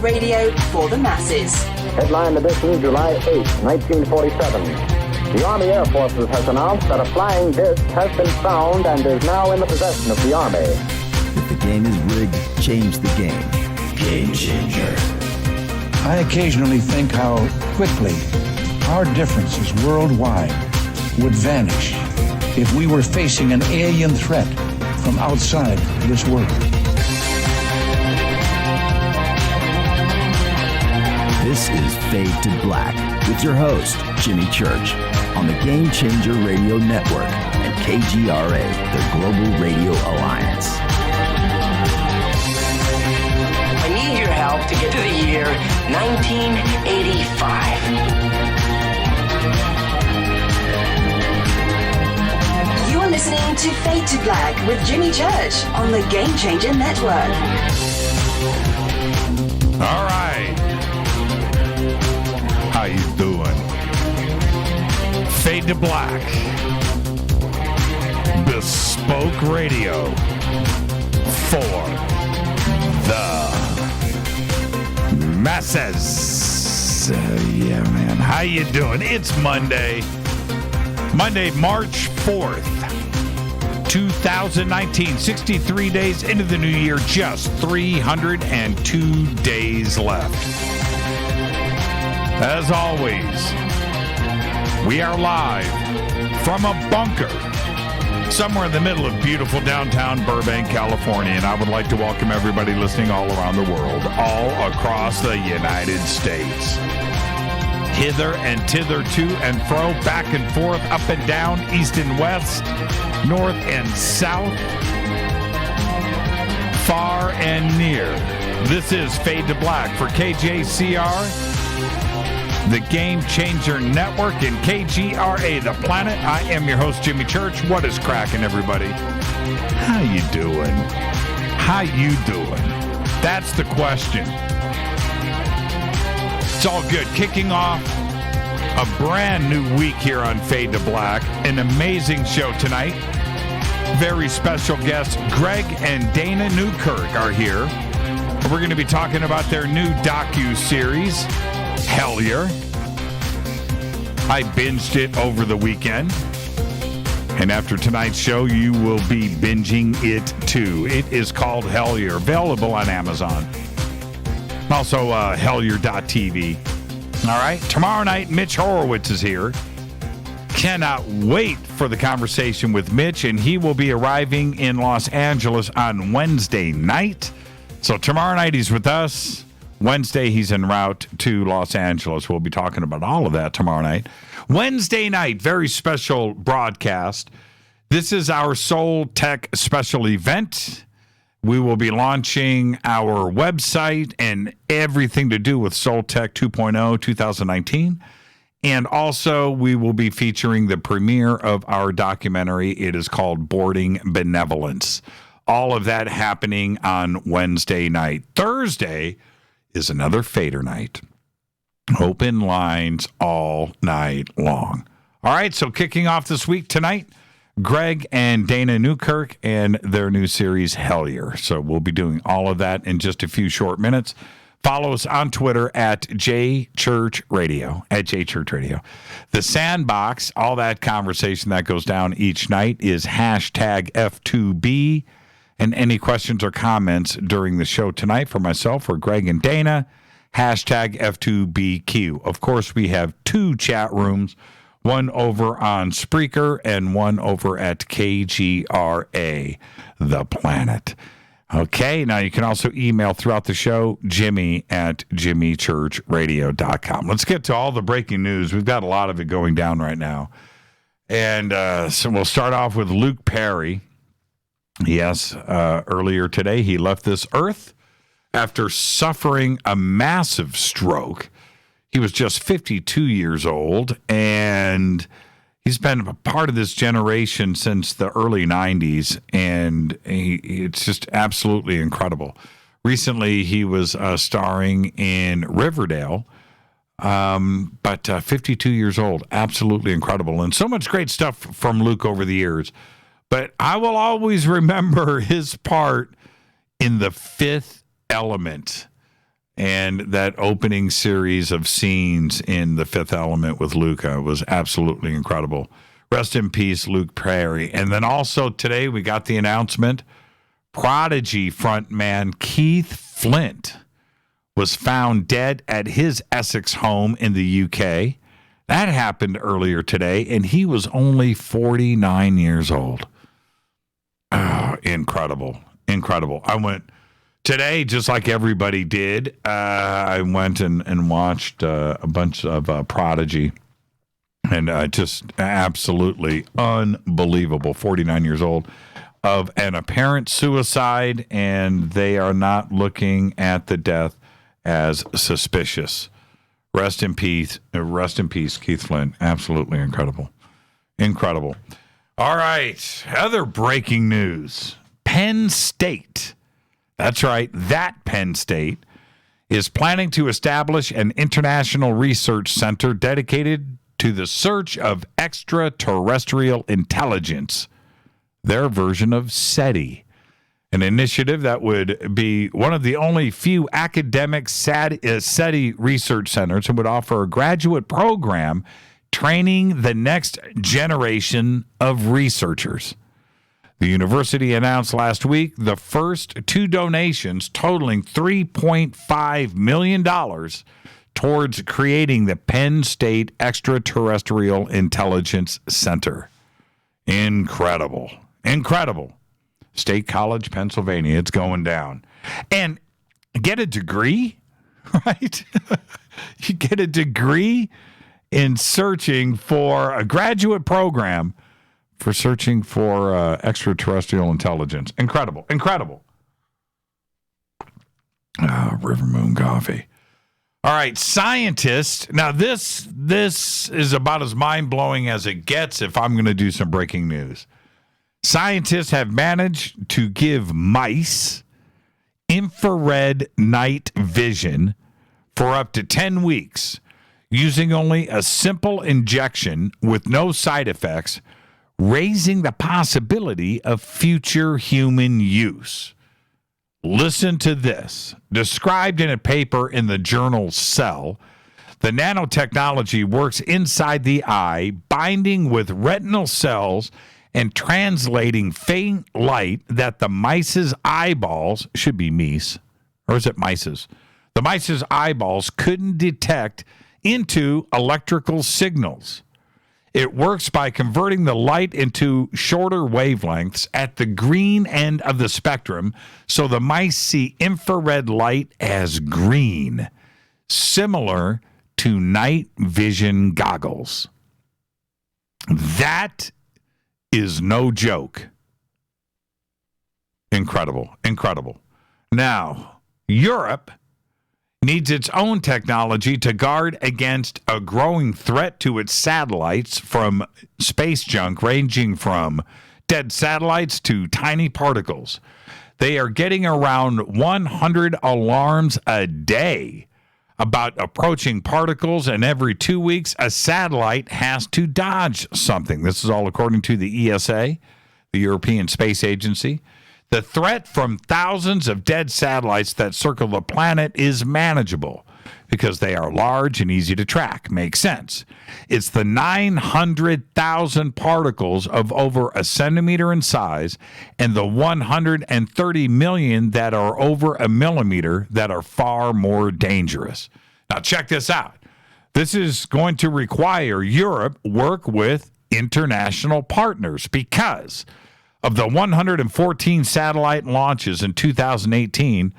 radio for the masses. Headline edition, July 8, 1947. The Army Air Forces has announced that a flying disc has been found and is now in the possession of the Army. If the game is rigged, change the game. Game changer. I occasionally think how quickly our differences worldwide would vanish if we were facing an alien threat from outside this world. This is Fade to Black with your host, Jimmy Church, on the Game Changer Radio Network and KGRA, the Global Radio Alliance. I need your help to get to the year 1985. You're listening to Fade to Black with Jimmy Church on the Game Changer Network. All right. How you doing? Fade to Black. Bespoke radio for the masses. Yeah, man. How you doing? It's Monday. Monday, March 4th, 2019. 63 days into the new year. Just 302 days left. As always, we are live from a bunker somewhere in the middle of beautiful downtown Burbank, California, and I would like to welcome everybody listening all around the world, all across the United States. Hither and thither, to and fro, back and forth, up and down, east and west, north and south, far and near. This is Fade to Black for KJCR, the Game Changer Network, and KGRA, the planet. I am your host, Jimmy Church. What is cracking, everybody? How you doing? How you doing? That's the question. It's all good. Kicking off a brand new week here on Fade to Black. An amazing show tonight. Very special guests. Greg and Dana Newkirk are here. We're going to be talking about their new docu series, Hellier. I binged it over the weekend. And after tonight's show, you will be binging it too. It is called Hellier, available on Amazon. Also, Hellier.tv. All right. Tomorrow night, Mitch Horowitz is here. Cannot wait for the conversation with Mitch, and he will be arriving in Los Angeles on Wednesday night. So tomorrow night, he's with us. Wednesday, he's en route to Los Angeles. We'll be talking about all of that tomorrow night. Wednesday night, very special broadcast. This is our Soul Tech special event. We will be launching our website and everything to do with Soul Tech 2.0 2019. And also, we will be featuring the premiere of our documentary. It is called Boarding Benevolence. All of that happening on Wednesday night. Thursday is another Fader night. Open lines all night long. All right, so kicking off this week tonight, Greg and Dana Newkirk and their new series, Hellier. So we'll be doing all of that in just a few short minutes. Follow us on Twitter at JChurchRadio, at JChurchRadio. The Sandbox, all that conversation that goes down each night is hashtag F2B. And any questions or comments during the show tonight for myself or Greg and Dana, hashtag F2BQ. Of course, we have two chat rooms, one over on Spreaker and one over at KGRA, the planet. Okay, now you can also email throughout the show, Jimmy at jimmychurchradio.com. Let's get to all the breaking news. We've got a lot of it going down right now. And so we'll start off with Luke Perry. Yes, earlier today, he left this earth after suffering a massive stroke. He was just 52 years old, and he's been a part of this generation since the early 90s, and it's just absolutely incredible. Recently, he was starring in Riverdale, but 52 years old, absolutely incredible. And so much great stuff from Luke over the years. But I will always remember his part in The Fifth Element. And that opening series of scenes in The Fifth Element with Luca was absolutely incredible. Rest in peace, Luke Perry. And then also today we got the announcement, Prodigy frontman Keith Flint was found dead at his Essex home in the UK. That happened earlier today, and he was only 49 years old. Oh, incredible. Incredible. I went today, just like everybody did, I went and watched a bunch of Prodigy, and just absolutely unbelievable. 49 years old, of an apparent suicide, and they are not looking at the death as suspicious. Rest in peace, Keith Flint. Absolutely incredible. Incredible. All right, other breaking news. Penn State. That's right, that Penn State is planning to establish an international research center dedicated to the search of extraterrestrial intelligence, their version of SETI, an initiative that would be one of the only few academic SETI research centers and would offer a graduate program training the next generation of researchers. The university announced last week the first two donations totaling $3.5 million towards creating the Penn State Extraterrestrial Intelligence Center. Incredible. Incredible. State College, Pennsylvania. It's going down. And get a degree, right? You get a degree in searching for a graduate program for searching for extraterrestrial intelligence. Incredible. Incredible. River Moon Coffee. All right, scientists. Now, this is about as mind-blowing as it gets if I'm going to do some breaking news. Scientists have managed to give mice infrared night vision for up to 10 weeks using only a simple injection with no side effects, raising the possibility of future human use. Listen to this. Described in a paper in the journal Cell, the nanotechnology works inside the eye, binding with retinal cells and translating faint light that the mice's eyeballs, should be meese, or is it mice's? The mice's eyeballs couldn't detect into electrical signals. It works by converting the light into shorter wavelengths at the green end of the spectrum, so the mice see infrared light as green, similar to night vision goggles. That is no joke. Incredible, incredible. Now, Europe needs its own technology to guard against a growing threat to its satellites from space junk ranging from dead satellites to tiny particles. They are getting around 100 alarms a day about approaching particles, and every 2 weeks a satellite has to dodge something. This is all according to the ESA, the European Space Agency. The threat from thousands of dead satellites that circle the planet is manageable because they are large and easy to track. Makes sense. It's the 900,000 particles of over a centimeter in size and the 130 million that are over a millimeter that are far more dangerous. Now, check this out. This is going to require Europe work with international partners because of the 114 satellite launches in 2018,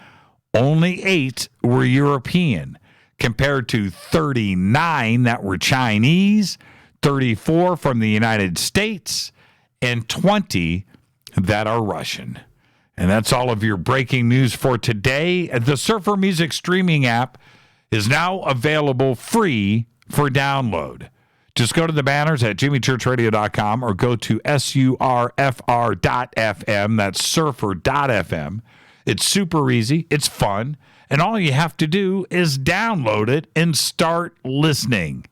only 8 were European, compared to 39 that were Chinese, 34 from the United States, and 20 that are Russian. And that's all of your breaking news for today. The Surfer Music streaming app is now available free for download. Just go to the banners at jimmychurchradio.com or go to surfr.fm. That's surfer.fm. It's super easy. It's fun. And all you have to do is download it and start listening.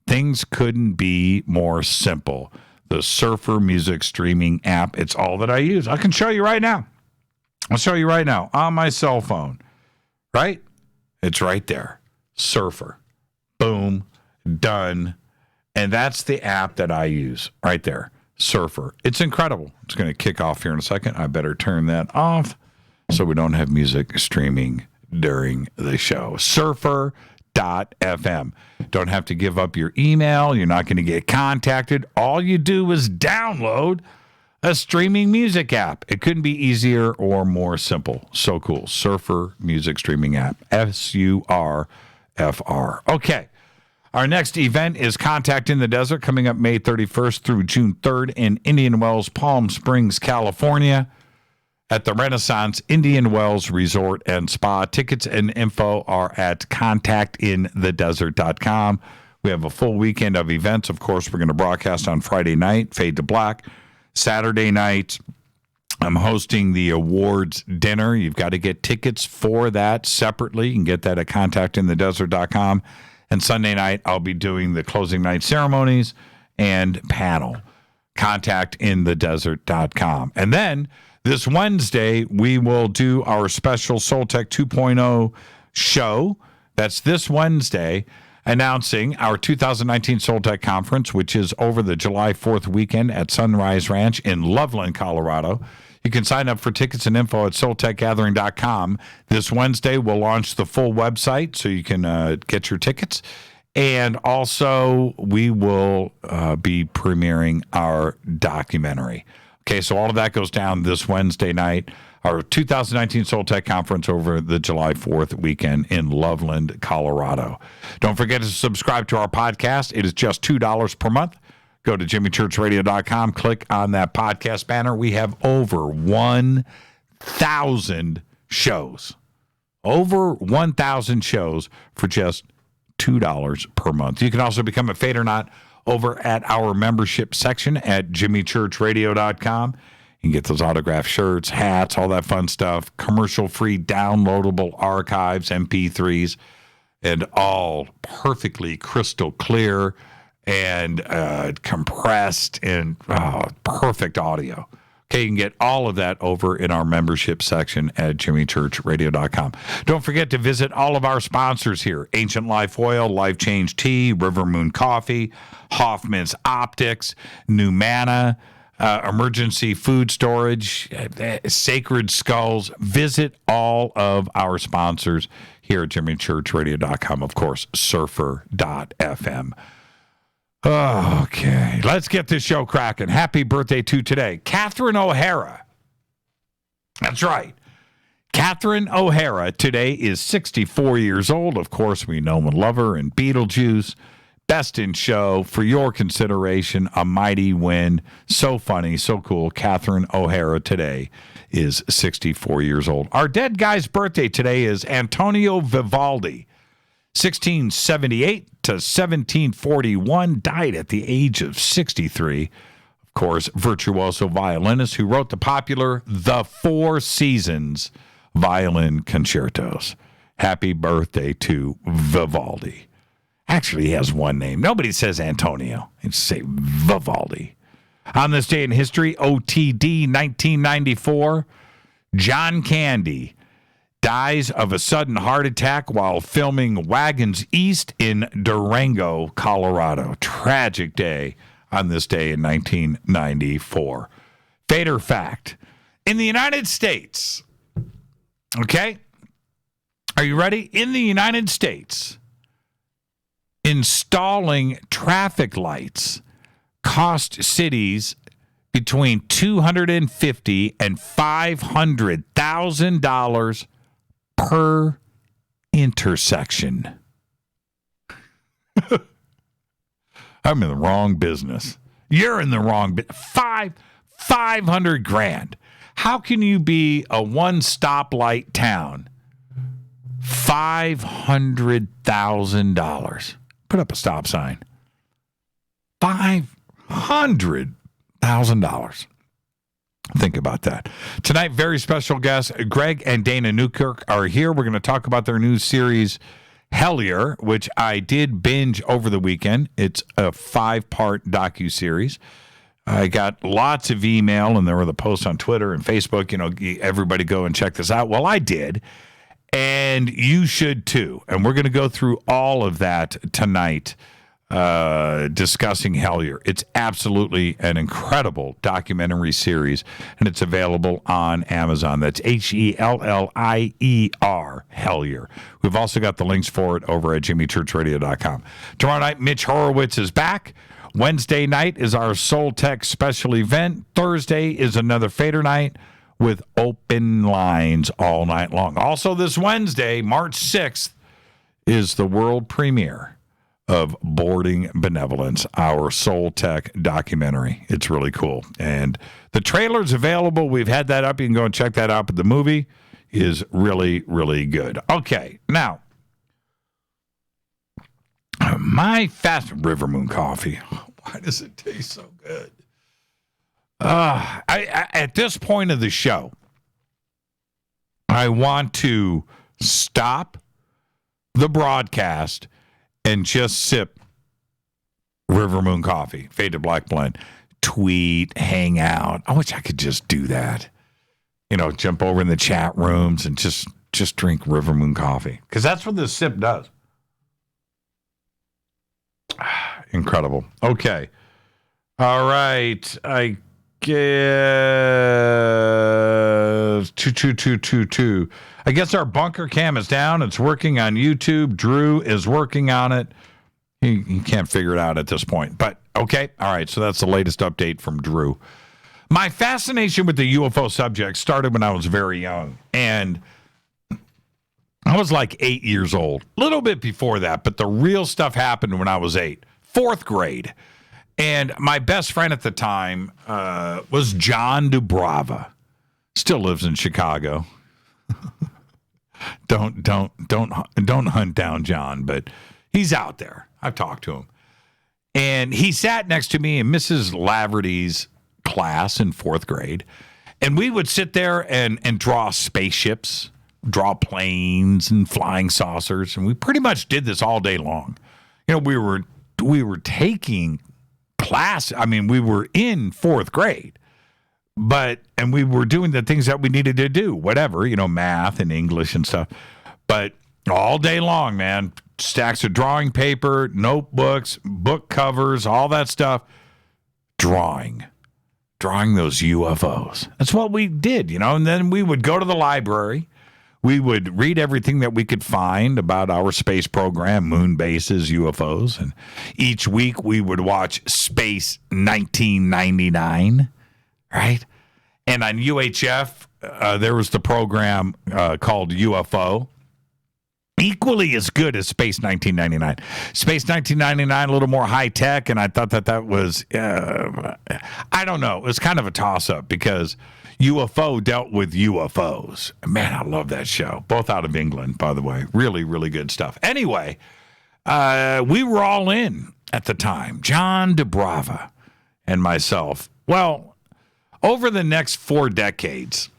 Things couldn't be more simple. The Surfer Music streaming app. It's all that I use. I can show you right now. I'll show you right now on my cell phone. Right? It's right there. Surfer. Boom. Done. And that's the app that I use right there. Surfer. It's incredible. It's going to kick off here in a second. I better turn that off so we don't have music streaming during the show. Surfer.fm. Don't have to give up your email. You're not going to get contacted. All you do is download a streaming music app. It couldn't be easier or more simple. So cool. Surfer music streaming app. SURFR. Okay. Our next event is Contact in the Desert, coming up May 31st through June 3rd in Indian Wells, Palm Springs, California, at the Renaissance Indian Wells Resort and Spa. Tickets and info are at contactinthedesert.com. We have a full weekend of events. Of course, we're going to broadcast on Friday night, Fade to Black. Saturday night, I'm hosting the awards dinner. You've got to get tickets for that separately. You can get that at contactinthedesert.com. And Sunday night, I'll be doing the closing night ceremonies and panel. Contactinthedesert.com. And then this Wednesday, we will do our special Soul Tech 2.0 show. That's this Wednesday, announcing our 2019 Soul Tech Conference, which is over the July 4th weekend at Sunrise Ranch in Loveland, Colorado. You can sign up for tickets and info at soultechgathering.com. This Wednesday, we'll launch the full website so you can get your tickets. And also, we will be premiering our documentary. Okay, so all of that goes down this Wednesday night. Our 2019 Soul Tech Conference over the July 4th weekend in Loveland, Colorado. Don't forget to subscribe to our podcast. It is just $2 per month. Go to jimmychurchradio.com, click on that podcast banner. We have over 1,000 shows. Over 1,000 shows for just $2 per month. You can also become a Fade or Not over at our membership section at jimmychurchradio.com. You can get those autographed shirts, hats, all that fun stuff, commercial-free downloadable archives, MP3s, and all perfectly crystal clear and compressed and perfect audio. Okay, you can get all of that over in our membership section at jimmychurchradio.com. Don't forget to visit all of our sponsors here: Ancient Life Oil, Life Change Tea, River Moon Coffee, Hoffman's Optics, Numana, Emergency Food Storage, Sacred Skulls. Visit all of our sponsors here at jimmychurchradio.com. Of course, surfer.fm. Okay, let's get this show cracking. Happy birthday to today, Catherine O'Hara. That's right. Catherine O'Hara today is 64 years old. Of course, we know and love her in Beetlejuice. Best in Show. For your consideration, A Mighty Wind. So funny, so cool. Catherine O'Hara today is 64 years old. Our dead guy's birthday today is Antonio Vivaldi. 1678 to 1741, died at the age of 63. Of course, virtuoso violinist who wrote the popular The Four Seasons violin concertos. Happy birthday to Vivaldi. Actually, he has one name. Nobody says Antonio. They just say Vivaldi. On this day in history, OTD 1994, John Candy dies of a sudden heart attack while filming Wagons East in Durango, Colorado. Tragic day on this day in 1994. Fader fact. In the United States, okay? Are you ready? In the United States, installing traffic lights cost cities between $250,000 and $500,000 per intersection. I'm in the wrong business. You're in the wrong business. $500,000. How can you be a one stoplight town? $500,000. Put up a stop sign. $500,000. Think about that. Tonight, very special guests, Greg and Dana Newkirk are here. We're going to talk about their new series, Hellier, which I did binge over the weekend. It's a 5-part docu-series. I got lots of email, and there were the posts on Twitter and Facebook, everybody go and check this out. Well, I did. And you should too. And we're going to go through all of that tonight, discussing Hellier. It's absolutely an incredible documentary series, and it's available on Amazon. That's Hellier, Hellier. We've also got the links for it over at jimmychurchradio.com. Tomorrow night, Mitch Horowitz is back. Wednesday night is our Soul Tech special event. Thursday is another Fader night with open lines all night long. Also this Wednesday, March 6th, is the world premiere of Boarding Benevolence, our Soul Tech documentary. It's really cool. And the trailer's available. We've had that up. You can go and check that out. But the movie is really, really good. Okay, now, my fast River Moon coffee. Why does it taste so good? At this point of the show, I want to stop the broadcast and just sip River Moon coffee, Fade to Black blend, tweet, hang out. I wish I could just do that. You know, jump over in the chat rooms and just drink River Moon coffee, because that's what this sip does. Incredible. Okay. All right. I guess 22222. I guess our bunker cam is down. It's working on YouTube. Drew is working on it. He can't figure it out at this point. But okay. All right. So that's the latest update from Drew. My fascination with the UFO subject started when I was very young. And I was like 8 years old. A little bit before that, but the real stuff happened when I was 8. 4th grade. And my best friend at the time was John Dubrava. Still lives in Chicago. Don't hunt down John, but he's out there. I've talked to him. And he sat next to me in Mrs. Laverty's class in 4th grade. And we would sit there and draw spaceships, draw planes and flying saucers. And we pretty much did this all day long. You know, we were taking class. I mean, we were in 4th grade, and we were doing the things that we needed to do, whatever, you know, math and English and stuff. But all day long, man, stacks of drawing paper, notebooks, book covers, all that stuff, drawing those UFOs. That's what we did, you know. And then we would go to the library. We would read everything that we could find about our space program, moon bases, UFOs. And each week we would watch Space 1999, right? And on UHF, there was the program called UFO. Equally as good as Space 1999. Space 1999, a little more high tech, and I thought that was, I don't know, it was kind of a toss-up because UFO dealt with UFOs. Man, I love that show. Both out of England, by the way. Really, really good stuff. Anyway, we were all in at the time. John Dubrava and myself. Well, over the next 4 decades,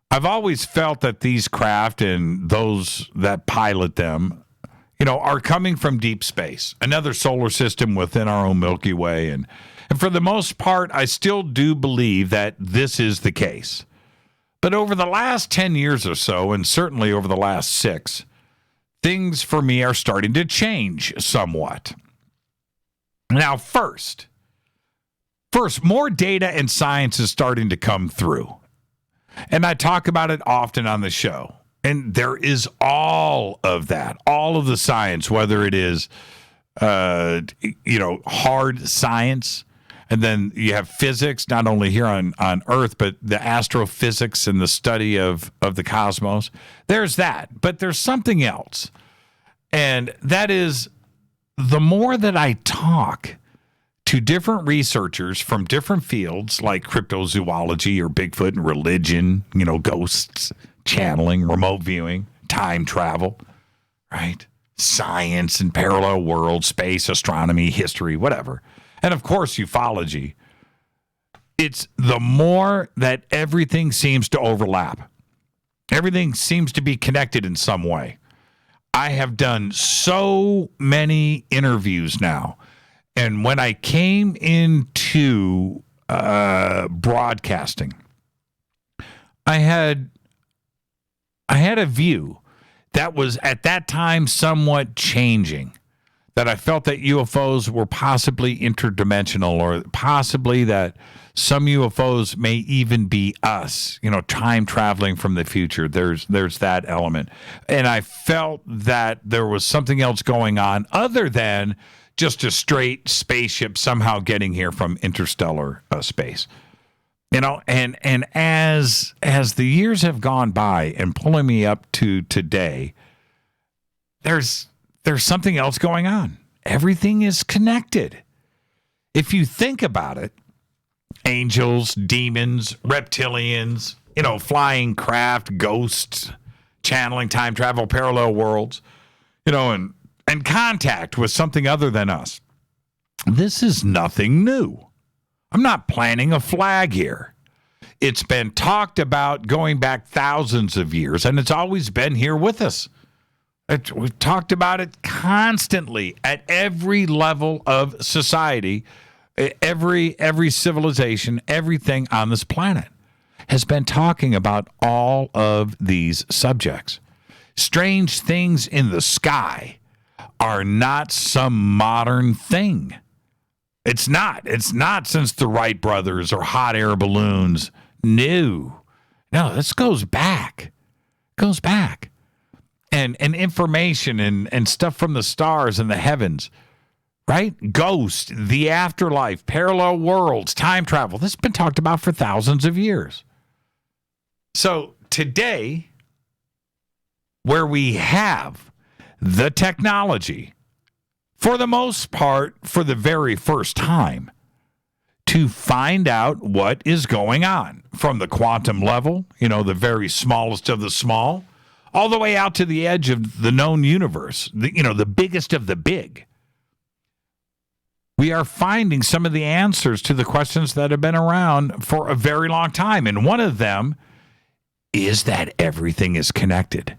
I've always felt that these craft and those that pilot them, you know, are coming from deep space, another solar system within our own Milky Way. And for the most part, I still do believe that this is the case. But over the last 10 years or so, and certainly over the last 6, things for me are starting to change somewhat. Now, first, more data and science is starting to come through. And I talk about it often on the show. And there is all of that, all of the science, whether it is, hard science, and then you have physics, not only here on Earth, but the astrophysics and the study of the cosmos. There's that. But there's something else. And that is, the more that I talk to different researchers from different fields like cryptozoology or Bigfoot and religion, you know, ghosts, channeling, remote viewing, time travel, right? Science and parallel worlds, space, astronomy, history, whatever. And of course, ufology. It's the more that everything seems to overlap. Everything seems to be connected in some way. I have done so many interviews now. And when I came into broadcasting, I had I had a view that was at that time somewhat changing, that I felt that UFOs were possibly interdimensional, or possibly that some UFOs may even be us, time traveling from the future. There's that element. And I felt that there was something else going on other than just a straight spaceship somehow getting here from interstellar space. And as the years have gone by and pulling me up to today, there's something else going on. Everything is connected. If you think about it, angels, demons, reptilians, flying craft, ghosts, channeling, time travel, parallel worlds, and contact with something other than us. This is nothing new. I'm not planting a flag here. It's been talked about going back thousands of years, and it's always been here with us. We've talked about it constantly at every level of society, every civilization, everything on this planet has been talking about all of these subjects. Strange things in the sky are not some modern thing. It's not. It's not since the Wright brothers or hot air balloons. No, this goes back. And information and stuff from the stars and the heavens, right? Ghosts, the afterlife, parallel worlds, time travel. This has been talked about for thousands of years. So today, where we have the technology, for the most part, for the very first time, to find out what is going on from the quantum level, the very smallest of the small, all the way out to the edge of the known universe, the biggest of the big. We are finding some of the answers to the questions that have been around for a very long time. And one of them is that everything is connected,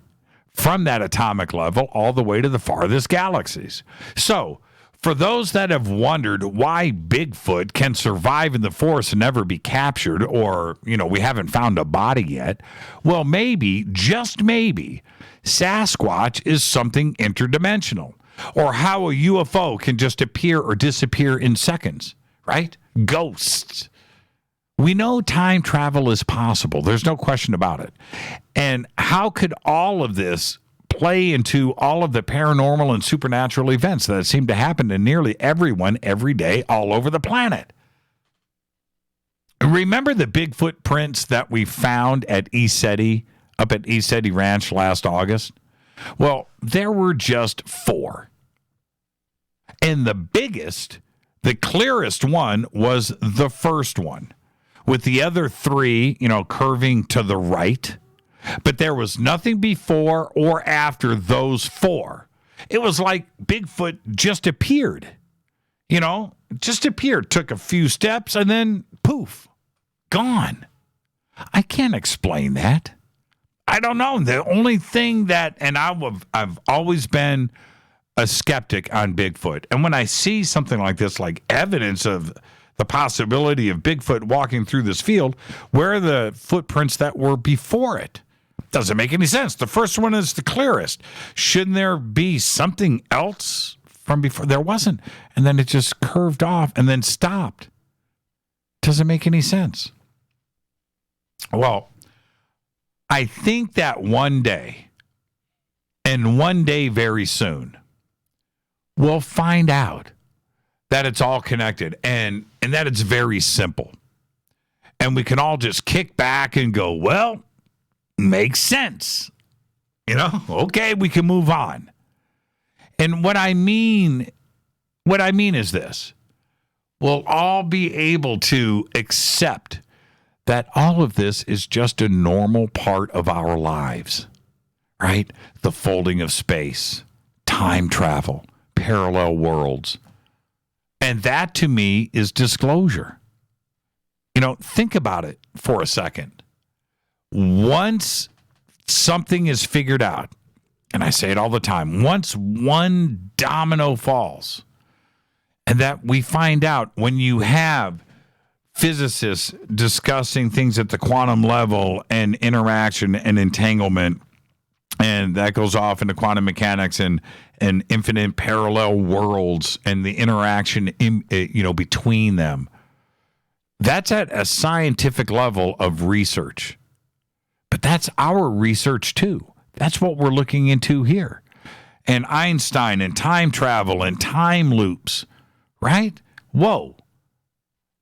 from that atomic level all the way to the farthest galaxies. So, for those that have wondered why Bigfoot can survive in the forest and never be captured, or, we haven't found a body yet, well, maybe, just maybe, Sasquatch is something interdimensional, or how a UFO can just appear or disappear in seconds, right? Ghosts. We know time travel is possible. There's no question about it. And how could all of this play into all of the paranormal and supernatural events that seem to happen to nearly everyone every day all over the planet? Remember the Bigfoot prints that we found at ECETI, up at ECETI Ranch last August? Well, there were just 4. And the biggest, the clearest one was the first one, with the other 3, curving to the right. But there was nothing before or after those 4. It was like Bigfoot just appeared, took a few steps, and then poof, gone. I can't explain that. I don't know. The only thing that, and I've always been a skeptic on Bigfoot. And when I see something like this, like evidence of the possibility of Bigfoot walking through this field, where are the footprints that were before it? Doesn't make any sense. The first one is the clearest. Shouldn't there be something else from before? There wasn't. And then it just curved off and then stopped. Doesn't make any sense. Well, I think that one day, and one day very soon, we'll find out that it's all connected and that it's very simple. And we can all just kick back and go, well, makes sense. Okay, we can move on. And what I mean is this. We'll all be able to accept that all of this is just a normal part of our lives, right? The folding of space, time travel, parallel worlds. And that, to me, is disclosure. Think about it for a second. Once something is figured out, and I say it all the time, once one domino falls, and that we find out when you have physicists discussing things at the quantum level and interaction and entanglement And that goes off into quantum mechanics and infinite parallel worlds and the interaction between them. That's at a scientific level of research. But that's our research too. That's what we're looking into here. And Einstein and time travel and time loops, right? Whoa.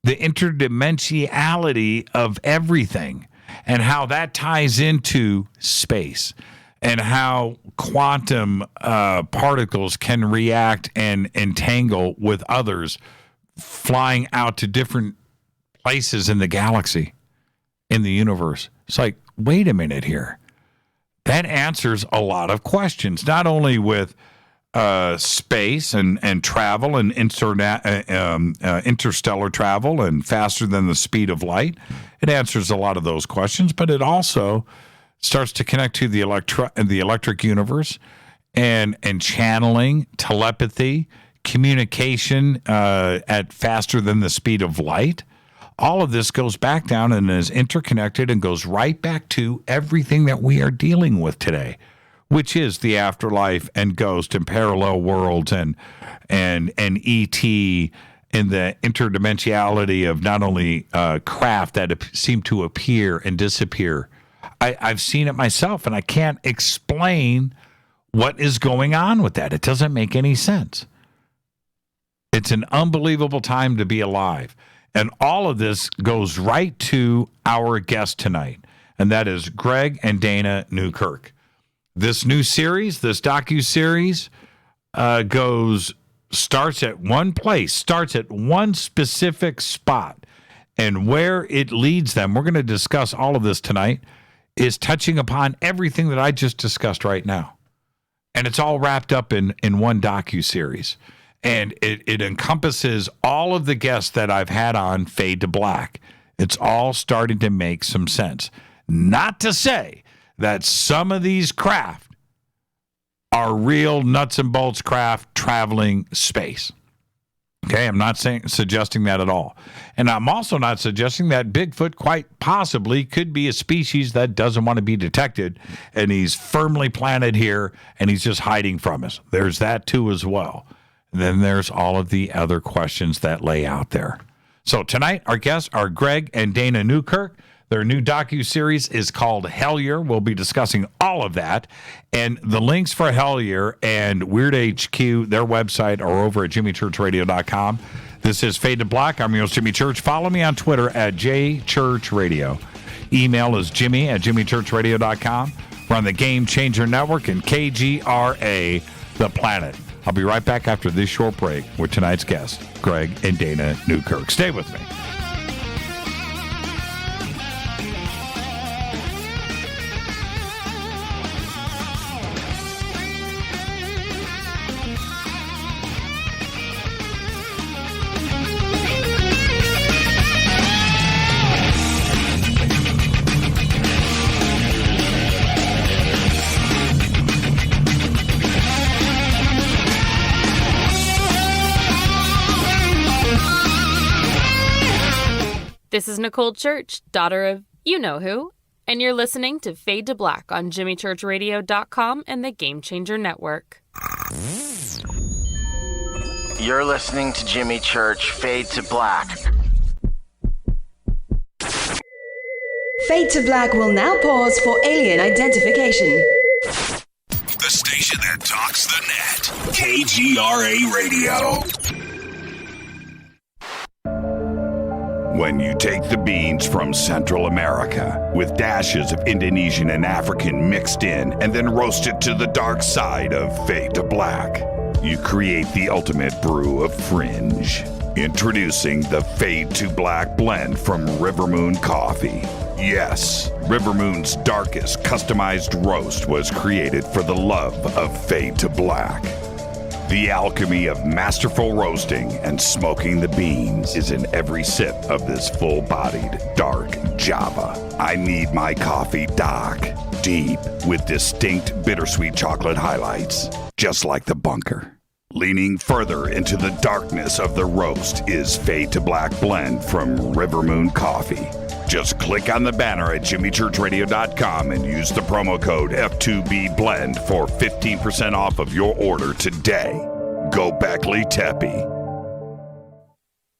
The interdimensionality of everything and how that ties into space and how quantum particles can react and entangle with others flying out to different places in the galaxy, in the universe. It's like, wait a minute here. That answers a lot of questions, not only with space and travel and interstellar travel and faster than the speed of light. It answers a lot of those questions, but it also starts to connect to the electric universe and channeling, telepathy, communication at faster than the speed of light. All of this goes back down and is interconnected and goes right back to everything that we are dealing with today, which is the afterlife and ghost and parallel worlds and ET and the interdimensionality of not only craft that seem to appear and disappear. I've seen it myself, and I can't explain what is going on with that. It doesn't make any sense. It's an unbelievable time to be alive. And all of this goes right to our guest tonight, and that is Greg and Dana Newkirk. This new series, this docu-series, starts at one place, starts at one specific spot, and where it leads them, we're going to discuss all of this tonight, is touching upon everything that I just discussed right now. And it's all wrapped up in one docu-series. And it encompasses all of the guests that I've had on Fade to Black. It's all starting to make some sense. Not to say that some of these craft are real nuts and bolts craft traveling space. Okay, I'm not suggesting that at all. And I'm also not suggesting that Bigfoot quite possibly could be a species that doesn't want to be detected, and he's firmly planted here, and he's just hiding from us. There's that too as well. Then there's all of the other questions that lay out there. So tonight, our guests are Greg and Dana Newkirk. Their new docu-series is called Hellier. We'll be discussing all of that. And the links for Hellier and Weird HQ, their website, are over at jimmychurchradio.com. This is Fade to Black. I'm your host, Jimmy Church. Follow me on Twitter at jchurchradio. Email is jimmy@jimmychurchradio.com. We're on the Game Changer Network and KGRA, The Planet. I'll be right back after this short break with tonight's guests, Greg and Dana Newkirk. Stay with me. This is Nicole Church, daughter of you-know-who, and you're listening to Fade to Black on jimmychurchradio.com and the Game Changer Network. You're listening to Jimmy Church, Fade to Black. Fade to Black will now pause for alien identification. The station that talks the net. KGRA Radio. When you take the beans from Central America with dashes of Indonesian and African mixed in and then roasted to the dark side of Fade to Black, you create the ultimate brew of fringe. Introducing the Fade to Black blend from Rivermoon Coffee. Yes, Rivermoon's darkest customized roast was created for the love of Fade to Black. The alchemy of masterful roasting and smoking the beans is in every sip of this full-bodied, dark Java. I need my coffee dark, deep, with distinct bittersweet chocolate highlights, just like the bunker. Leaning further into the darkness of the roast is Fade to Black blend from Rivermoon Coffee. Just click on the banner at jimmychurchradio.com and use the promo code F2BBLEND for 15% off of your order today. Go Beckley Teppy.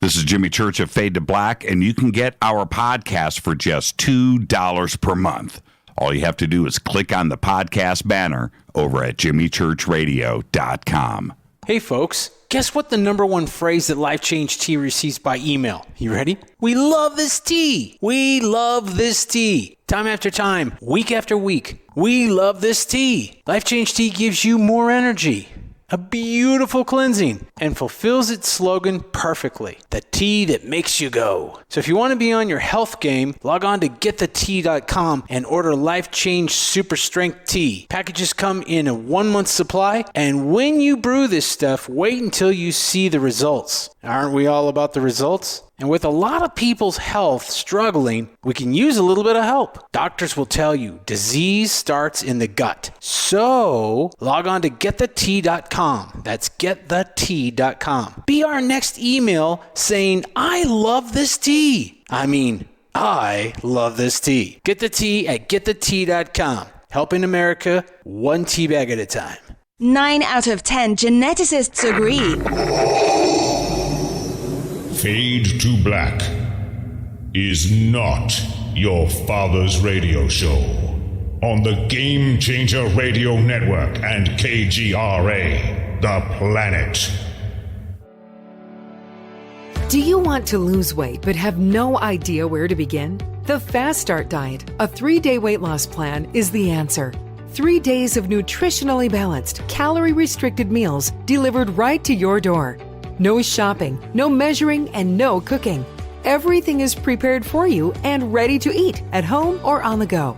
This is Jimmy Church of Fade to Black, and you can get our podcast for just $2 per month. All you have to do is click on the podcast banner over at jimmychurchradio.com. Hey folks, guess what the number one phrase that Life Change Tea receives by email? You ready? We love this tea. We love this tea. Time after time, week after week, we love this tea. Life Change Tea gives you more energy, a beautiful cleansing, and fulfills its slogan perfectly. The tea that makes you go. So if you want to be on your health game, log on to getthetea.com and order Life Change Super Strength Tea. Packages come in a 1-month supply, and when you brew this stuff, wait until you see the results. Aren't we all about the results? And with a lot of people's health struggling, we can use a little bit of help. Doctors will tell you disease starts in the gut. So log on to getthetea.com. That's getthetea.com. Be our next email saying, I love this tea. I love this tea. Get the tea at getthetea.com. Helping America one tea bag at a time. 9 out of 10 geneticists agree. Fade to Black is not your father's radio show on the Game Changer Radio Network and KGRA, The Planet. Do you want to lose weight but have no idea where to begin? The Fast Start Diet, a 3-day weight loss plan, is the answer. 3 days of nutritionally balanced, calorie-restricted meals delivered right to your door. No shopping, no measuring, and no cooking. Everything is prepared for you and ready to eat at home or on the go.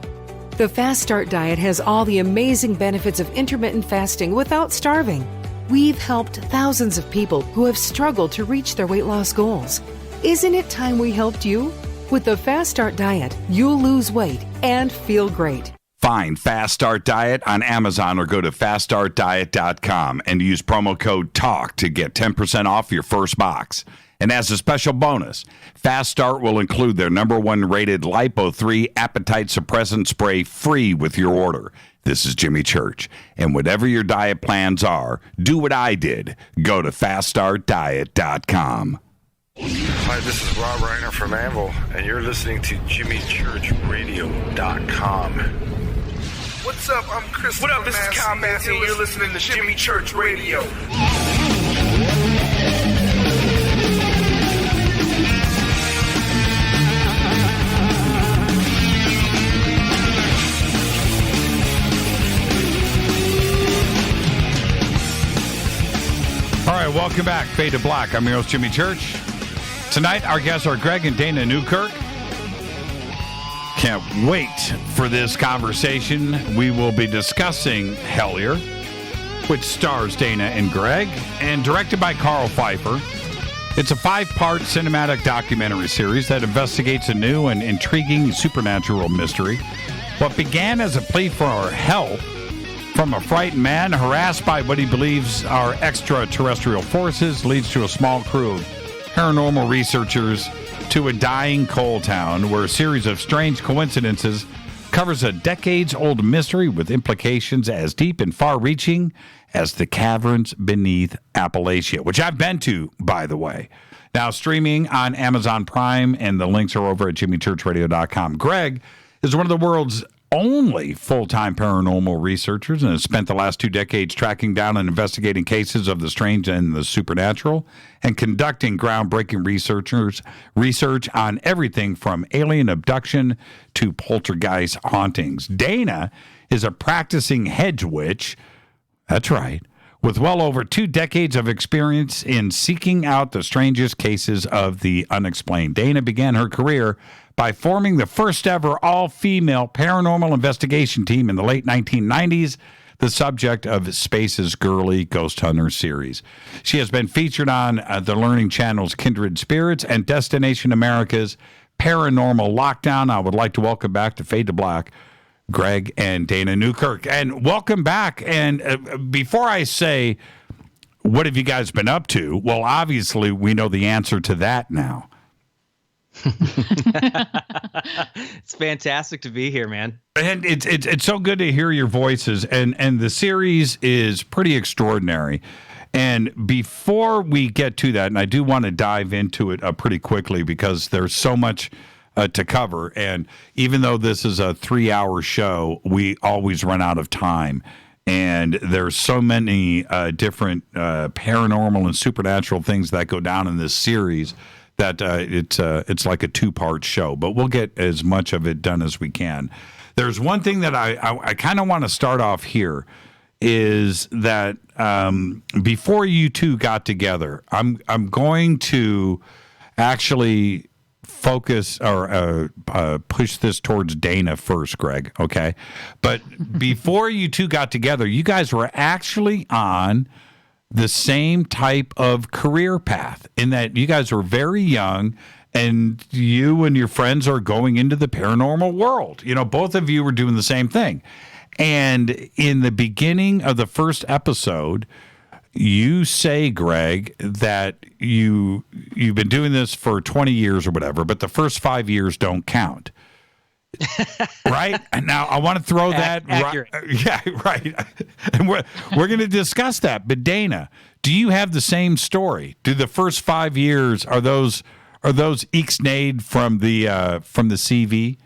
The Fast Start Diet has all the amazing benefits of intermittent fasting without starving. We've helped thousands of people who have struggled to reach their weight loss goals. Isn't it time we helped you? With the Fast Start Diet, you'll lose weight and feel great. Find Fast Start Diet on Amazon or go to faststartdiet.com and use promo code TALK to get 10% off your first box. And as a special bonus, Fast Start will include their #1 rated Lipo3 appetite suppressant spray free with your order. This is Jimmy Church. And whatever your diet plans are, do what I did. Go to faststartdiet.com. Hi, this is Rob Reiner from Anvil, and you're listening to JimmyChurchRadio.com. What's up? I'm Chris. What up? This is Kyle Massey, and you're listening to Jimmy Church Radio. All right, welcome back. Fade to Black. I'm your host, Jimmy Church. Tonight, our guests are Greg and Dana Newkirk. Can't wait for this conversation. We will be discussing Hellier, which stars Dana and Greg, and directed by Carl Pfeiffer. It's a 5-part cinematic documentary series that investigates a new and intriguing supernatural mystery. What began as a plea for help from a frightened man harassed by what he believes are extraterrestrial forces leads to a small crew of paranormal researchers to a dying coal town where a series of strange coincidences covers a decades-old mystery with implications as deep and far-reaching as the caverns beneath Appalachia, which I've been to, by the way. Now streaming on Amazon Prime, and the links are over at jimmychurchradio.com. Greg is one of the world's only full-time paranormal researchers and has spent the last 2 decades tracking down and investigating cases of the strange and the supernatural and conducting groundbreaking research on everything from alien abduction to poltergeist hauntings. Dana is a practicing hedge witch. That's right. With well over 2 decades of experience in seeking out the strangest cases of the unexplained. Dana began her career by forming the first ever all-female paranormal investigation team in the late 1990s, the subject of Space's Girly Ghost Hunter series. She has been featured on the Learning Channel's Kindred Spirits and Destination America's Paranormal Lockdown. I would like to welcome back to Fade to Black, Greg and Dana Newkirk. And welcome back. And before I say, what have you guys been up to? Well, obviously, we know the answer to that now. It's fantastic to be here, man. And it's so good to hear your voices, and the series is pretty extraordinary. And before we get to that, and I do want to dive into it pretty quickly because there's so much to cover, and even though this is a 3-hour show, we always run out of time. And there's so many different paranormal and supernatural things that go down in this series that it's like a 2-part show. But we'll get as much of it done as we can. There's one thing that I kind of want to start off here is that before you two got together, I'm going to actually focus or push this towards Dana first, Greg, okay? But before you two got together, you guys were actually on the same type of career path in that you guys were very young and you and your friends are going into the paranormal world. You know, both of you were doing the same thing. And in the beginning of the first episode, you say, Greg, that you've been doing this for 20 years or whatever, but the first 5 years don't count. Right? And now I want to throw that accurate. Yeah, right. And we're going to discuss that. But Dana, do you have the same story? Do the first 5 years are those ixnayed from the CV?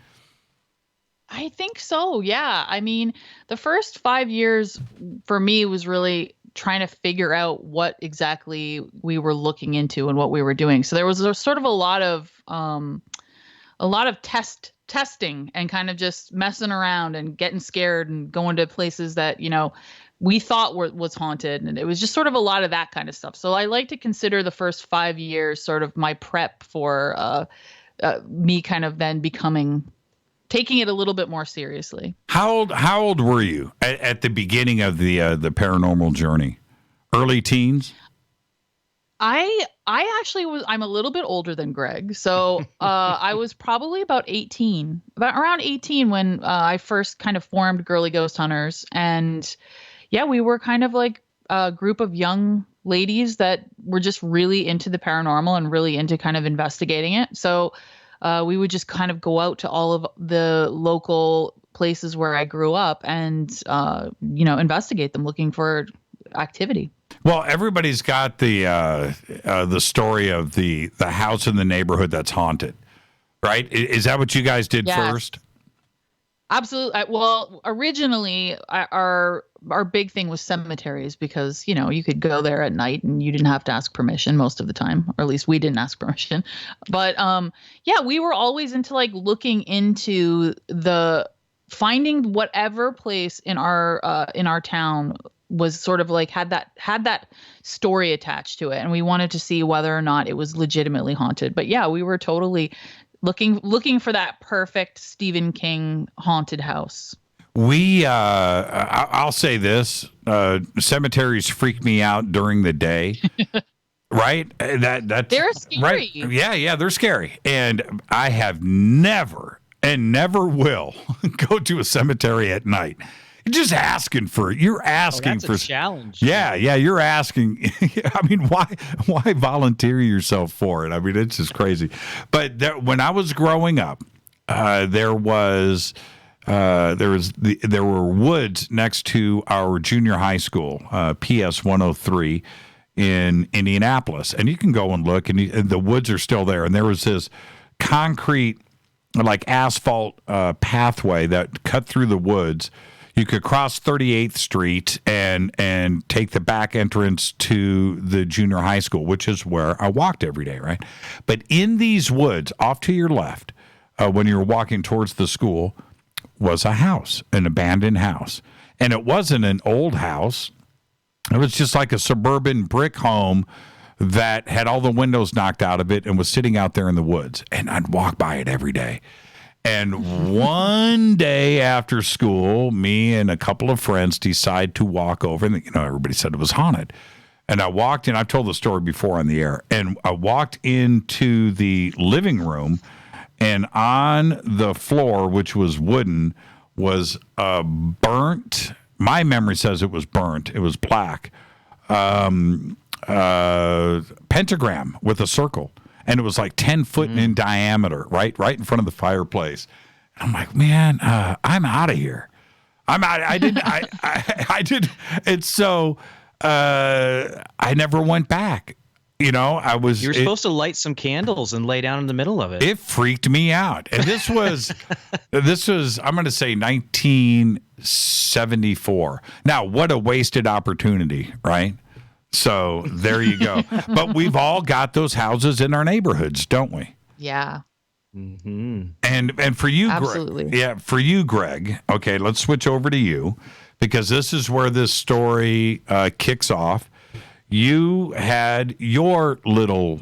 I think so. Yeah. I mean, the first 5 years for me was really trying to figure out what exactly we were looking into and what we were doing. So there was sort of a lot of testing and kind of just messing around and getting scared and going to places that, you know, we thought was haunted. And it was just sort of a lot of that kind of stuff. So I like to consider the first 5 years sort of my prep for me kind of then taking it a little bit more seriously. How old were you at the beginning of the paranormal journey? Early teens? I actually was. I'm a little bit older than Greg, so I was probably about 18, around 18 when I first kind of formed Girly Ghost Hunters, and yeah, we were kind of like a group of young ladies that were just really into the paranormal and really into kind of investigating it. So we would just kind of go out to all of the local places where I grew up and investigate them, looking for activity. Well, everybody's got the story of the house in the neighborhood that's haunted, right? Is that what you guys did first? Absolutely. Well, originally our big thing was cemeteries because, you know, you could go there at night and you didn't have to ask permission most of the time, or at least we didn't ask permission. But we were always into like looking into finding whatever place in our town was sort of like had that story attached to it, and we wanted to see whether or not it was legitimately haunted. But yeah, we were totally looking for that perfect Stephen King haunted house. I'll say this: cemeteries freak me out during the day. Right? They're scary. Right? Yeah, they're scary, and I have never and never will go to a cemetery at night. You're just asking for. You're asking that's for a challenge. Yeah. You're asking. I mean, why volunteer yourself for it? I mean, it's just crazy. But when I was growing up, there were woods next to our junior high school, PS 103 in Indianapolis, and you can go and look, and the woods are still there. And there was this concrete, like asphalt pathway that cut through the woods. You could cross 38th Street and take the back entrance to the junior high school, which is where I walked every day, right? But in these woods, off to your left, when you were walking towards the school, was a house, an abandoned house. And it wasn't an old house. It was just like a suburban brick home that had all the windows knocked out of it and was sitting out there in the woods. And I'd walk by it every day. And one day after school, me and a couple of friends decide to walk over, and everybody said it was haunted. And I walked in. I've told the story before on the air. And I walked into the living room, and on the floor, which was wooden, was a burnt. My memory says it was burnt. It was black. Pentagram with a circle. and it was like 10 foot in diameter, right in front of the fireplace. And I'm like, man, I'm out of here. I'm out. I didn't. I did. And so I never went back. You know, I was. You were supposed to light some candles and lay down in the middle of it. It freaked me out. And this was, I'm going to say 1974. Now, what a wasted opportunity, right? So there you go. But we've all got those houses in our neighborhoods, don't we? Yeah. Mm-hmm. And for you, absolutely. Greg, for you, Greg. Okay, let's switch over to you because this is where this story kicks off. You had your little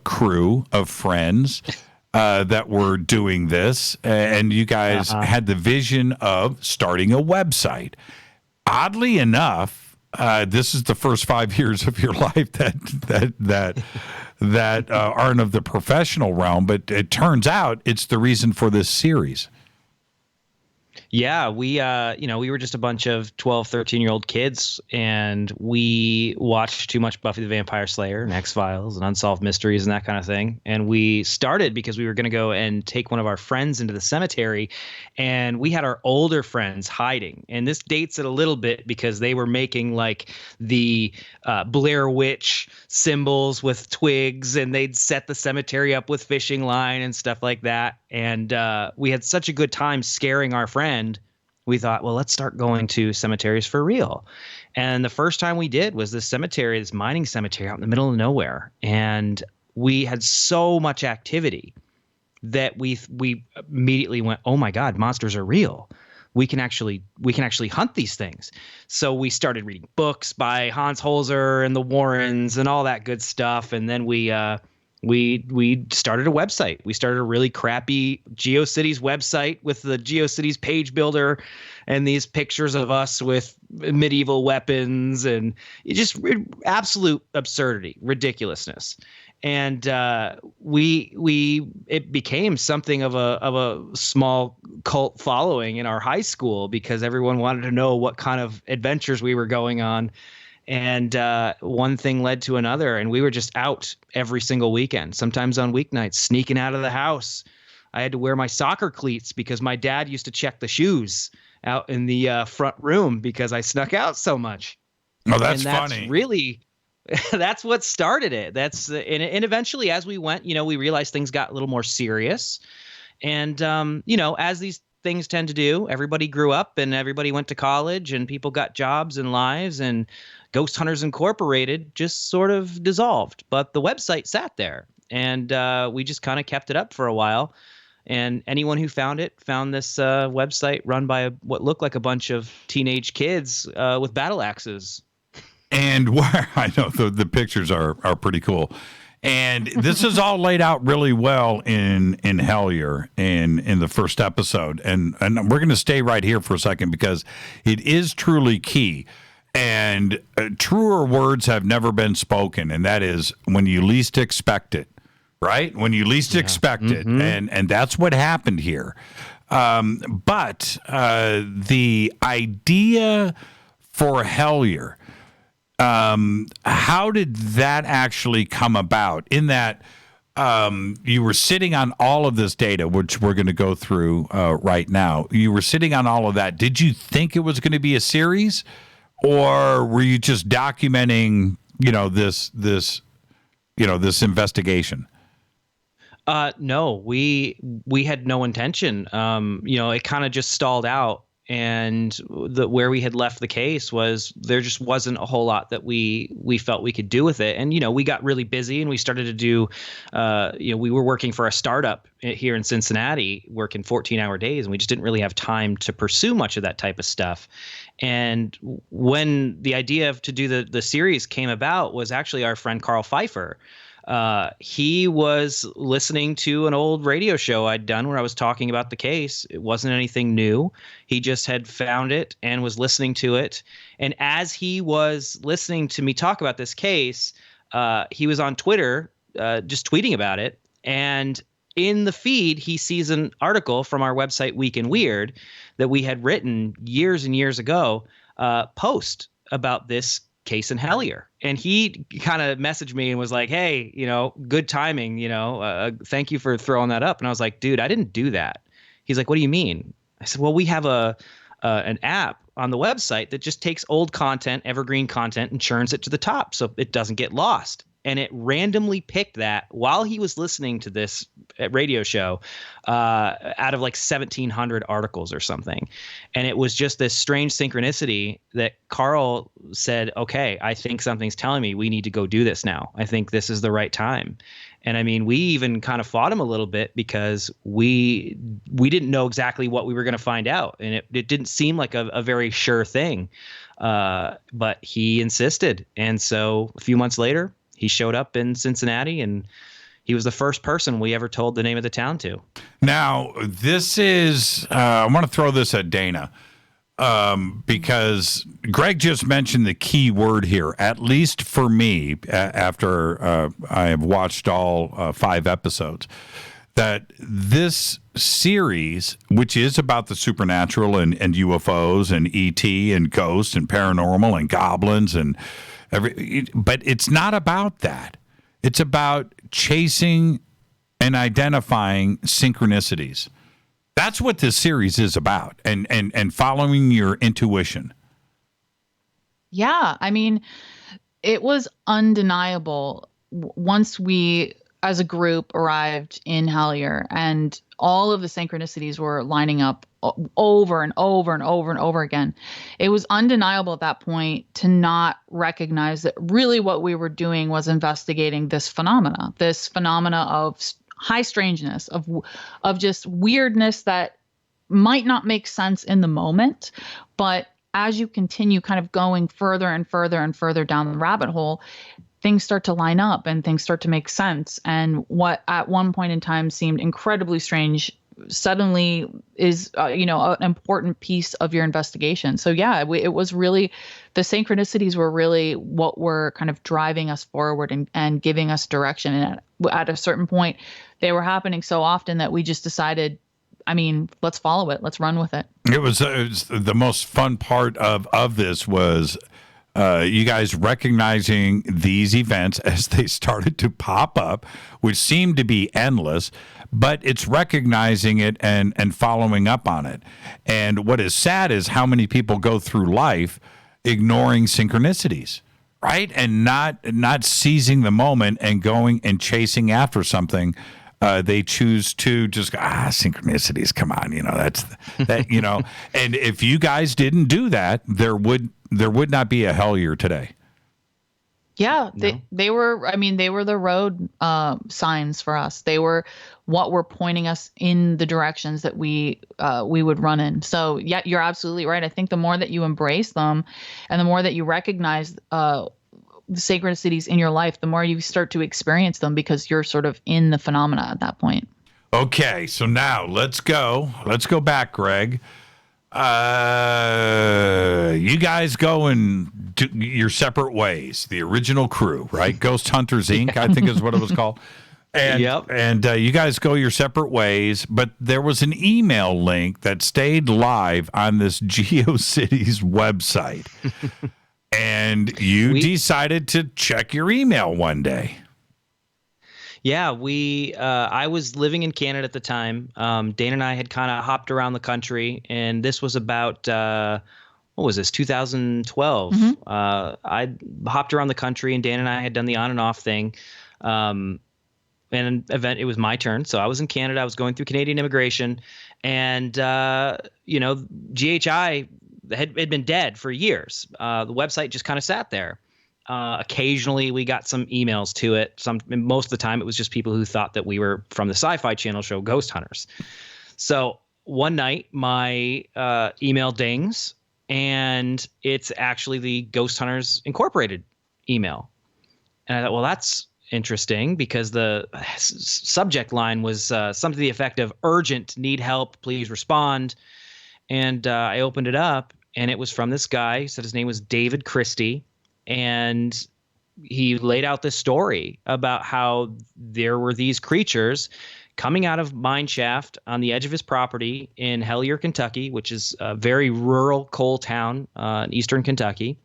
crew of friends that were doing this, and you guys had the vision of starting a website. Oddly enough, this is the first 5 years of your life that aren't of the professional realm, but it turns out it's the reason for this series. Yeah, we were just a bunch of 12, 13-year-old kids, and we watched too much Buffy the Vampire Slayer and X-Files and Unsolved Mysteries and that kind of thing. And we started because we were going to go and take one of our friends into the cemetery, and we had our older friends hiding. And this dates it a little bit because they were making like the Blair Witch symbols with twigs, and they'd set the cemetery up with fishing line and stuff like that. And we had such a good time scaring our friend. We thought, well, let's start going to cemeteries for real. And the first time we did was this cemetery, this mining cemetery out in the middle of nowhere. And we had so much activity that we immediately went, oh my God, monsters are real. We can actually hunt these things. So we started reading books by Hans Holzer and the Warrens and all that good stuff. And then we started a website. We started a really crappy GeoCities website with the GeoCities page builder and these pictures of us with medieval weapons and absolute absurdity, ridiculousness. And it became something of a small cult following in our high school because everyone wanted to know what kind of adventures we were going on. And one thing led to another, and we were just out every single weekend, sometimes on weeknights, sneaking out of the house. I had to wear my soccer cleats because my dad used to check the shoes out in the front room because I snuck out so much. Oh, that's funny. Really, that's what started it. And eventually, as we went, we realized things got a little more serious. And, as these things tend to do, everybody grew up and everybody went to college and people got jobs and lives, and Ghost Hunters Incorporated just sort of dissolved. But the website sat there, and we just kind of kept it up for a while. And anyone who found it found this website run by what looked like a bunch of teenage kids with battle axes. And where I know the pictures are pretty cool. And this is all laid out really well in Hellier in the first episode. And we're going to stay right here for a second because it is truly key. And truer words have never been spoken, and that is when you least expect it, right? When you least expect it. And that's what happened here. But the idea for Hellier, how did that actually come about? In that you were sitting on all of this data, which we're going to go through right now. You were sitting on all of that. Did you think it was going to be a series, or were you just documenting, this investigation? No, we had no intention. It kind of just stalled out. And where we had left the case was there just wasn't a whole lot that we felt we could do with it. And, we got really busy and we started to do, we were working for a startup here in Cincinnati, working 14-hour days, and we just didn't really have time to pursue much of that type of stuff. And when the idea to do the series came about was actually our friend Carl Pfeiffer. He was listening to an old radio show I'd done where I was talking about the case. It wasn't anything new. He just had found it and was listening to it. And as he was listening to me talk about this case, he was on Twitter, just tweeting about it. And in the feed, he sees an article from our website, Week in Weird, that we had written years and years ago, post about this case in Hellier. And he kind of messaged me and was like, hey, good timing, thank you for throwing that up. And I was like, dude, I didn't do that. He's like, what do you mean? I said, well, we have an app on the website that just takes old content, evergreen content, and churns it to the top so it doesn't get lost. And it randomly picked that while he was listening to this radio show out of like 1,700 articles or something. And it was just this strange synchronicity that Carl said, okay, I think something's telling me we need to go do this now. I think this is the right time. And I mean, we even kind of fought him a little bit because we didn't know exactly what we were going to find out. And it didn't seem like a very sure thing. But he insisted. And so a few months later, he showed up in Cincinnati, and he was the first person we ever told the name of the town to. Now, this is, I want to throw this at Dana because Greg just mentioned the key word here, at least for me, after I have watched all 5 episodes, that this series, which is about the supernatural and UFOs and ET and ghosts and paranormal and goblins and but it's not about that. It's about chasing and identifying synchronicities. That's what this series is about, and following your intuition. Yeah, I mean, it was undeniable once we, as a group, arrived in Hellier, and all of the synchronicities were lining up over and over and over and over again. It was undeniable at that point to not recognize that really what we were doing was investigating this phenomena of high strangeness, of just weirdness that might not make sense in the moment, but as you continue kind of going further and further and further down the rabbit hole, things start to line up and things start to make sense. And what at one point in time seemed incredibly strange suddenly is, an important piece of your investigation. So yeah, it was really, the synchronicities were really what were kind of driving us forward and giving us direction. And at a certain point, they were happening so often that we just decided, let's follow it. Let's run with it. It was the most fun part of this was you guys recognizing these events as they started to pop up, which seemed to be endless, but it's recognizing it and following up on it. And what is sad is how many people go through life ignoring synchronicities, right? And not seizing the moment and going and chasing after something. They choose to just go, synchronicities, come on, that's that, and if you guys didn't do that, there would not be a Hellier today. Yeah, they were the road signs for us. They were what were pointing us in the directions that we would run in. So yeah, you're absolutely right. I think the more that you embrace them and the more that you recognize the synchronicities in your life, the more you start to experience them because you're sort of in the phenomena at that point. Okay, so now let's go back, Greg. You guys go in your separate ways. The original crew, right? Ghost Hunters Inc., I think is what it was called. And, yep. And you guys go your separate ways, but there was an email link that stayed live on this GeoCities website. And you decided to check your email one day. Yeah, I was living in Canada at the time. Dana and I had kind of hopped around the country, and this was about, 2012. Mm-hmm. I hopped around the country, and Dana and I had done the on and off thing. And an event, it was my turn. So I was in Canada. I was going through Canadian immigration, and, GHI had been dead for years. The website just kind of sat there. Occasionally we got some emails to it. Most of the time it was just people who thought that we were from the Sci-Fi Channel show Ghost Hunters. So one night my email dings, and it's actually the Ghost Hunters Incorporated email. And I thought, well, that's interesting because the subject line was something to the effect of urgent, need help, please respond. And I opened it up, and it was from this guy. He said his name was David Christie, and he laid out this story about how there were these creatures coming out of mine shaft on the edge of his property in Hellier, Kentucky, which is a very rural coal town in eastern Kentucky.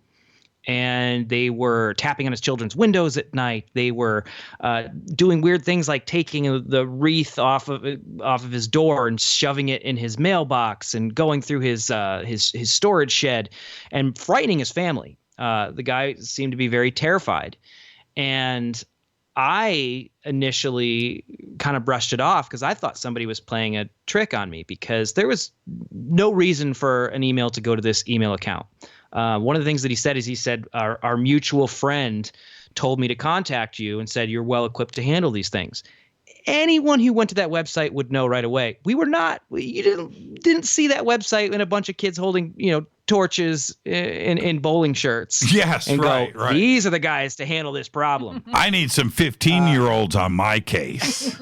and they were tapping on his children's windows at night. They were doing weird things like taking the wreath off of his door and shoving it in his mailbox and going through his storage shed and frightening his family. The guy seemed to be very terrified. And I initially kind of brushed it off because I thought somebody was playing a trick on me, because there was no reason for an email to go to this email account. One of the things that he said, our mutual friend told me to contact you and said you're well equipped to handle these things. Anyone who went to that website would know right away. You didn't see that website and a bunch of kids holding, torches in bowling shirts. Yes, and right. These are the guys to handle this problem. I need some 15-year-olds on my case.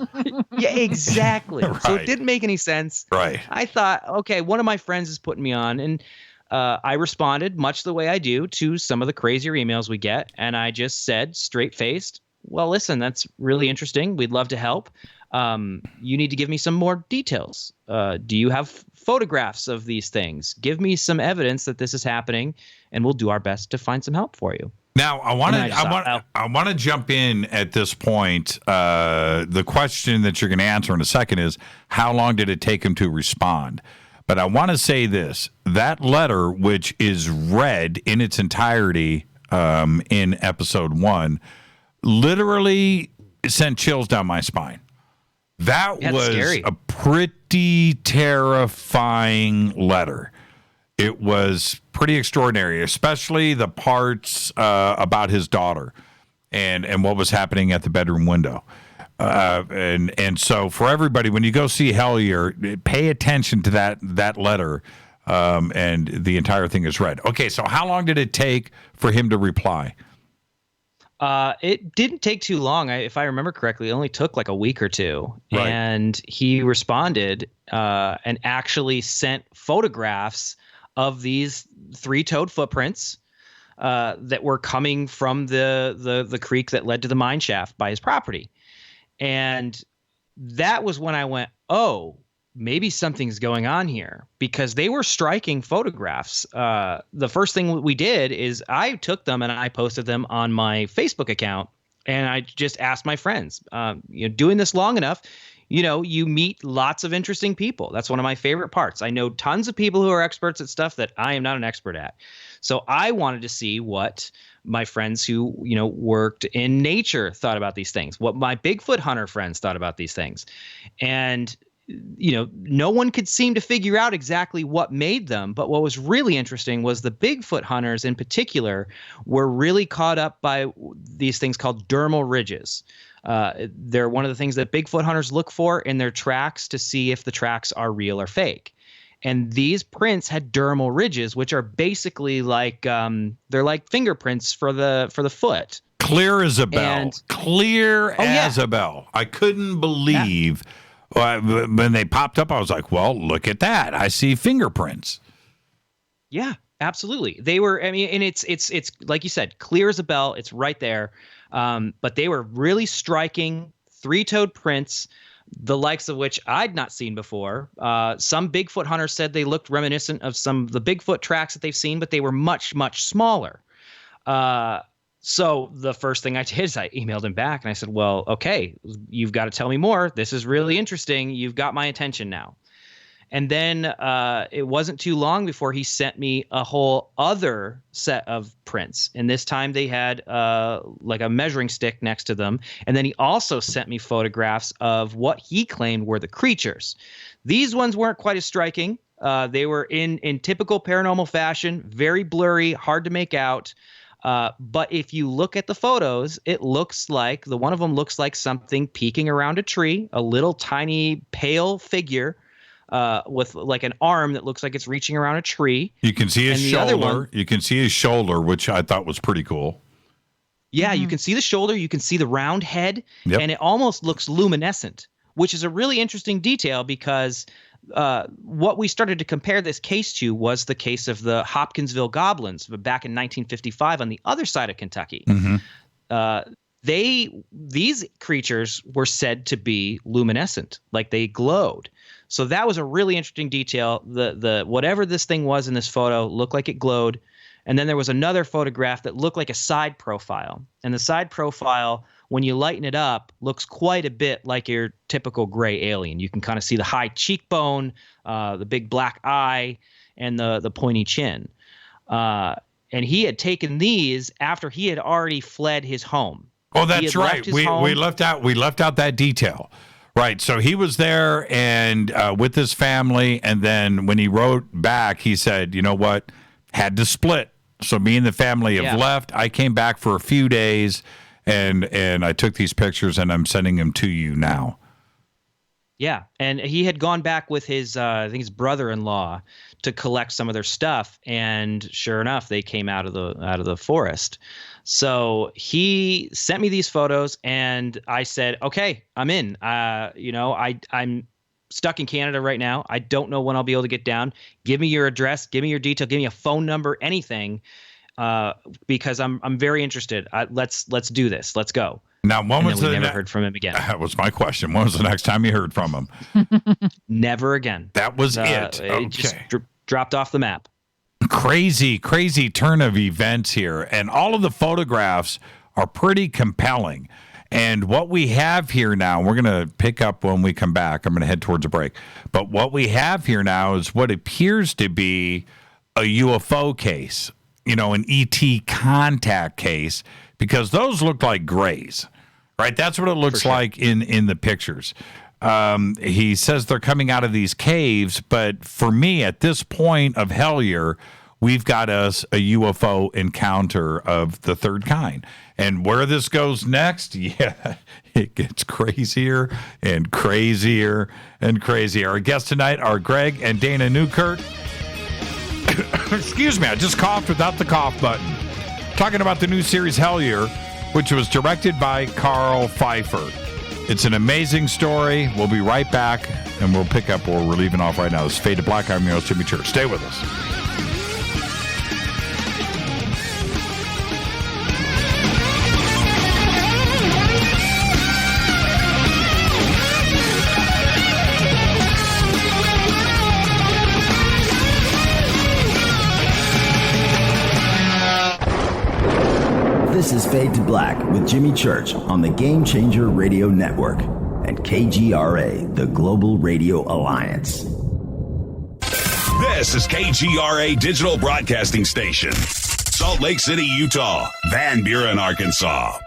Yeah, exactly. Right. So it didn't make any sense. Right. I thought, okay, one of my friends is putting me on, and I responded much the way I do to some of the crazier emails we get, and I just said, straight-faced, well, listen, that's really interesting. We'd love to help. You need to give me some more details. Do you have photographs of these things? Give me some evidence that this is happening, and we'll do our best to find some help for you. Now, I want to jump in at this point. The question that you're going to answer in a second is, how long did it take him to respond? But I want to say this: that letter, which is read in its entirety in episode 1, literally sent chills down my spine. That's was scary. A pretty terrifying letter. It was pretty extraordinary, especially the parts about his daughter and what was happening at the bedroom window. And so for everybody, when you go see Hellier, pay attention to that letter, and the entire thing is read. Okay, so how long did it take for him to reply? It didn't take too long. If I remember correctly, it only took like a week or two. Right. And he responded and actually sent photographs of these 3-toed footprints that were coming from the creek that led to the mine shaft by his property. And that was when I went, oh, maybe something's going on here, because they were striking photographs. The first thing we did is I took them and I posted them on my Facebook account, and I just asked my friends, doing this long enough, you meet lots of interesting people. That's one of my favorite parts. I know tons of people who are experts at stuff that I am not an expert at. So I wanted to see what my friends who, worked in nature thought about these things, what my Bigfoot hunter friends thought about these things. And no one could seem to figure out exactly what made them. But what was really interesting was the Bigfoot hunters in particular were really caught up by these things called dermal ridges. They're one of the things that Bigfoot hunters look for in their tracks to see if the tracks are real or fake. And these prints had dermal ridges, which are basically like they're like fingerprints for the foot. Clear as a bell. A bell. I couldn't believe. Yeah. When they popped up, I was like, well, look at that. I see fingerprints. Yeah, absolutely. They were, and it's like you said, clear as a bell. It's right there. But they were really striking 3-toed prints, the likes of which I'd not seen before. Some Bigfoot hunters said they looked reminiscent of some of the Bigfoot tracks that they've seen, but they were much, much smaller. So the first thing I did is I emailed him back and I said, well, okay, you've got to tell me more. This is really interesting. You've got my attention now. And then it wasn't too long before he sent me a whole other set of prints. And this time they had like a measuring stick next to them. And then he also sent me photographs of what he claimed were the creatures. These ones weren't quite as striking. They were in typical paranormal fashion, very blurry, hard to make out. But if you look at the photos, it looks like one of them looks like something peeking around a tree, a little tiny pale figure with like an arm that looks like it's reaching around a tree. You can see his shoulder. You can see his shoulder, which I thought was pretty cool. Yeah, you can see the shoulder. You can see the round head, and it almost looks luminescent, which is a really interesting detail because what we started to compare this case to was the case of the Hopkinsville Goblins back in 1955 on the other side of Kentucky. Mm-hmm. These creatures were said to be luminescent, like they glowed. So that was a really interesting detail. The whatever this thing was in this photo looked like it glowed. And then there was another photograph that looked like a side profile. And the side profile, when you lighten it up, looks quite a bit like your typical gray alien. You can kind of see the high cheekbone, the big black eye, and the pointy chin. And he had taken these after he had already fled his home. Oh, that's right. We left out that detail. Right. So he was there and with his family. And then when he wrote back, he said, you know what? Had to split. So me and the family have left. I came back for a few days and I took these pictures and I'm sending them to you now. Yeah. And he had gone back with his, I think his brother-in-law to collect some of their stuff. And sure enough, they came out of the forest. So he sent me these photos and I said, okay, I'm in. I'm stuck in Canada right now. I don't know when I'll be able to get down. Give me your address, give me your detail, give me a phone number, anything, because I'm very interested. Let's do this. Let's go. Now, we never heard from him again. That was my question. When was the next time you heard from him? Never again. That was it. Okay. It just dropped off the map. Crazy turn of events here. And all of the photographs are pretty compelling. And what we have here now, we're going to pick up when we come back. I'm going to head towards a break. But what we have here now is what appears to be a UFO case, an ET contact case, because those look like grays, right? That's what it looks like in the pictures. He says they're coming out of these caves, but for me, at this point of Hellier, we've got us a UFO encounter of the third kind. And where this goes next, it gets crazier and crazier and crazier. Our guests tonight are Greg and Dana Newkirk. Excuse me, I just coughed without the cough button. Talking about the new series Hellier, which was directed by Carl Pfeiffer. It's an amazing story. We'll be right back, and we'll pick up where we're leaving off right now. This is Fade to Black. I'm your host, Jimmy Church. Stay with us. This is Fade to Black with Jimmy Church on the Game Changer Radio Network and KGRA, the Global Radio Alliance. This is KGRA Digital Broadcasting Station, Salt Lake City, Utah, Van Buren, Arkansas.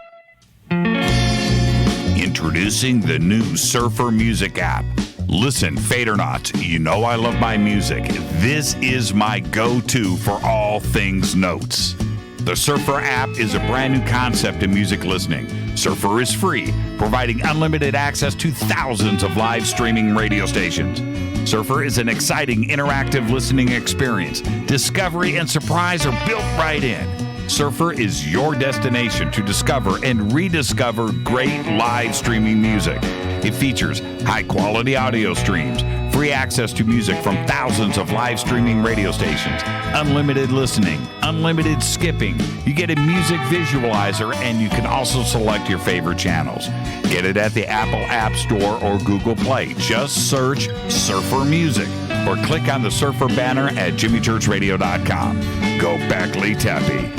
Introducing the new Surfer Music app. Listen, Fade or not, you know I love my music. This is my go-to for all things notes. The Surfer app is a brand new concept in music listening. Surfer is free, providing unlimited access to thousands of live streaming radio stations. Surfer is an exciting, interactive listening experience. Discovery and surprise are built right in. Surfer is your destination to discover and rediscover great live streaming music. It features high-quality audio streams, free access to music from thousands of live streaming radio stations, unlimited listening, unlimited skipping. You get a music visualizer, and you can also select your favorite channels. Get it at the Apple App Store or Google Play. Just search Surfer Music or click on the Surfer banner at jimmychurchradio.com. Go Beckley Teppy.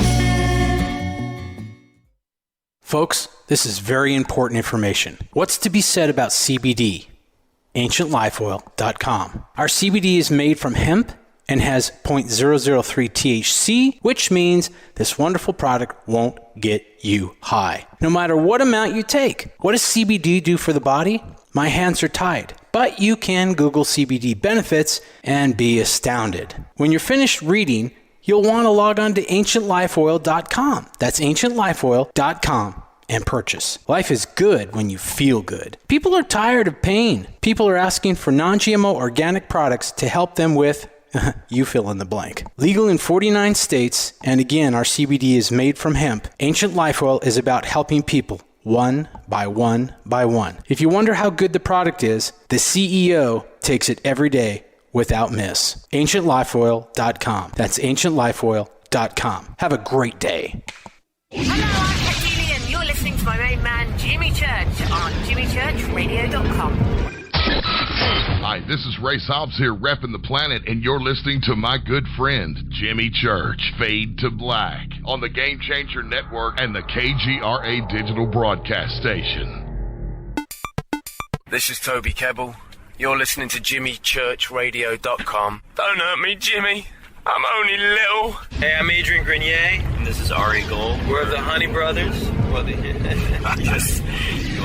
Folks, this is very important information. What's to be said about CBD? AncientLifeOil.com. Our CBD is made from hemp and has 0.003 THC, which means this wonderful product won't get you high, no matter what amount you take. What does CBD do for the body? My hands are tied, but you can Google CBD benefits and be astounded. When you're finished reading, you'll want to log on to AncientLifeOil.com. That's AncientLifeOil.com. and purchase. Life is good when you feel good. People are tired of pain. People are asking for non-GMO organic products to help them with, you fill in the blank. Legal in 49 states, and again, our CBD is made from hemp. Ancient Life Oil is about helping people one by one by one. If you wonder how good the product is, the CEO takes it every day without miss. AncientLifeOil.com. That's AncientLifeOil.com. Have a great day. Hello, I'm You're listening to my main man, Jimmy Church, on jimmychurchradio.com. Hi, this is Ray Hobbs here, repping the planet, and you're listening to my good friend, Jimmy Church, Fade to Black, on the Game Changer Network and the KGRA Digital Broadcast Station. This is Toby Kebbell. You're listening to JimmyChurchRadio.com. Don't hurt me, Jimmy. I'm only little. Hey, I'm Adrian Grenier, and this is Ari Gold. We're the Honey Brothers. Yes.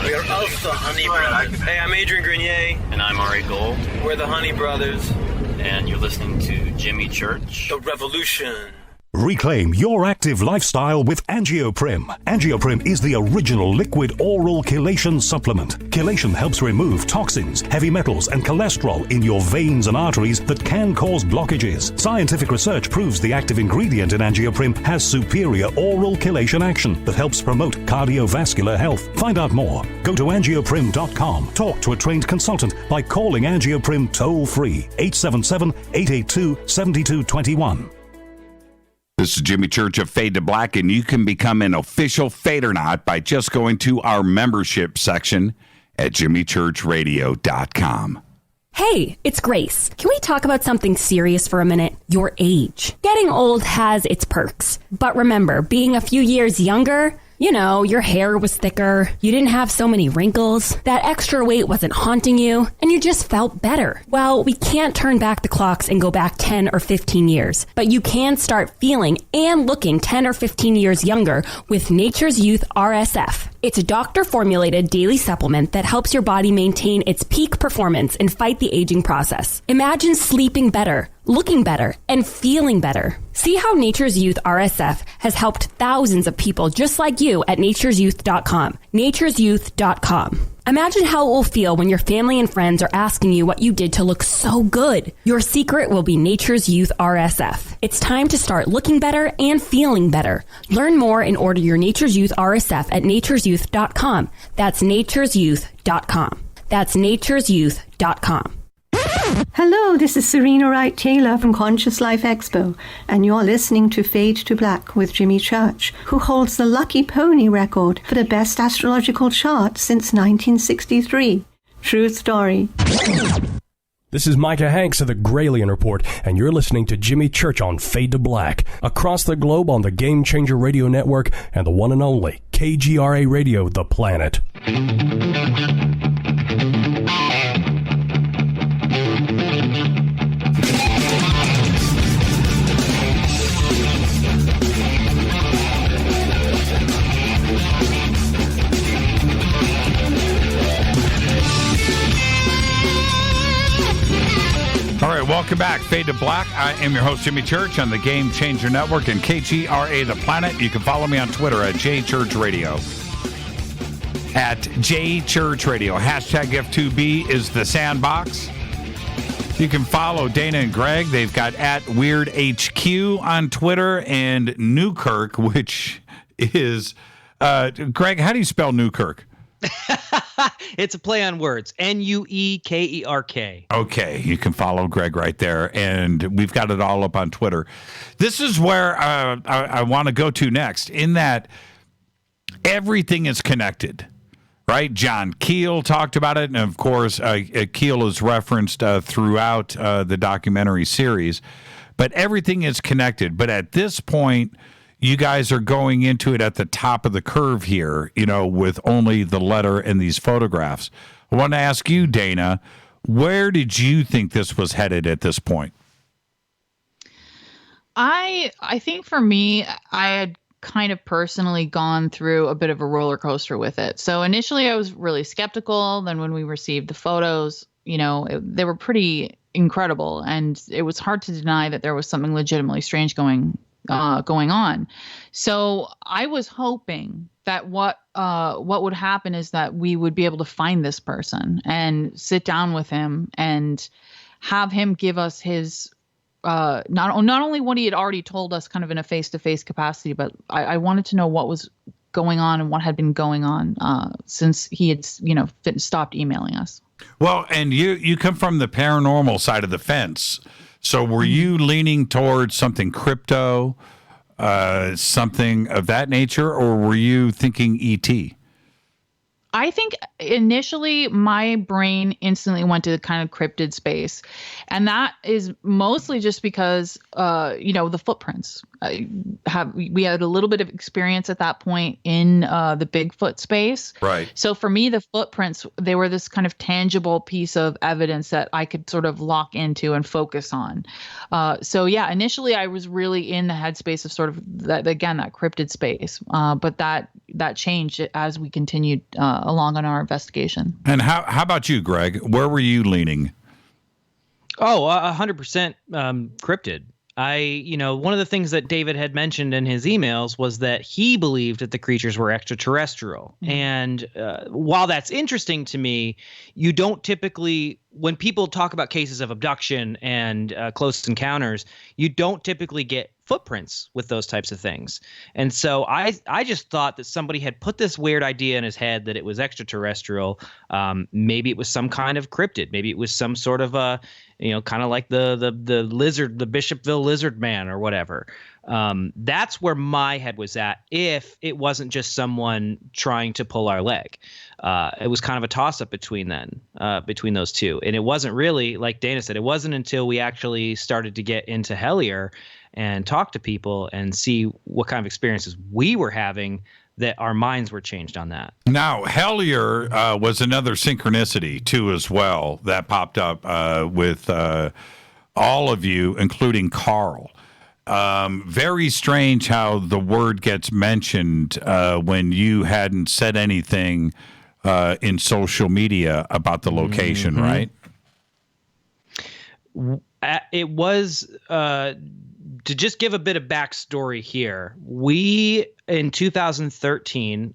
We are of the Honey Brothers. Hey, I'm Adrian Grenier, and I'm Ari Gold. We're the Honey Brothers, and you're listening to Jimmy Church. The Revolution. Reclaim your active lifestyle with Angioprim. Angioprim is the original liquid oral chelation supplement. Chelation helps remove toxins, heavy metals, and cholesterol in your veins and arteries that can cause blockages. Scientific research proves the active ingredient in Angioprim has superior oral chelation action that helps promote cardiovascular health. Find out more. Go to angioprim.com. Talk to a trained consultant by calling Angioprim toll-free 877-882-7221. This is Jimmy Church of Fade to Black, and you can become an official Fadernaut by just going to our membership section at jimmychurchradio.com. Hey, it's Grace. Can we talk about something serious for a minute? Your age. Getting old has its perks. But remember, being a few years younger, you know, your hair was thicker, you didn't have so many wrinkles, that extra weight wasn't haunting you, and you just felt better. Well, we can't turn back the clocks and go back 10 or 15 years, but you can start feeling and looking 10 or 15 years younger with Nature's Youth RSF. It's a doctor-formulated daily supplement that helps your body maintain its peak performance and fight the aging process. Imagine sleeping better, looking better, and feeling better. See how Nature's Youth RSF has helped thousands of people just like you at nature'syouth.com. nature'syouth.com. Imagine how it will feel when your family and friends are asking you what you did to look so good. Your secret will be Nature's Youth RSF. It's time to start looking better and feeling better. Learn more and order your Nature's Youth RSF at nature'syouth.com. That's nature'syouth.com. That's nature'syouth.com. Hello, this is Serena Wright Taylor from Conscious Life Expo, and you're listening to Fade to Black with Jimmy Church, who holds the Lucky Pony record for the best astrological chart since 1963. True story. This is Micah Hanks of the Gralien Report, and you're listening to Jimmy Church on Fade to Black, across the globe on the Game Changer Radio Network and the one and only KGRA Radio, The Planet. All right, welcome back. Fade to Black. I am your host, Jimmy Church, on the Game Changer Network and KGRA The Planet. You can follow me on Twitter at JChurchRadio. At JChurchRadio. Hashtag F2B is the sandbox. You can follow Dana and Greg. They've got at WeirdHQ on Twitter, and Newkirk, which is... Greg, how do you spell Newkirk? It's a play on words. Nuekerk. Okay, you can follow Greg right there, and we've got it all up on Twitter. This is where I want to go to next, in that everything is connected, right? John Keel talked about it, and of course, Keel is referenced throughout the documentary series, but everything is connected. But at this point, you guys are going into it at the top of the curve here, you know, with only the letter and these photographs. I want to ask you, Dana, where did you think this was headed at this point? I think for me, I had kind of personally gone through a bit of a roller coaster with it. So initially I was really skeptical. Then when we received the photos, you know, they were pretty incredible. And it was hard to deny that there was something legitimately strange going on. So I was hoping that what would happen is that we would be able to find this person and sit down with him and have him give us his not only what he had already told us kind of in a face-to-face capacity, but I wanted to know what was going on and what had been going on since he had, you know, stopped emailing us. Well, and you come from the paranormal side of the fence. So were you leaning towards something crypto, something of that nature, or were you thinking ET? I think initially my brain instantly went to the kind of cryptid space. And that is mostly just because, the footprints. We had a little bit of experience at that point in the Bigfoot space. Right. So for me, the footprints, they were this kind of tangible piece of evidence that I could sort of lock into and focus on. Initially I was really in the headspace of sort of that cryptid space. But that changed as we continued along on our investigation. And how about you, Greg? Where were you leaning? Oh, 100% cryptid. One of the things that David had mentioned in his emails was that he believed that the creatures were extraterrestrial. Mm-hmm. And while that's interesting to me, you don't typically, when people talk about cases of abduction and close encounters, you don't typically get footprints with those types of things. And so I just thought that somebody had put this weird idea in his head that it was extraterrestrial. Maybe it was some kind of cryptid. Maybe it was some sort of a, kind of like the lizard, the Bishopville lizard man or whatever. That's where my head was at. If it wasn't just someone trying to pull our leg, it was kind of a toss up between those two. And it wasn't really, like Dana said, it wasn't until we actually started to get into Hellier and talk to people and see what kind of experiences we were having that our minds were changed on that. Now, Hellier was another synchronicity, too, as well, that popped up with all of you, including Carl. Very strange how the word gets mentioned when you hadn't said anything in social media about the location, right? It was... to just give a bit of backstory here, we in 2013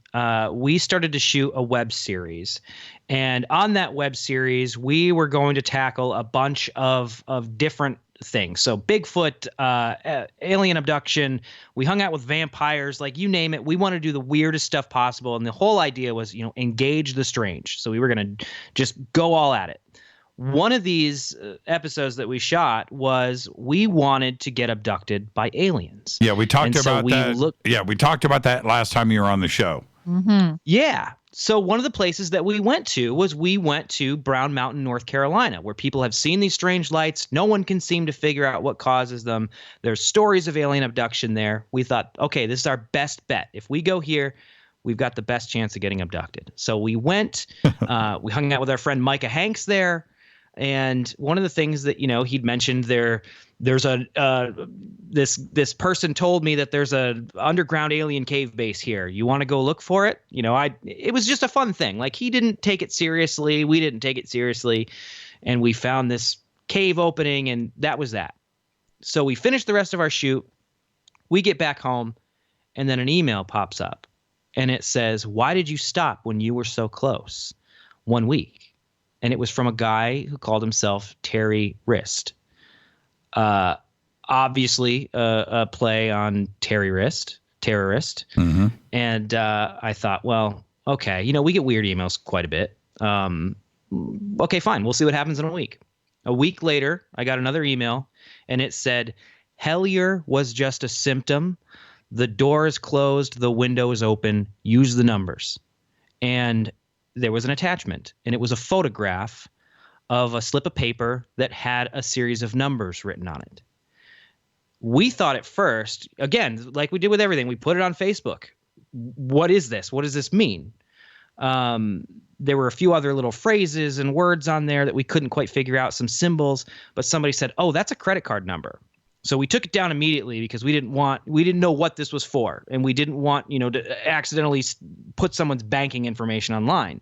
we started to shoot a web series, and on that web series we were going to tackle a bunch of different things. So Bigfoot, alien abduction. We hung out with vampires, like you name it. We want to do the weirdest stuff possible, and the whole idea was, engage the strange. So we were going to just go all at it. One of these episodes that we shot was we wanted to get abducted by aliens. Yeah, we talked about that. We talked about that last time you were on the show. Mm-hmm. Yeah. So one of the places that we went to Brown Mountain, North Carolina, where people have seen these strange lights. No one can seem to figure out what causes them. There's stories of alien abduction there. We thought, okay, this is our best bet. If we go here, we've got the best chance of getting abducted. So we went, we hung out with our friend Micah Hanks there. And one of the things that, he'd mentioned there's this person told me that there's a underground alien cave base here. You want to go look for it? It was just a fun thing. Like, he didn't take it seriously. We didn't take it seriously. And we found this cave opening, and that was that. So we finished the rest of our shoot. We get back home, and then an email pops up, and it says, "Why did you stop when you were so close?" 1 week. And it was from a guy who called himself Terry Wrist. Obviously, a play on terrorist. Mm-hmm. And I thought, well, okay, we get weird emails quite a bit. Okay, fine. We'll see what happens in a week. A week later, I got another email, and it said, "Hellier was just a symptom. The door is closed. The window is open. Use the numbers." And there was an attachment, and it was a photograph of a slip of paper that had a series of numbers written on it. We thought at first, again, like we did with everything, we put it on Facebook. What is this? What does this mean? There were a few other little phrases and words on there that we couldn't quite figure out, some symbols, but somebody said, "Oh, that's a credit card number." So we took it down immediately because we didn't know what this was for, and we didn't want, to accidentally put someone's banking information online.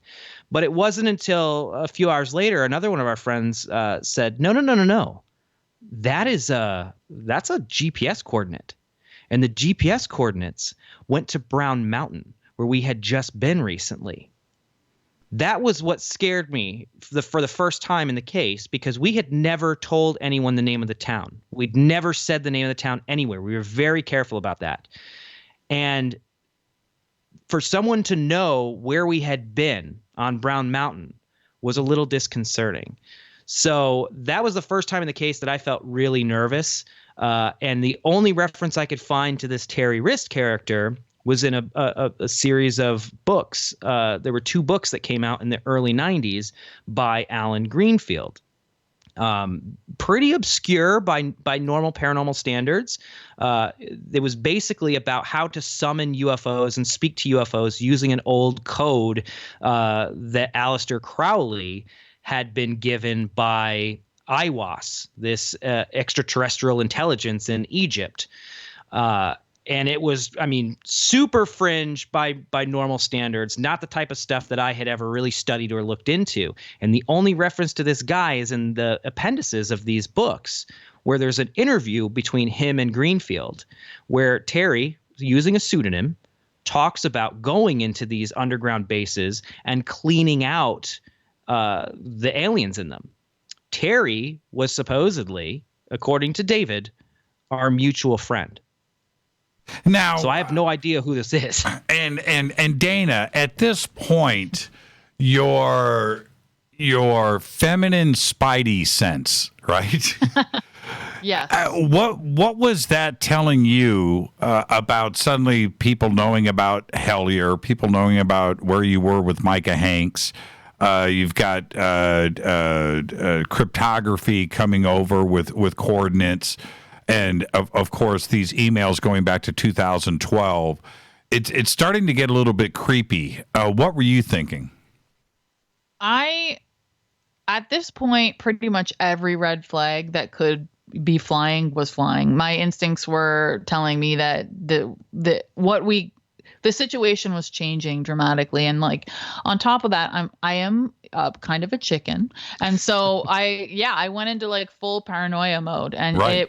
But it wasn't until a few hours later, another one of our friends said, "No. That's a GPS coordinate," and the GPS coordinates went to Brown Mountain, where we had just been recently. That was what scared me for the first time in the case, because we had never told anyone the name of the town. We'd never said the name of the town anywhere. We were very careful about that. And for someone to know where we had been on Brown Mountain was a little disconcerting. So that was the first time in the case that I felt really nervous. And the only reference I could find to this Terry Wrist character was in a series of books. There were 2 books that came out in the early 90s by Alan Greenfield. Pretty obscure by normal paranormal standards. It was basically about how to summon UFOs and speak to UFOs using an old code that Aleister Crowley had been given by Aiwass, this extraterrestrial intelligence in Egypt. And it was, I mean, super fringe by normal standards, not the type of stuff that I had ever really studied or looked into. And the only reference to this guy is in the appendices of these books, where there's an interview between him and Greenfield, where Terry, using a pseudonym, talks about going into these underground bases and cleaning out the aliens in them. Terry was supposedly, according to David, our mutual friend. Now, so I have no idea who this is. And Dana, at this point, your feminine spidey sense, right? Yes. What was that telling you about suddenly people knowing about Hellier, people knowing about where you were with Micah Hanks? You've got cryptography coming over with coordinates. And of course, these emails going back to 2012, it's starting to get a little bit creepy. What were you thinking? At this point, pretty much every red flag that could be flying was flying. My instincts were telling me that the situation was changing dramatically, and like on top of that, I am kind of a chicken, and so I went into like full paranoia mode, and right.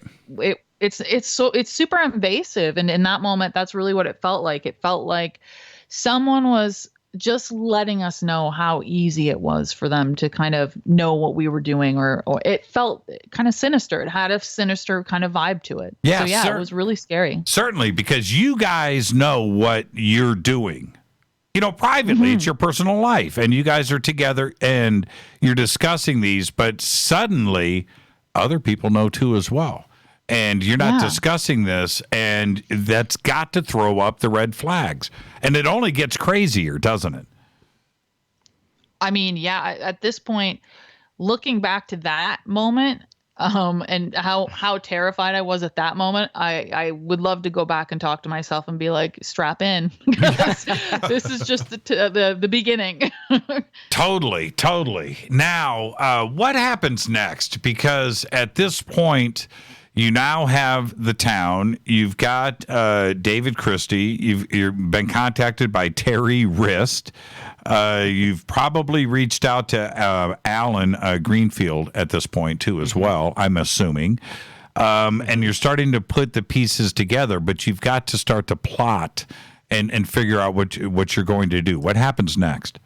It's super invasive, and in that moment, that's really what it felt like. It felt like someone was just letting us know how easy it was for them to kind of know what we were doing, or it felt kind of sinister. It had a sinister kind of vibe to it. Yeah, so it was really scary. Certainly, because you guys know what you're doing. You know, privately, it's your personal life, and you guys are together and you're discussing these, but suddenly other people know too as well. And you're not discussing this, and that's got to throw up the red flags. And it only gets crazier, doesn't it? I mean, yeah, at this point, looking back to that moment, and how terrified I was at that moment, I would love to go back and talk to myself and be like, strap in. This is just the beginning. Totally. Now, what happens next? Because at this point, you now have the town. You've got David Christie. You've been contacted by Terry Wrist. You've probably reached out to Alan Greenfield at this point too, as well, I'm assuming. And you're starting to put the pieces together, but you've got to start to plot and figure out what you're going to do. What happens next?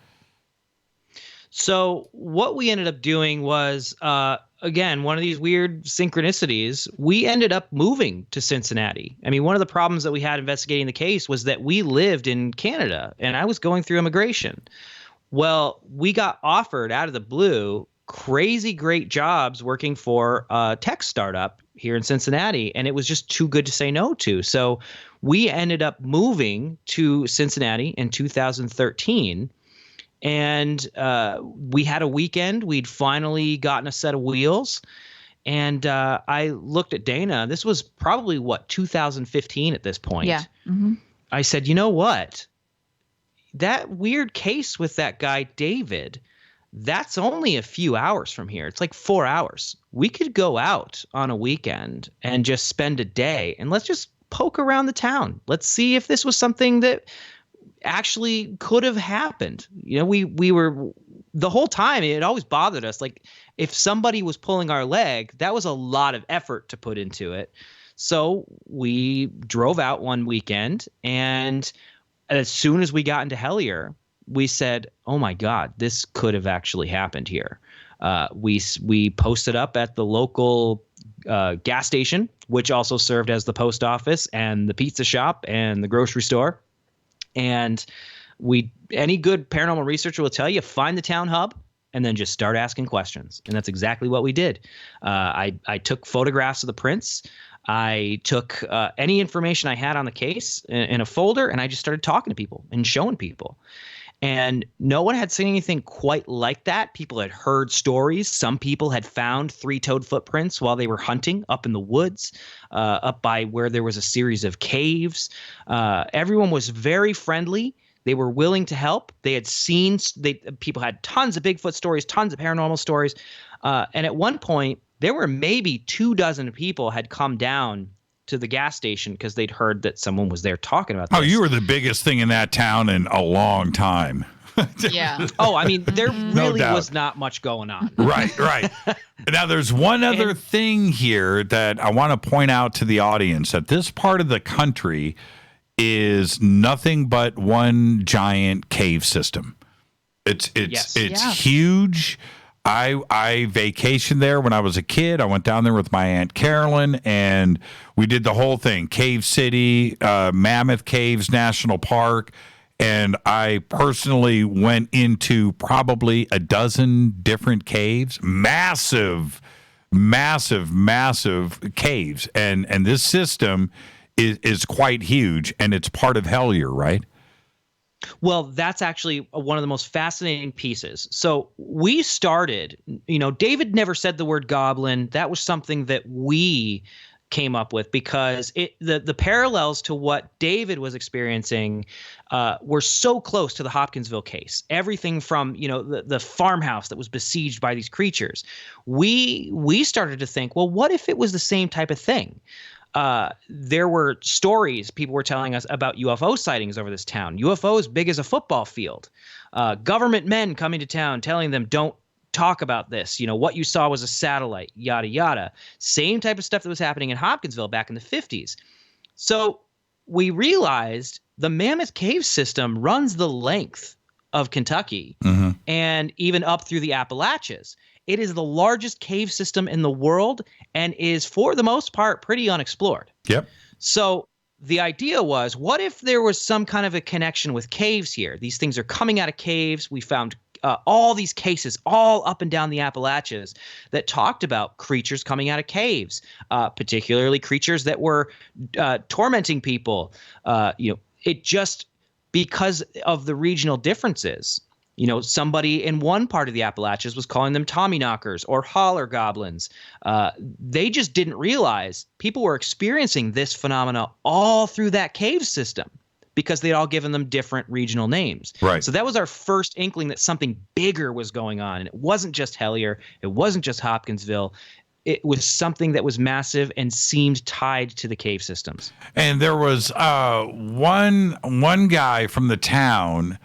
So what we ended up doing was, again, one of these weird synchronicities. We ended up moving to Cincinnati. I mean, one of the problems that we had investigating the case was that we lived in Canada, and I was going through immigration. Well, we got offered out of the blue crazy great jobs working for a tech startup here in Cincinnati, and it was just too good to say no to. So we ended up moving to Cincinnati in 2013. And we had a weekend. We'd finally gotten a set of wheels. And I looked at Dana. This was probably, 2015 at this point. Yeah. Mm-hmm. I said, you know what? That weird case with that guy, David, that's only a few hours from here. It's like 4 hours. We could go out on a weekend and just spend a day. And let's just poke around the town. Let's see if this was something that actually could have happened. You know, we were the whole time, it always bothered us. Like, if somebody was pulling our leg, that was a lot of effort to put into it. So we drove out one weekend, and as soon as we got into Hellier, we said, oh my God, this could have actually happened here. We posted up at the local gas station, which also served as the post office and the pizza shop and the grocery store. And any good paranormal researcher will tell you, find the town hub and then just start asking questions. And that's exactly what we did. I took photographs of the prints. I took any information I had on the case in a folder, and I just started talking to people and showing people. And no one had seen anything quite like that. People had heard stories. Some people had found three-toed footprints while they were hunting up in the woods, up by where there was a series of caves. Everyone was very friendly. They were willing to help. They had seen people had tons of Bigfoot stories, tons of paranormal stories. And at one point, there were maybe 24 people had come down to the gas station because they'd heard that someone was there talking about this. Oh, you were the biggest thing in that town in a long time. Yeah. Oh, I mean, there really was not much going on. Right. Now, there's one other thing here that I want to point out to the audience, that this part of the country is nothing but one giant cave system. It's huge. I vacationed there when I was a kid. I went down there with my Aunt Carolyn, and we did the whole thing. Cave City, Mammoth Caves National Park, and I personally went into probably a dozen different caves. Massive caves. And this system is quite huge, and it's part of Hellier, right? Well, that's actually one of the most fascinating pieces. So we started, David never said the word goblin. That was something that we came up with because the parallels to what David was experiencing were so close to the Hopkinsville case. Everything from, the farmhouse that was besieged by these creatures. We started to think, well, what if it was the same type of thing? There were stories people were telling us about UFO sightings over this town. UFOs big as a football field. Government men coming to town telling them, don't talk about this. What you saw was a satellite, yada, yada. Same type of stuff that was happening in Hopkinsville back in the 50s. So we realized the Mammoth Cave system runs the length of Kentucky and even up through the Appalachians. It is the largest cave system in the world and is, for the most part, pretty unexplored. Yep. So the idea was, what if there was some kind of a connection with caves here? These things are coming out of caves. We found all these cases all up and down the Appalachians that talked about creatures coming out of caves, particularly creatures that were tormenting people. It just because of the regional differences. Somebody in one part of the Appalachians was calling them Tommyknockers or holler goblins. They just didn't realize people were experiencing this phenomena all through that cave system because they'd all given them different regional names. Right. So that was our first inkling that something bigger was going on. And it wasn't just Hellier. It wasn't just Hopkinsville. It was something that was massive and seemed tied to the cave systems. And there was one guy from the town.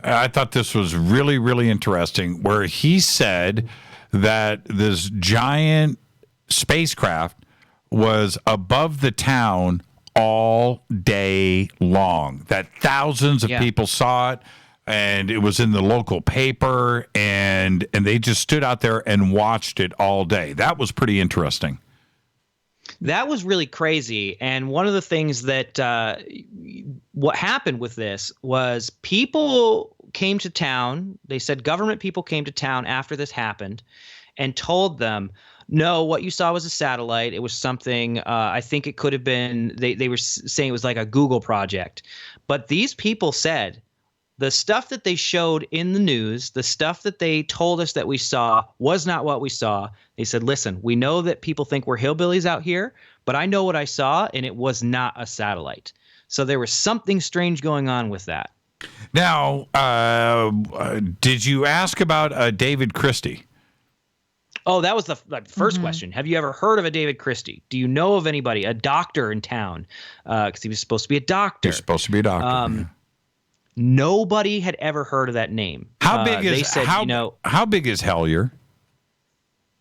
I thought this was really, really interesting, where he said that this giant spacecraft was above the town all day long, that thousands of people saw it, and it was in the local paper, and they just stood out there and watched it all day. That was pretty interesting. That was really crazy. And one of the things that what happened with this was people came to town. They said government people came to town after this happened and told them, no, what you saw was a satellite. It was something, I think it could have been, they were saying it was like a Google project. But these people said the stuff that they showed in the news, the stuff that they told us that we saw was not what we saw. They said, listen, we know that people think we're hillbillies out here, but I know what I saw, and it was not a satellite. So there was something strange going on with that. Now, did you ask about David Christie? Oh, that was the first question. Have you ever heard of a David Christie? Do you know of anybody, a doctor in town? Because he was supposed to be a doctor. He's supposed to be a doctor. Nobody had ever heard of that name. How big is how big is Hellier?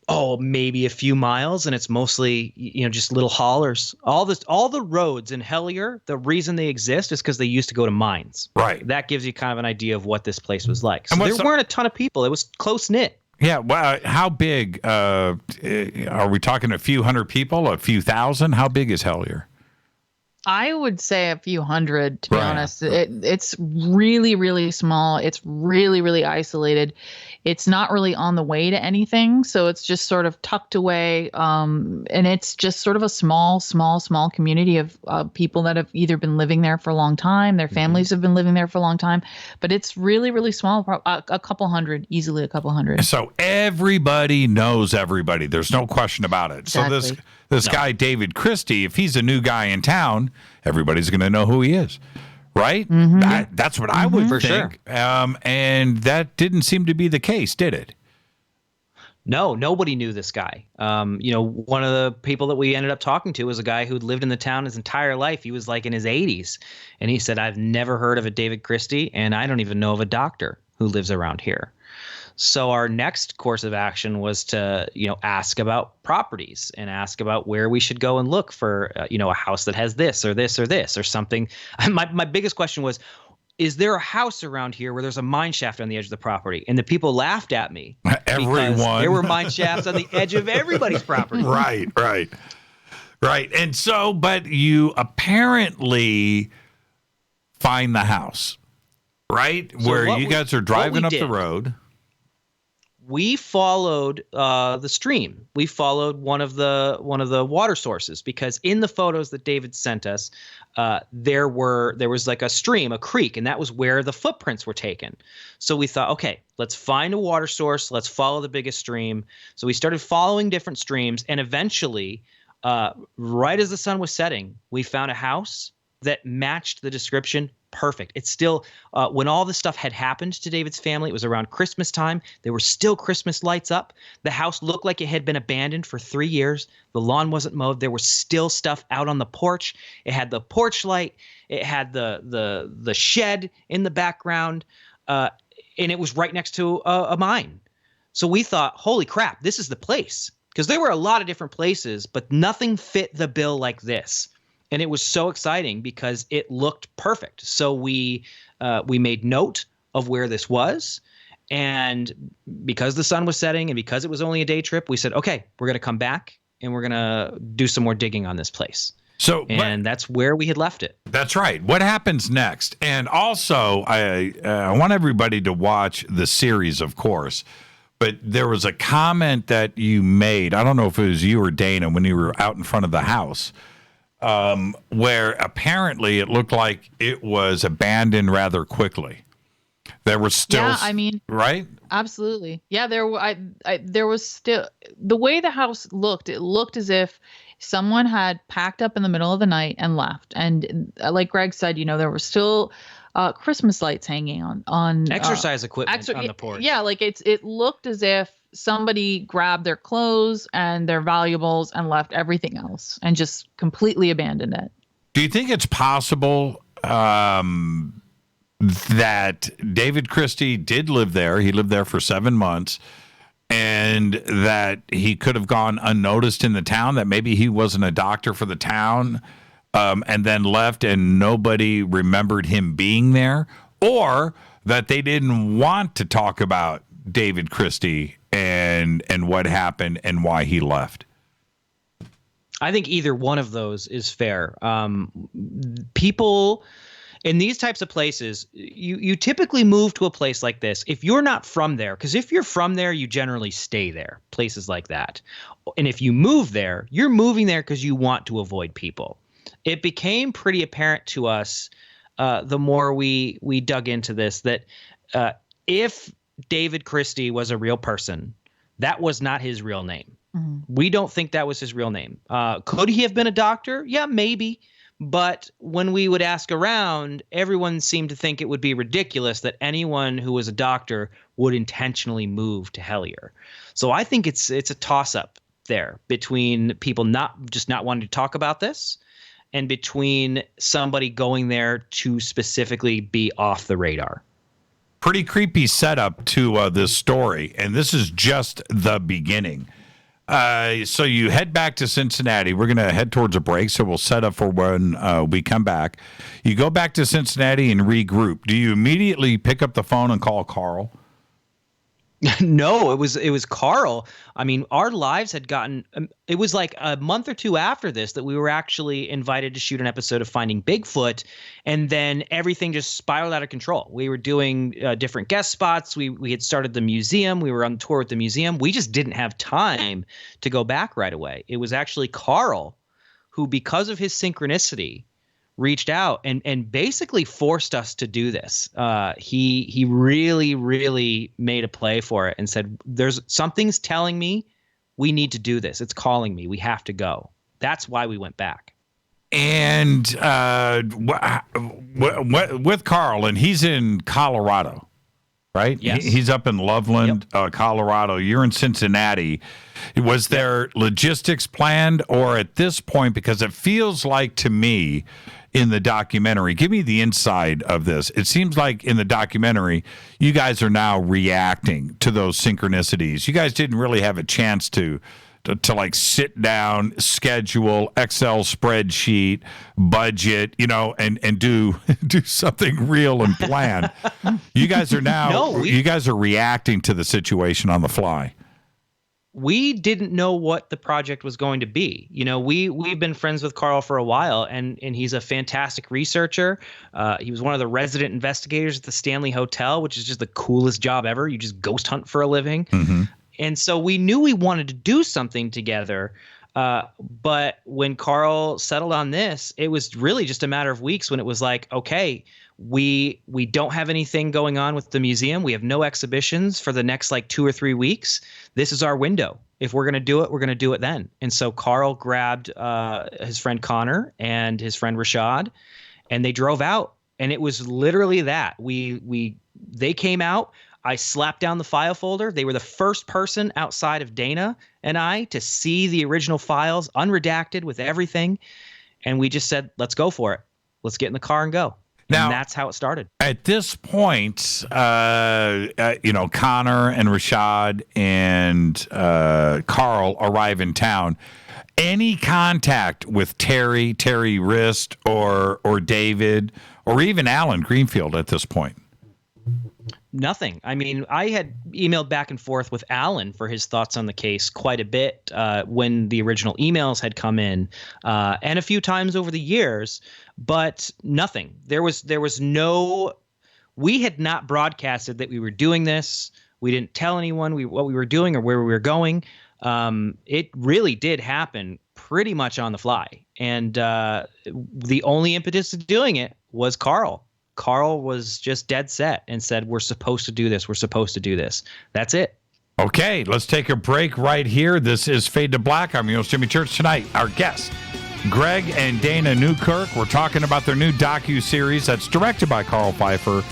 Oh, maybe a few miles, and it's mostly just little hollers. All the roads in Hellier, the reason they exist is because they used to go to mines. Right. That gives you kind of an idea of what this place was like. So there weren't a ton of people. It was close knit. Yeah. Well, how big are we talking? A few hundred people? A few thousand? How big is Hellier? I would say a few hundred, to be honest. It's really, really small. It's really, really isolated. It's not really on the way to anything. So it's just sort of tucked away. And it's just sort of a small community of people that have either been living there for a long time. Their families have been living there for a long time. But it's really, really small. A couple hundred, easily a couple hundred. So everybody knows everybody. There's no question about it. Exactly. So this guy, David Christie, if he's a new guy in town, everybody's going to know who he is, right? That's what I would think. Sure. And that didn't seem to be the case, did it? No, nobody knew this guy. One of the people that we ended up talking to was a guy who'd lived in the town his entire life. He was like in his 80s. And he said, I've never heard of a David Christie, and I don't even know of a doctor who lives around here. So our next course of action was to, ask about properties and ask about where we should go and look for, a house that has this or this or this or something. My biggest question was, is there a house around here where there's a mine shaft on the edge of the property? And the people laughed at me. Everyone. There were mine shafts on the edge of everybody's property. Right. And so, but you apparently find the house, right? So where you guys are driving up the road. We followed the stream. We followed one of the water sources, because in the photos that David sent us, there was like a stream, a creek, and that was where the footprints were taken. So we thought, okay, let's find a water source. Let's follow the biggest stream. So we started following different streams, and eventually, right as the sun was setting, we found a house that matched the description perfect. It's still, when all this stuff had happened to David's family, it was around Christmas time. There were still Christmas lights up. The house looked like it had been abandoned for 3 years. The lawn wasn't mowed. There was still stuff out on the porch. It had the porch light. It had the shed in the background. And it was right next to a mine. So we thought, holy crap, this is the place. Because there were a lot of different places, but nothing fit the bill like this. And it was so exciting because it looked perfect. So we made note of where this was. And because the sun was setting and because it was only a day trip, we said, okay, we're going to come back and we're going to do some more digging on this place. And that's where we had left it. That's right. What happens next? And also, I want everybody to watch the series, of course. But there was a comment that you made. I don't know if it was you or Dana when you were out in front of the house. Where apparently it looked like it was abandoned rather quickly. There was still, right? Absolutely, yeah. There was still, the way the house looked. It looked as if someone had packed up in the middle of the night and left. And like Greg said, there were still Christmas lights hanging on exercise equipment on the porch. Yeah, like it looked as if somebody grabbed their clothes and their valuables and left everything else and just completely abandoned it. Do you think it's possible that David Christie did live there? He lived there for 7 months, and that he could have gone unnoticed in the town, that maybe he wasn't a doctor for the town, and then left and nobody remembered him being there? Or that they didn't want to talk about David Christie and what happened and why he left? I think either one of those is fair. People in these types of places, you typically move to a place like this if you're not from there, because if you're from there, you generally stay there, places like that. And if you move there, you're moving there because you want to avoid people. It became pretty apparent to us the more we dug into this that if David Christie was a real person, that was not his real name. Mm-hmm. We don't think that was his real name. Could he have been a doctor? Yeah, maybe. But when we would ask around, everyone seemed to think it would be ridiculous that anyone who was a doctor would intentionally move to Hellier. So I think it's a toss-up there between people not wanting to talk about this and between somebody going there to specifically be off the radar. Pretty creepy setup to this story, and this is just the beginning. So you head back to Cincinnati. We're going to head towards a break, so we'll set up for when we come back. You go back to Cincinnati and regroup. Do you immediately pick up the phone and call Carl? No, it was Carl. I mean, our lives had gotten, it was like a month or two after this that we were actually invited to shoot an episode of Finding Bigfoot. And then everything just spiraled out of control. We were doing different guest spots. We had started the museum. We were on tour with the museum. We just didn't have time to go back right away. It was actually Carl who, because of his synchronicity, reached out and basically forced us to do this. He really, really made a play for it and said, something's telling me we need to do this. It's calling me. We have to go. That's why we went back. And with Carl, and he's in Colorado, right? Yes. He's up in Loveland, Colorado. You're in Cincinnati. Was there logistics planned, or at this point, because it feels like to me in the documentary, give me the inside of this. It seems like in the documentary, you guys are now reacting to those synchronicities. You guys didn't really have a chance to like sit down, schedule, Excel spreadsheet, budget, and do something real and plan. You guys are now you guys are reacting to the situation on the fly. We didn't know what the project was going to be. We've been friends with Carl for a while, and he's a fantastic researcher. He was one of the resident investigators at the Stanley Hotel, which is just the coolest job ever. You just ghost hunt for a living. Mm-hmm. And so we knew we wanted to do something together. But when Carl settled on this, it was really just a matter of weeks when it was like, okay, we don't have anything going on with the museum. We have no exhibitions for the next 2 or 3 weeks. This is our window. If we're going to do it, we're going to do it then. And so Carl grabbed his friend Connor and his friend Rashad, and they drove out. And it was literally that. They came out. I slapped down the file folder. They were the first person outside of Dana and I to see the original files, unredacted with everything. And we just said, let's go for it. Let's get in the car and go. Now, and that's how it started. At this point, Connor and Rashad and Carl arrive in town. Any contact with Terry Rist, or David, or even Alan Greenfield at this point? Nothing. I mean, I had emailed back and forth with Alan for his thoughts on the case quite a bit when the original emails had come in, and a few times over the years, but nothing. There was no. We had not broadcasted that we were doing this. We didn't tell anyone what we were doing or where we were going. It really did happen pretty much on the fly, and the only impetus to doing it was Carl. Carl was just dead set and said, we're supposed to do this. We're supposed to do this. That's it. Okay, let's take a break right here. This is Fade to Black. I'm your host, Jimmy Church. Tonight, our guests, Greg and Dana Newkirk. We're talking about their new docu-series that's directed by Carl Pfeiffer,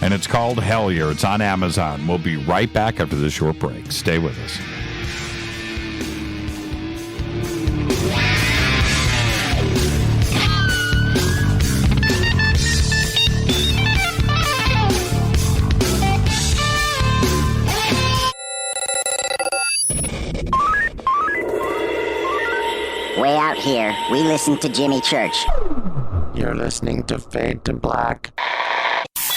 and it's called Hellier. It's on Amazon. We'll be right back after this short break. Stay with us. Way out here, we listen to Jimmy Church. You're listening to Fade to Black.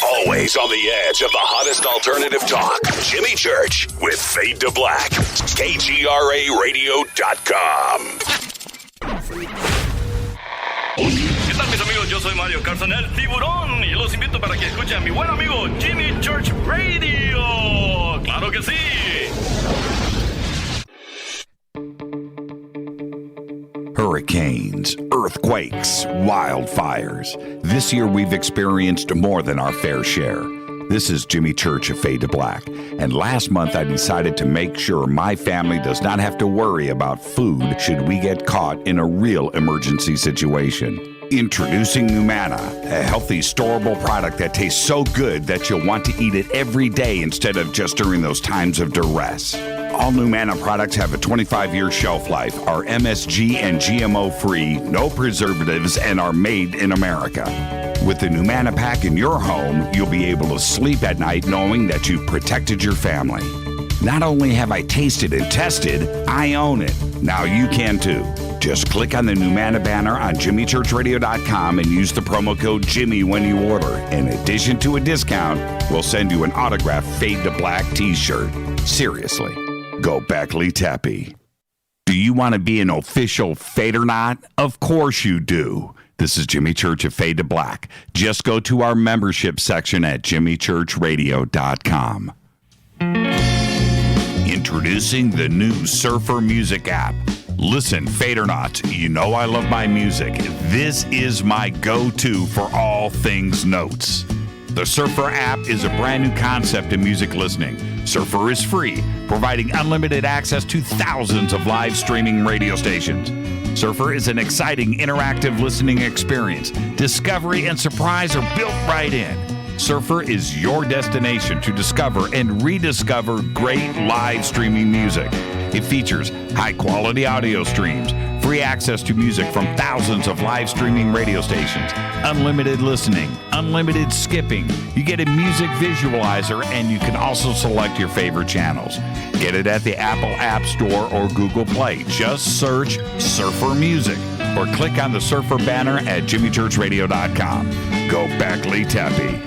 Always on the edge of the hottest alternative talk. Jimmy Church with Fade to Black. KGRARadio.com. ¿Qué tal, mis amigos? Yo soy Mario Carson, el tiburón, y los invito para que escuchen a mi buen amigo Jimmy Church Radio. ¡Claro que sí! Hurricanes, earthquakes, wildfires. This year we've experienced more than our fair share. This is Jimmy Church of Fade to Black, and last month I decided to make sure my family does not have to worry about food should we get caught in a real emergency situation. Introducing Numana, a healthy, storable product that tastes so good that you'll want to eat it every day instead of just during those times of duress. All Numana products have a 25-year shelf life, are MSG and GMO-free, no preservatives, and are made in America. With the Numana pack in your home, you'll be able to sleep at night knowing that you've protected your family. Not only have I tasted and tested, I own it. Now you can too. Just click on the Numana banner on JimmyChurchRadio.com and use the promo code Jimmy when you order. In addition to a discount, we'll send you an autographed Fade to Black t-shirt. Seriously, go Beckley Teppy. Do you want to be an official Fadernaut? Of course you do. This is Jimmy Church of Fade to Black. Just go to our membership section at jimmychurchradio.com. Introducing the new Surfer Music app. Listen, Fadernauts, you know I love my music. This is my go-to for all things notes. The Surfer app is a brand new concept in music listening. Surfer is free, providing unlimited access to thousands of live streaming radio stations. Surfer is an exciting, interactive listening experience. Discovery and surprise are built right in. Surfer is your destination to discover and rediscover great live streaming music. It features high-quality audio streams, free access to music from thousands of live streaming radio stations, unlimited listening, unlimited skipping. You get a music visualizer, and you can also select your favorite channels. Get it at the Apple App Store or Google Play. Just search Surfer Music or click on the Surfer banner at jimmychurchradio.com. Go Beckley Teppy.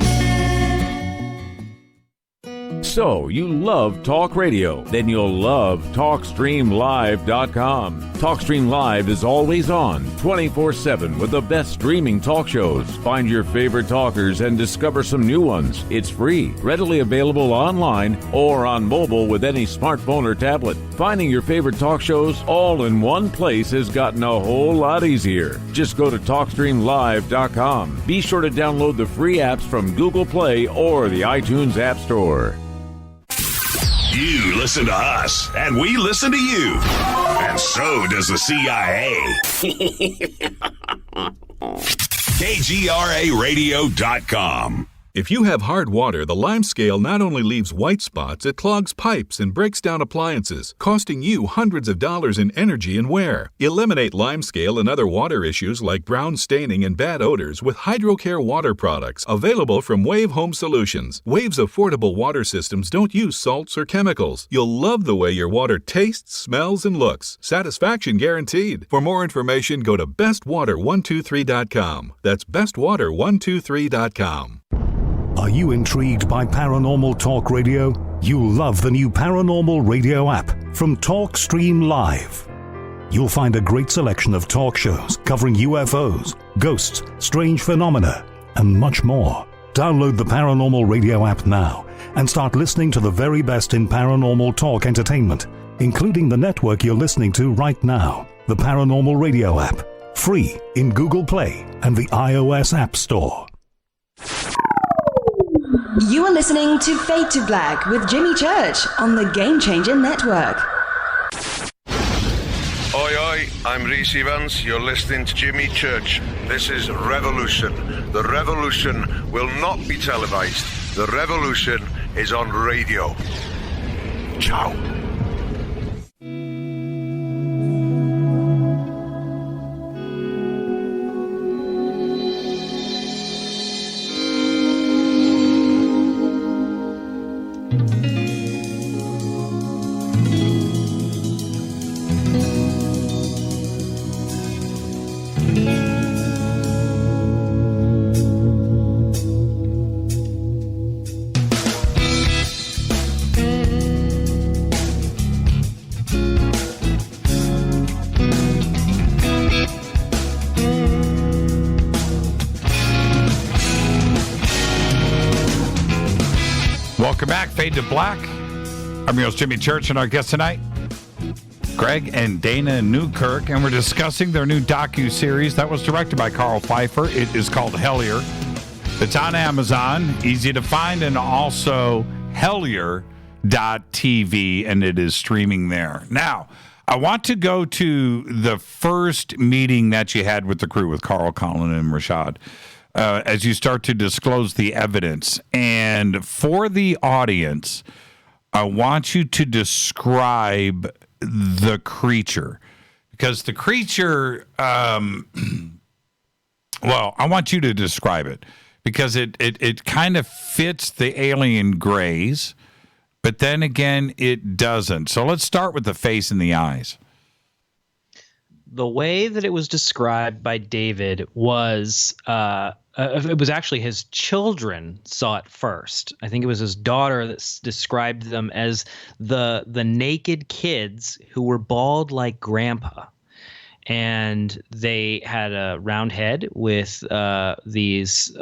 So, you love talk radio? Then you'll love TalkStreamLive.com. TalkStream Live is always on, 24/7 with the best streaming talk shows. Find your favorite talkers and discover some new ones. It's free, readily available online or on mobile with any smartphone or tablet. Finding your favorite talk shows all in one place has gotten a whole lot easier. Just go to TalkStreamLive.com. Be sure to download the free apps from Google Play or the iTunes App Store. You listen to us, and we listen to you. And so does the CIA. KGRARadio.com. If you have hard water, the lime scale not only leaves white spots, it clogs pipes and breaks down appliances, costing you hundreds of dollars in energy and wear. Eliminate lime scale and other water issues like brown staining and bad odors with HydroCare water products, available from Wave Home Solutions. Wave's affordable water systems don't use salts or chemicals. You'll love the way your water tastes, smells, and looks. Satisfaction guaranteed. For more information, go to bestwater123.com. That's bestwater123.com. Are you intrigued by paranormal talk radio? You'll love the new paranormal radio app from TalkStream Live. You'll find a great selection of talk shows covering UFOs, ghosts, strange phenomena, and much more. Download the paranormal radio app now and start listening to the very best in paranormal talk entertainment, including the network you're listening to right now, the Paranormal Radio app, free in Google Play and the iOS App Store. You are listening to Fade to Black with Jimmy Church on the Game Changer Network. Oi, oi, I'm Reese Evans. You're listening to Jimmy Church. This is Revolution. The revolution will not be televised. The revolution is on radio. Ciao. Welcome back, Fade to Black. I'm your host, Jimmy Church, and our guest tonight, Greg and Dana Newkirk, and we're discussing their new docu series that was directed by Carl Pfeiffer. It is called Hellier. It's on Amazon, easy to find, and also Hellier.tv, and it is streaming there. Now, I want to go to the first meeting that you had with the crew, with Carl, Colin, and Rashad, as you start to disclose the evidence. And for the audience, I want you to describe the creature, because the creature, well, I want you to describe it, because it kind of fits the alien grays, but then again, it doesn't. So let's start with the face and the eyes. The way that it was described by David was it was actually his children saw it first. I think it was his daughter that described them as the naked kids who were bald like grandpa. And they had a round head with these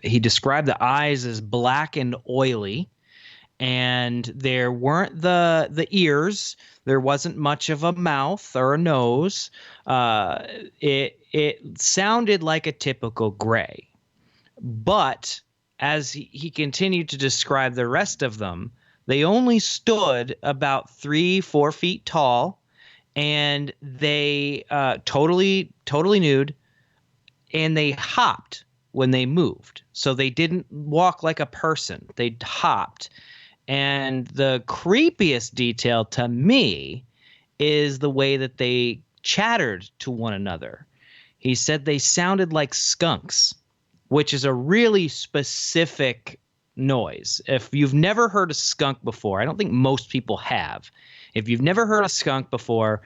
he described the eyes as black and oily, and there weren't the ears. There wasn't much of a mouth or a nose. It sounded like a typical gray. But as he continued to describe the rest of them, they only stood about 3-4 feet tall, and they totally nude, and they hopped when they moved. So they didn't walk like a person. They hopped. And the creepiest detail to me is the way that they chattered to one another. He said they sounded like skunks, which is a really specific noise. If you've never heard a skunk before, I don't think most people have. If you've never heard a skunk before,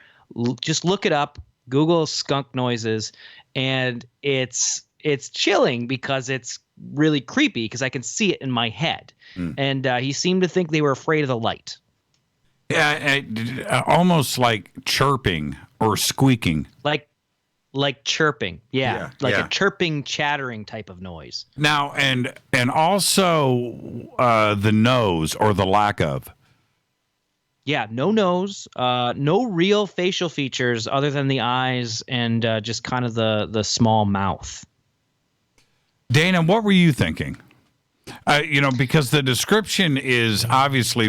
just look it up, Google skunk noises, and it's chilling because it's really creepy because I can see it in my head. And he seemed to think they were afraid of the light. Yeah, almost like chirping or squeaking. Like chirping. Yeah. Yeah. A chirping, chattering type of noise. Now, and also the nose or the lack of. Yeah, no nose, no real facial features other than the eyes and just kind of the small mouth. Dana, what were you thinking? Because the description is obviously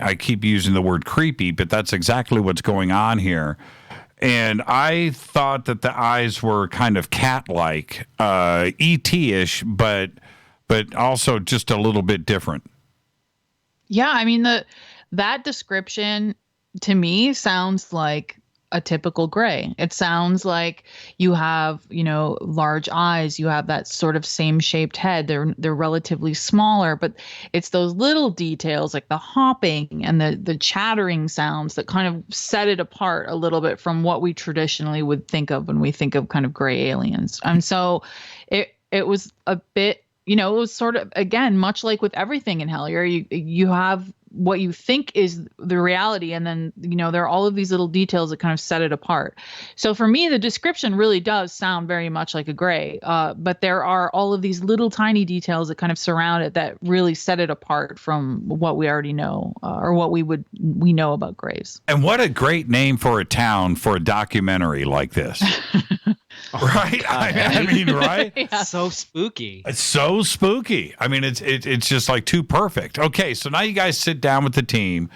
I keep using the word creepy, but that's exactly what's going on here. And I thought that the eyes were kind of cat-like, E.T.-ish, but also just a little bit different. Yeah, I mean, that description to me sounds like a typical gray. It sounds like you have, large eyes. You have that sort of same shaped head. They're relatively smaller, but it's those little details like the hopping and the chattering sounds that kind of set it apart a little bit from what we traditionally would think of when we think of kind of gray aliens. And so it was a bit, it was sort of, again, much like with everything in Hellier, you have what you think is the reality, and then there are all of these little details that kind of set it apart. So for me, the description really does sound very much like a gray, but there are all of these little tiny details that kind of surround it that really set it apart from what we already know, or what we know about grays. And what a great name for a town for a documentary like this. Right? I mean, right? Yeah. So spooky. It's so spooky. I mean, it's just like too perfect. Okay, so now you guys sit down with the team,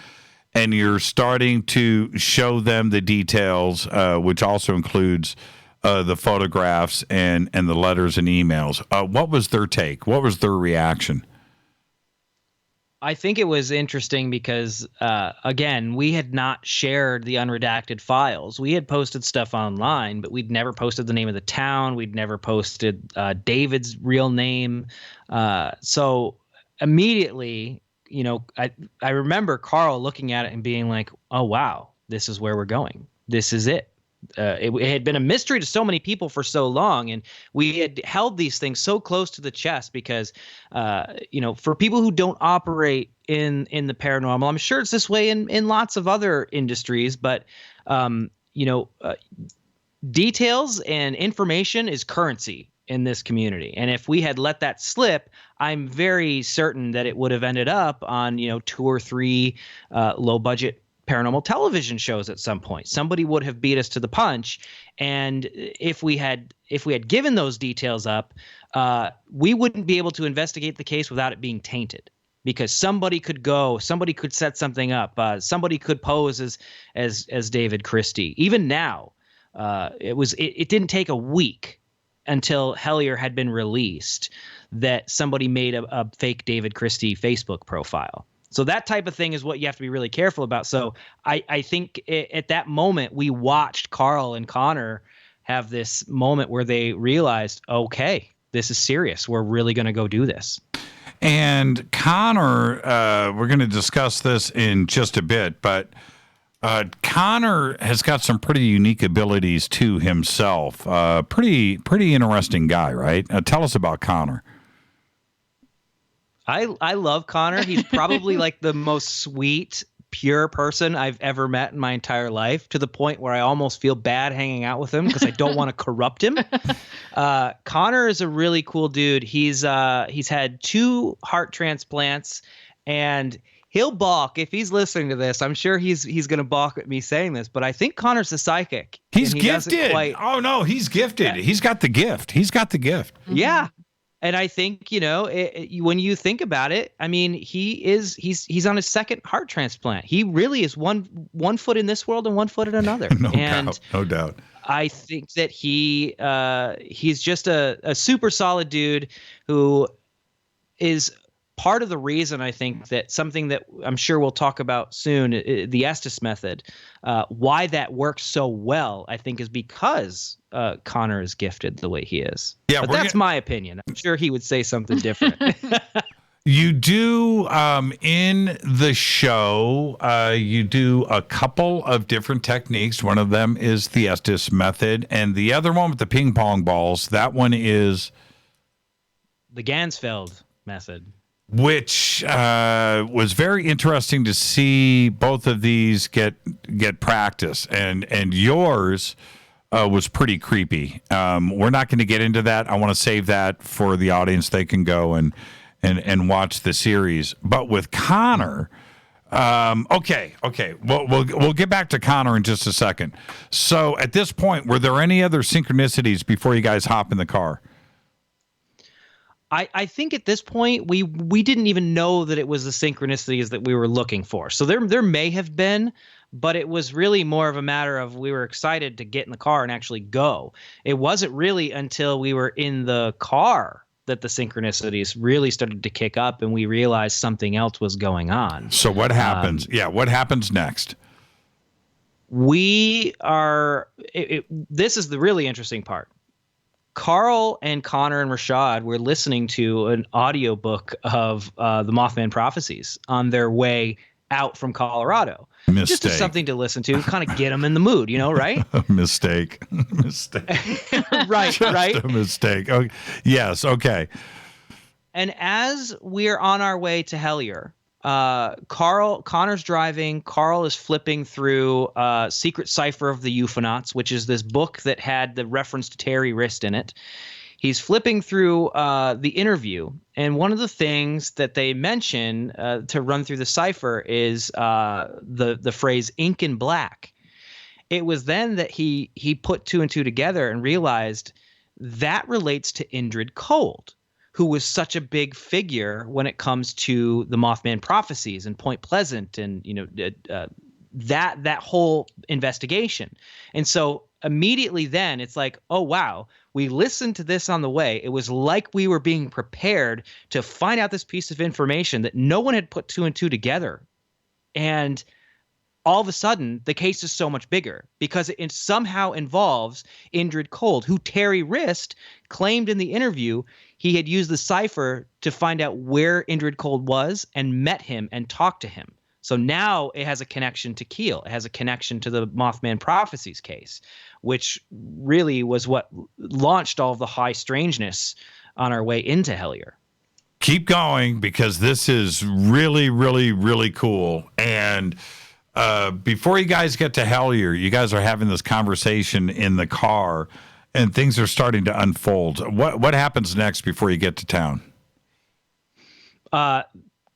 and you're starting to show them the details, which also includes the photographs and the letters and emails. What was their take? What was their reaction? I think it was interesting because, again, we had not shared the unredacted files. We had posted stuff online, but we'd never posted the name of the town. We'd never posted David's real name. So immediately, I remember Carl looking at it and being like, oh, wow, this is where we're going. This is it. It had been a mystery to so many people for so long, and we had held these things so close to the chest because, for people who don't operate in the paranormal, I'm sure it's this way in lots of other industries, but, details and information is currency in this community. And if we had let that slip, I'm very certain that it would have ended up on, 2 or 3 low budget paranormal television shows at some point. Somebody would have beat us to the punch, and if we had given those details up, we wouldn't be able to investigate the case without it being tainted, because somebody could set something up, somebody could pose as David Christie. Even now, it didn't take a week until Hellier had been released that somebody made a fake David Christie Facebook profile. So that type of thing is what you have to be really careful about. So I think at that moment, we watched Carl and Connor have this moment where they realized, okay, this is serious. We're really going to go do this. And Connor, we're going to discuss this in just a bit, but Connor has got some pretty unique abilities to himself. Pretty interesting guy, right? Tell us about Connor. I love Connor. He's probably like the most sweet, pure person I've ever met in my entire life, to the point where I almost feel bad hanging out with him because I don't want to corrupt him. Connor is a really cool dude. He's had 2 heart transplants, and he'll balk if he's listening to this. I'm sure he's going to balk at me saying this, but I think Connor's a psychic. He's gifted. Oh no, he's gifted. Yeah. He's got the gift. Yeah. And I think, when you think about it, I mean, he's on his 2nd heart transplant. He really is one foot in this world and 1 foot in another. No doubt. I think that he's just a super solid dude who is part of the reason, I think, that something that I'm sure we'll talk about soon, the Estes method, why that works so well, I think, is because Connor is gifted the way he is. Yeah, but that's my opinion. I'm sure he would say something different. You do, in the show, you do a couple of different techniques. One of them is the Estes method, and the other one with the ping pong balls, that one is the Gansfeld method, which was very interesting to see both of these get practice, and yours was pretty creepy. We're not going to get into that. I want to save that for the audience. They can go and watch the series. But with Connor, okay. We'll get back to Connor in just a second. So at this point, were there any other synchronicities before you guys hop in the car? I think at this point we didn't even know that it was the synchronicities that we were looking for. So there may have been, but it was really more of a matter of we were excited to get in the car and actually go. It wasn't really until we were in the car that the synchronicities really started to kick up and we realized something else was going on. So what happens? What happens next? This is the really interesting part. Carl and Connor and Rashad were listening to an audiobook of the Mothman Prophecies on their way out from Colorado. Mistake. Just as something to listen to, kind of get them in the mood, right? Mistake. Right. A mistake. Okay. Yes. Okay. And as we're on our way to Hellier, Connor's driving. Carl is flipping through Secret Cipher of the Euphonauts, which is this book that had the reference to Terry Wrist in it. He's flipping through the interview, and one of the things that they mention to run through the cipher is the phrase "ink and black." It was then that he put 2 and 2 together and realized that relates to Indrid Cold, who was such a big figure when it comes to the Mothman Prophecies and Point Pleasant and that whole investigation. And so immediately then it's like, oh wow, we listened to this on the way. It was like we were being prepared to find out this piece of information that no one had put 2 and 2 together. And all of a sudden, the case is so much bigger because it somehow involves Indrid Cold, who Terry Wrist claimed in the interview he had used the cipher to find out where Indrid Cold was and met him and talked to him. So now it has a connection to Keel. It has a connection to the Mothman Prophecies case, which really was what launched all of the high strangeness on our way into Hellier. Keep going, because this is really, really, really cool. And before you guys get to Hellier, you guys are having this conversation in the car, and things are starting to unfold. What happens next before you get to town?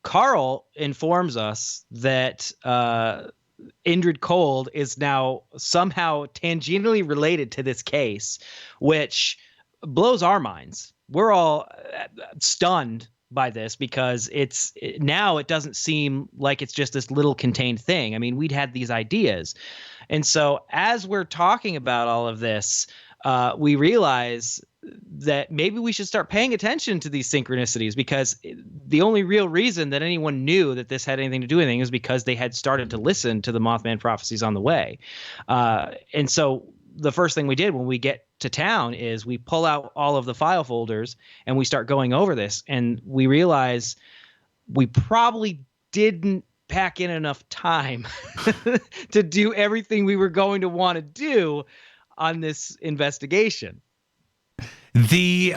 Carl informs us that Indrid Cold is now somehow tangentially related to this case, which blows our minds. We're all stunned by this because now it doesn't seem like it's just this little contained thing. I mean, we'd had these ideas. And so as we're talking about all of this, we realize that maybe we should start paying attention to these synchronicities, because the only real reason that anyone knew that this had anything to do with anything is because they had started to listen to the Mothman Prophecies on the way. And so the first thing we did when we get to town is we pull out all of the file folders and we start going over this, and we realize we probably didn't pack in enough time to do everything we were going to want to do on this investigation. I'm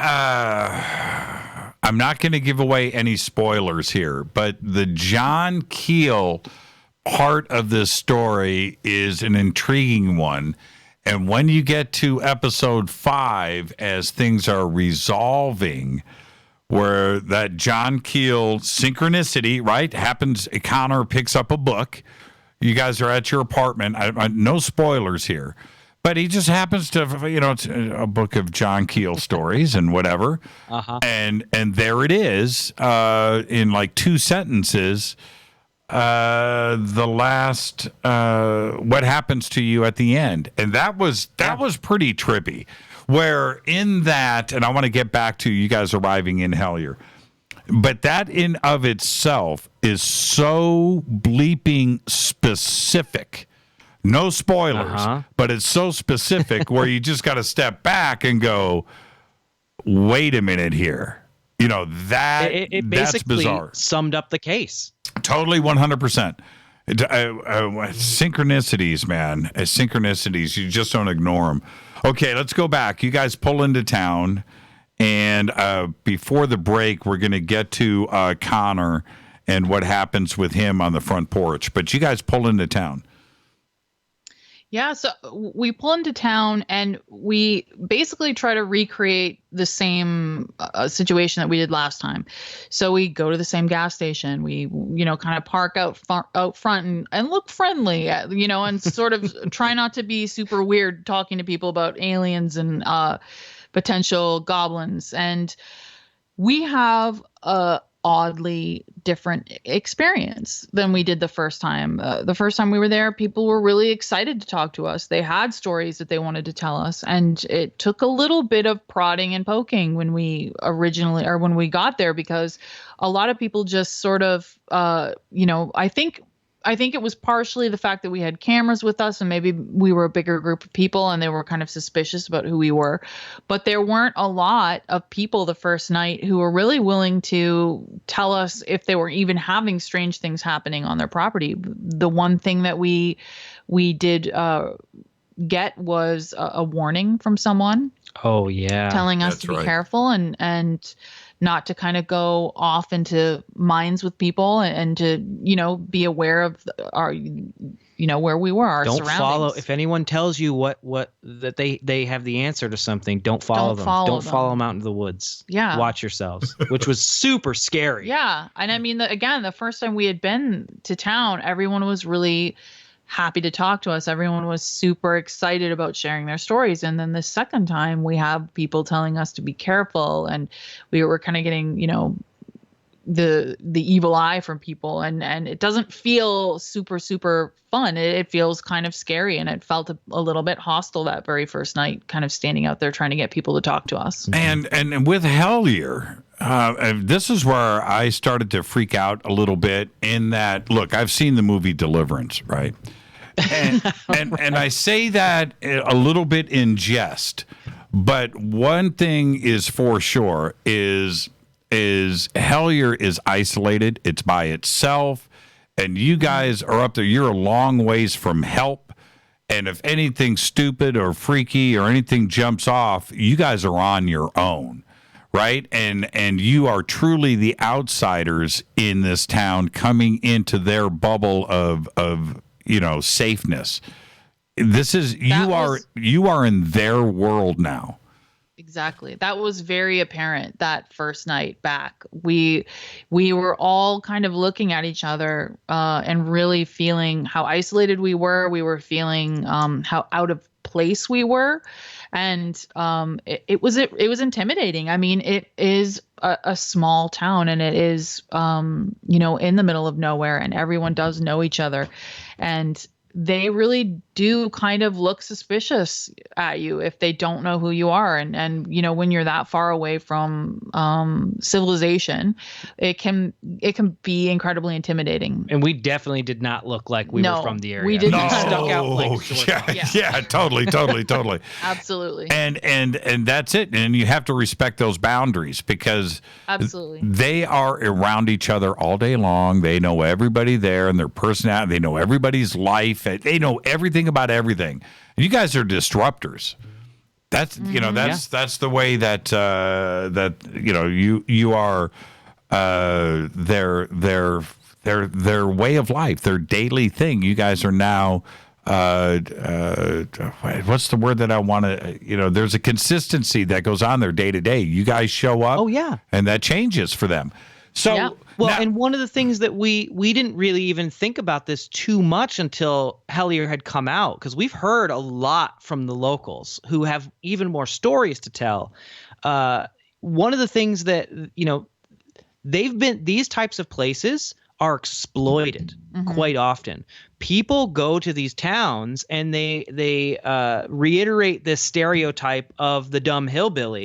not going to give away any spoilers here, but the John Keel part of this story is an intriguing one. And when you get to episode 5, as things are resolving, where that John Keel synchronicity, right, happens, Connor picks up a book. You guys are at your apartment. No spoilers here. But he just happens to, it's a book of John Keel stories and whatever. Uh-huh. And there it is, in like 2 sentences, the last, what happens to you at the end. And that was pretty trippy. Where in that, and I want to get back to you guys arriving in Hellier, but that in of itself is so bleeping specific. No spoilers, but it's so specific where you just got to step back and go, wait a minute here. That it that's basically bizarre. Summed up the case. Totally 100%. Synchronicities, man. Synchronicities, you just don't ignore them. Okay, let's go back. You guys pull into town, and before the break, we're going to get to Connor and what happens with him on the front porch. But you guys pull into town. Yeah, so we pull into town and we basically try to recreate the same situation that we did last time. So we go to the same gas station. We, kind of park out front and look friendly, and sort of try not to be super weird talking to people about aliens and potential goblins. And we have a oddly different experience than we did the first time. The first time we were there, people were really excited to talk to us. They had stories that they wanted to tell us, and it took a little bit of prodding and poking when we got there, because a lot of people just sort of, I think it was partially the fact that we had cameras with us and maybe we were a bigger group of people and they were kind of suspicious about who we were. But there weren't a lot of people the first night who were really willing to tell us if they were even having strange things happening on their property. The one thing that we did get was a warning from someone. Oh, yeah. Telling us to be careful and not to kind of go off into mines with people and to, be aware of our, where we were, our surroundings. Don't follow. If anyone tells you that they have the answer to something, don't follow them. Don't follow them out into the woods. Yeah. Watch yourselves, which was super scary. Yeah. And I mean, the first time we had been to town, everyone was really happy to talk to us. Everyone was super excited about sharing their stories. And then the second time we have people telling us to be careful, and we were kind of getting, the evil eye from people, and it doesn't feel super, super fun. It feels kind of scary, and it felt a little bit hostile that very first night, kind of standing out there trying to get people to talk to us. And with Hellier, this is where I started to freak out a little bit in that, look, I've seen the movie Deliverance, right? And I say that a little bit in jest, but one thing is for sure is Hellier is isolated. It's by itself, and you guys are up there. You're a long ways from help. And if anything stupid or freaky or anything jumps off, you guys are on your own. Right. And you are truly the outsiders in this town coming into their bubble of safeness. You are in their world now. Exactly. That was very apparent that first night back. We were all kind of looking at each other and really feeling how isolated we were. We were feeling how out of place we were. And it was intimidating. I mean, it is a small town, and it is, in the middle of nowhere, and everyone does know each other. And they really do kind of look suspicious at you if they don't know who you are. And you know, when you're that far away from civilization, it can be incredibly intimidating. And we definitely did not look like we were from the area. We did not. Stuck out like sore thumbs. Yeah, totally. Absolutely. And that's it. And you have to respect those boundaries because absolutely they are around each other all day long. They know everybody there and their personality. They know everybody's life. They know everything about everything. And you guys are disruptors. That's you know that's the way that you know you are their way of life, their daily thing. You guys are now what's the word that I want to, you know, there's a consistency that goes on there day to day. You guys show up. Oh, yeah. And that changes for them. So, yeah. Well, and one of the things that we didn't really even think about this too much until Hellier had come out, because we've heard a lot from the locals who have even more stories to tell. One of the things that, you know, these types of places are exploited quite often. People go to these towns and they reiterate this stereotype of the dumb hillbilly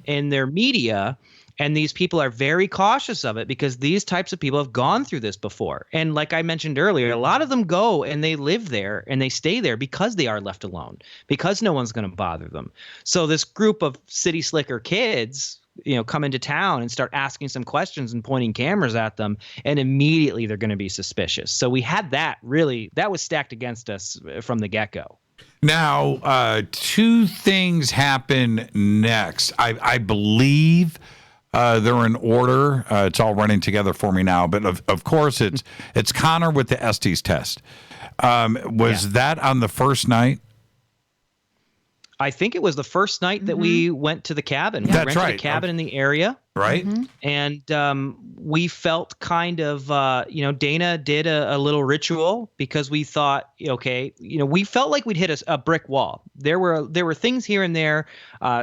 in their media. And these people are very cautious of it because these types of people have gone through this before. And like I mentioned earlier, a lot of them go and they live there and they stay there because they are left alone, because no one's going to bother them. So this group of city slicker kids, you know, come into town and start asking some questions and pointing cameras at them, and immediately they're going to be suspicious. So we had that was stacked against us from the get-go. Now, two things happen next. I believe they're in order. It's all running together for me now. But of course, it's Connor with the Estes test. Was that on the first night? I think it was the first night that we went to the cabin. We rented a cabin in the area. Right. And we felt kind of, Dana did a little ritual because we thought, okay, we felt like we'd hit a brick wall. There were things here and there.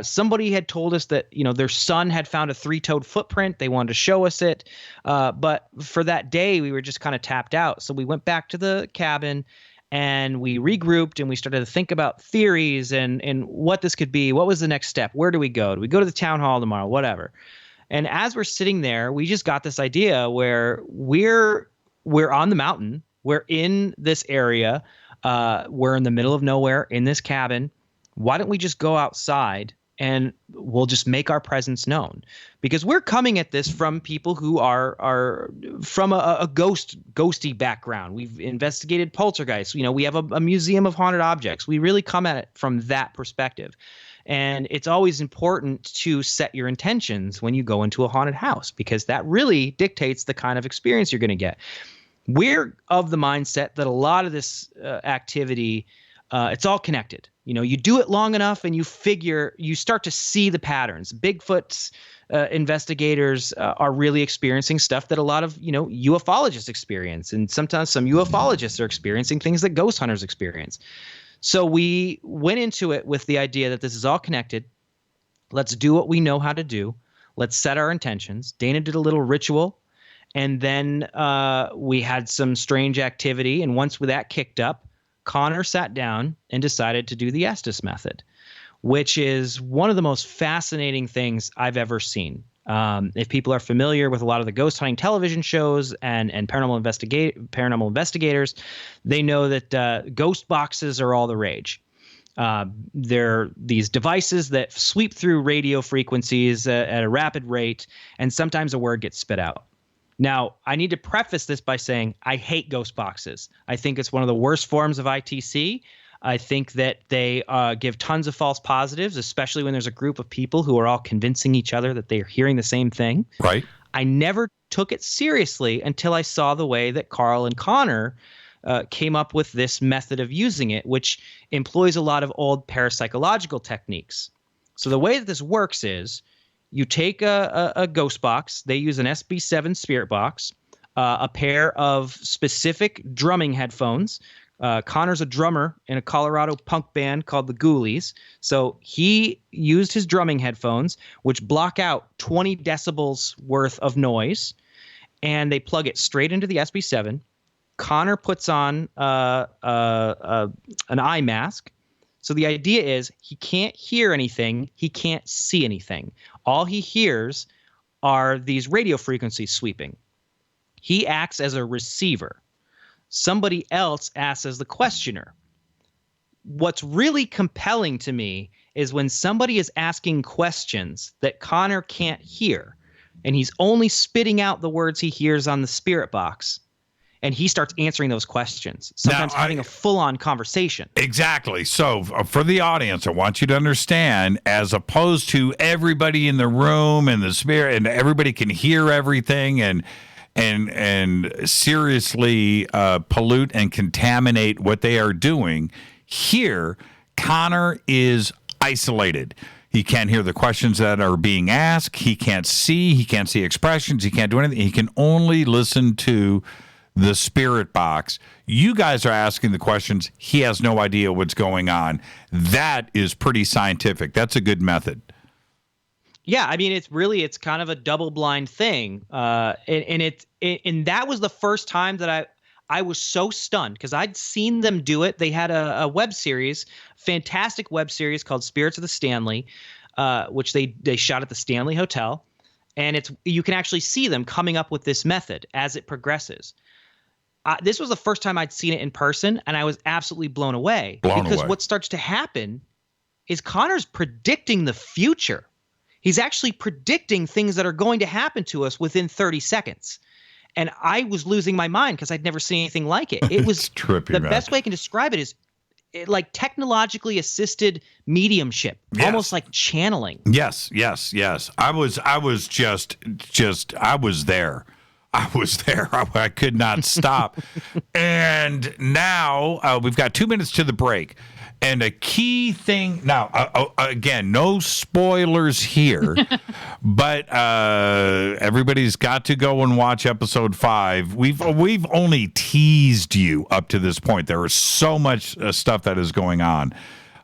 Somebody had told us that, their son had found a 3-toed footprint. They wanted to show us it. But for that day, we were just kind of tapped out. So we went back to the cabin and we regrouped and we started to think about theories and what this could be. What was the next step? Where do we go? Do we go to the town hall tomorrow? Whatever. And as we're sitting there, we just got this idea where we're on the mountain. We're in this area. We're in the middle of nowhere in this cabin. Why don't we just go outside and we'll just make our presence known? Because we're coming at this from people who are from a ghosty background. We've investigated poltergeists. We have a museum of haunted objects. We really come at it from that perspective. And it's always important to set your intentions when you go into a haunted house, because that really dictates the kind of experience you're going to get. We're of the mindset that a lot of this activity, it's all connected. You do it long enough and you start to see the patterns. Bigfoot's investigators are really experiencing stuff that a lot of, ufologists experience. And sometimes some ufologists are experiencing things that ghost hunters experience. So we went into it with the idea that this is all connected. Let's do what we know how to do. Let's set our intentions. Dana did a little ritual, and then we had some strange activity. And once that kicked up, Connor sat down and decided to do the Estes method, which is one of the most fascinating things I've ever seen. If people are familiar with a lot of the ghost hunting television shows and paranormal investigators, they know that ghost boxes are all the rage. They're these devices that sweep through radio frequencies at a rapid rate, and sometimes a word gets spit out. Now, I need to preface this by saying I hate ghost boxes. I think it's one of the worst forms of ITC. I think that they give tons of false positives, especially when there's a group of people who are all convincing each other that they are hearing the same thing. Right. I never took it seriously until I saw the way that Carl and Connor came up with this method of using it, which employs a lot of old parapsychological techniques. So the way that this works is you take a ghost box. They use an SB7 spirit box, a pair of specific drumming headphones. Connor's a drummer in a Colorado punk band called the Ghoulies. So he used his drumming headphones, which block out 20 decibels worth of noise, and they plug it straight into the SB7. Connor puts on an eye mask. So the idea is he can't hear anything. He can't see anything. All he hears are these radio frequencies sweeping. He acts as a receiver. Somebody else acts as the questioner. What's really compelling to me is when somebody is asking questions that Connor can't hear, and he's only spitting out the words he hears on the spirit box, and he starts answering those questions, sometimes having a full-on conversation. Exactly. So for the audience, I want you to understand, as opposed to everybody in the room and the spirit, and everybody can hear everything and seriously pollute and contaminate what they are doing, here, Connor is isolated. He can't hear the questions that are being asked. He can't see expressions. He can't do anything. He can only listen to the spirit box. You guys are asking the questions. He has no idea what's going on. That is pretty scientific. That's a good method. Yeah, I mean, it's kind of a double-blind thing, and that was the first time that I was so stunned because I'd seen them do it. They had a web series, fantastic web series called Spirits of the Stanley, which they shot at the Stanley Hotel, and you can actually see them coming up with this method as it progresses. This was the first time I'd seen it in person, and I was absolutely blown away. Because what starts to happen is Connor's predicting the future. He's actually predicting things that are going to happen to us within 30 seconds. And I was losing my mind because I'd never seen anything like it. It was trippy, the best way I can describe it is like technologically assisted mediumship, almost like channeling. Yes. I was there. I could not stop. And now we've got 2 minutes to the break. And a key thing now, again, no spoilers here, but everybody's got to go and watch episode 5. We've only teased you up to this point. There is so much stuff that is going on.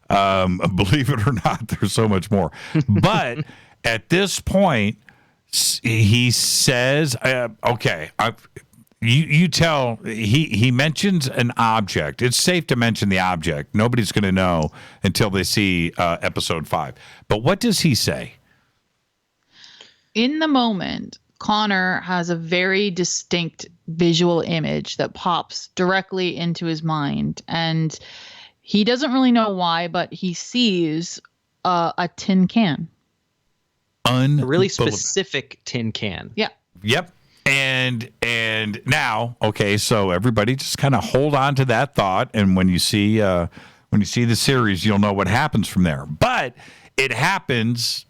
Believe it or not, there's so much more. But at this point, he says, okay, you tell, he mentions an object. It's safe to mention the object. Nobody's going to know until they see episode 5. But what does he say? In the moment, Connor has a very distinct visual image that pops directly into his mind. And he doesn't really know why, but he sees a tin can. A really specific tin can. Yeah. Yep. And now, okay, so everybody just kind of hold on to that thought, and when you see the series, you'll know what happens from there. But it happens.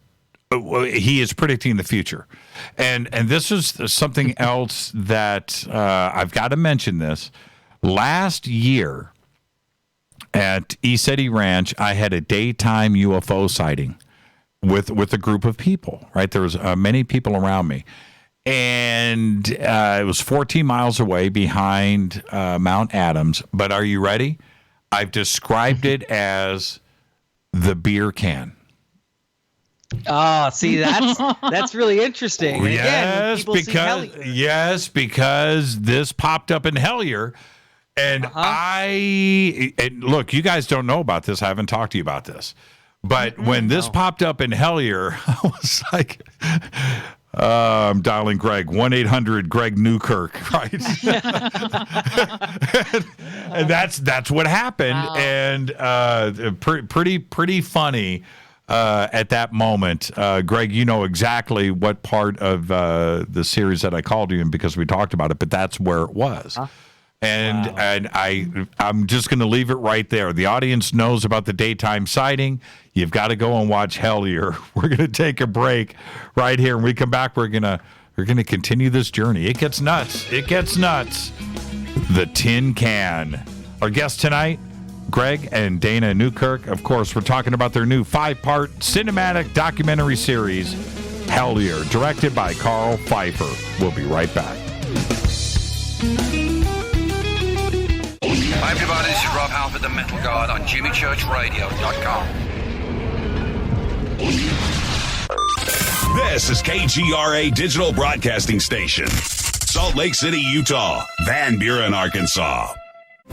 He is predicting the future, and this is something else that I've got to mention. This last year at ECETI Ranch, I had a daytime UFO sighting with a group of people. Right, there was many people around me. And it was 14 miles away behind Mount Adams. But are you ready? I've described it as the beer can. Oh, see, that's really interesting. And yes, again, because this popped up in Hellier. And and look, you guys don't know about this. I haven't talked to you about this. But when this popped up in Hellier, I was like... I'm dialing Greg, 1-800-GREG Newkirk, right? and that's what happened. Wow. And pretty funny at that moment. Greg, you know exactly what part of the series that I called you in because we talked about it, but that's where it was. Huh? And I'm just going to leave it right there. The audience knows about the daytime sighting. You've got to go and watch Hellier. We're going to take a break right here. When we come back, we're going to continue this journey. It gets nuts. The tin can. Our guests tonight, Greg and Dana Newkirk. Of course, we're talking about their new 5-part cinematic documentary series, Hellier, directed by Carl Pfeiffer. We'll be right back. Hi everybody, this is Rob Halford, the Metal Guard on JimmyChurchRadio.com. This is KGRA Digital Broadcasting Station. Salt Lake City, Utah. Van Buren, Arkansas.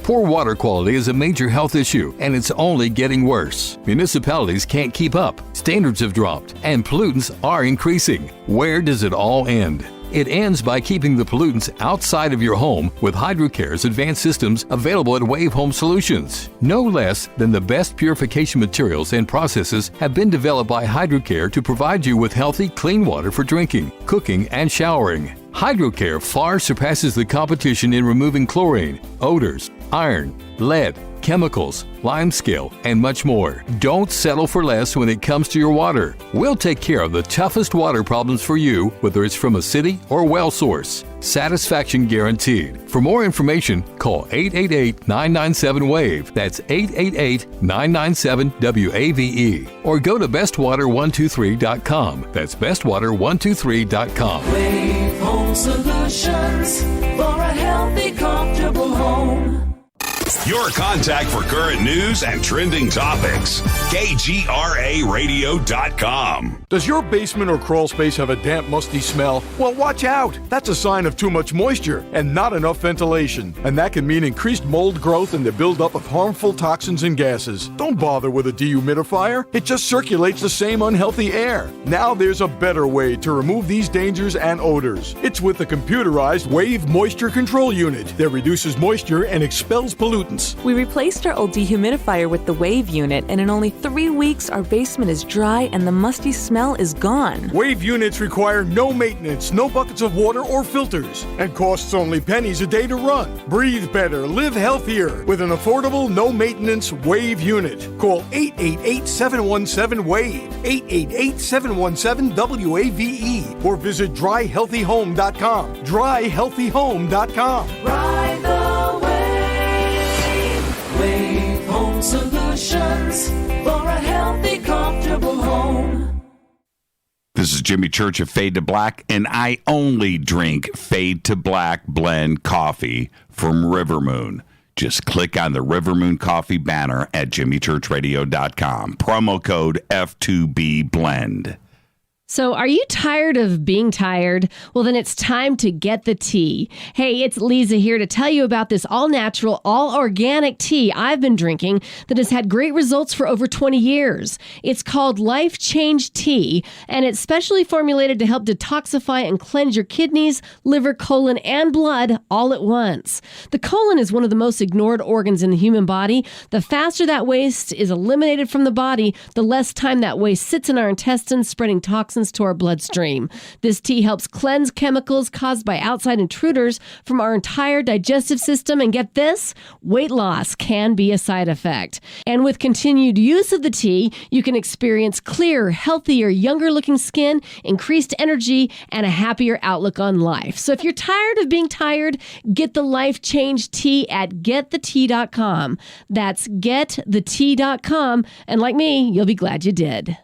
Poor water quality is a major health issue, and it's only getting worse. Municipalities can't keep up, standards have dropped, and pollutants are increasing. Where does it all end? It ends by keeping the pollutants outside of your home with HydroCare's advanced systems available at Wave Home Solutions. No less than the best purification materials and processes have been developed by HydroCare to provide you with healthy, clean water for drinking, cooking, and showering. HydroCare far surpasses the competition in removing chlorine, odors, iron, lead, chemicals, limescale, and much more. Don't settle for less when it comes to your water. We'll take care of the toughest water problems for you, whether it's from a city or well source. Satisfaction guaranteed. For more information, call 888-997-WAVE. That's 888-997-WAVE. Or go to bestwater123.com. That's bestwater123.com. Wave Home Solutions for a healthy, comfortable home. Your contact for current news and trending topics. KGRAradio.com. Does your basement or crawl space have a damp, musty smell? Well, watch out. That's a sign of too much moisture and not enough ventilation. And that can mean increased mold growth and the buildup of harmful toxins and gases. Don't bother with a dehumidifier. It just circulates the same unhealthy air. Now there's a better way to remove these dangers and odors. It's with the computerized Wave Moisture Control Unit that reduces moisture and expels pollutants. We replaced our old dehumidifier with the Wave unit, and in only 3 weeks, our basement is dry and the musty smell is gone. Wave units require no maintenance, no buckets of water or filters, and costs only pennies a day to run. Breathe better, live healthier with an affordable, no-maintenance Wave unit. Call 888-717-WAVE, 888-717-WAVE, or visit dryhealthyhome.com. Dryhealthyhome.com. Ride the Wave Home Solutions for a healthy, comfortable home. This is Jimmy Church of Fade to Black, and I only drink Fade to Black blend coffee from River Moon. Just click on the River Moon coffee banner at jimmychurchradio.com. Promo code F2B Blend. So are you tired of being tired? Well, then it's time to get the tea. Hey, it's Lisa here to tell you about this all-natural, all-organic tea I've been drinking that has had great results for over 20 years. It's called Life Change Tea, and it's specially formulated to help detoxify and cleanse your kidneys, liver, colon, and blood all at once. The colon is one of the most ignored organs in the human body. The faster that waste is eliminated from the body, the less time that waste sits in our intestines, spreading toxins to our bloodstream. This tea helps cleanse chemicals caused by outside intruders from our entire digestive system. And get this, weight loss can be a side effect. And with continued use of the tea, you can experience clearer, healthier, younger looking skin, increased energy, and a happier outlook on life. So if you're tired of being tired, get the Life Change Tea at getthetea.com. That's getthetea.com. And like me, you'll be glad you did.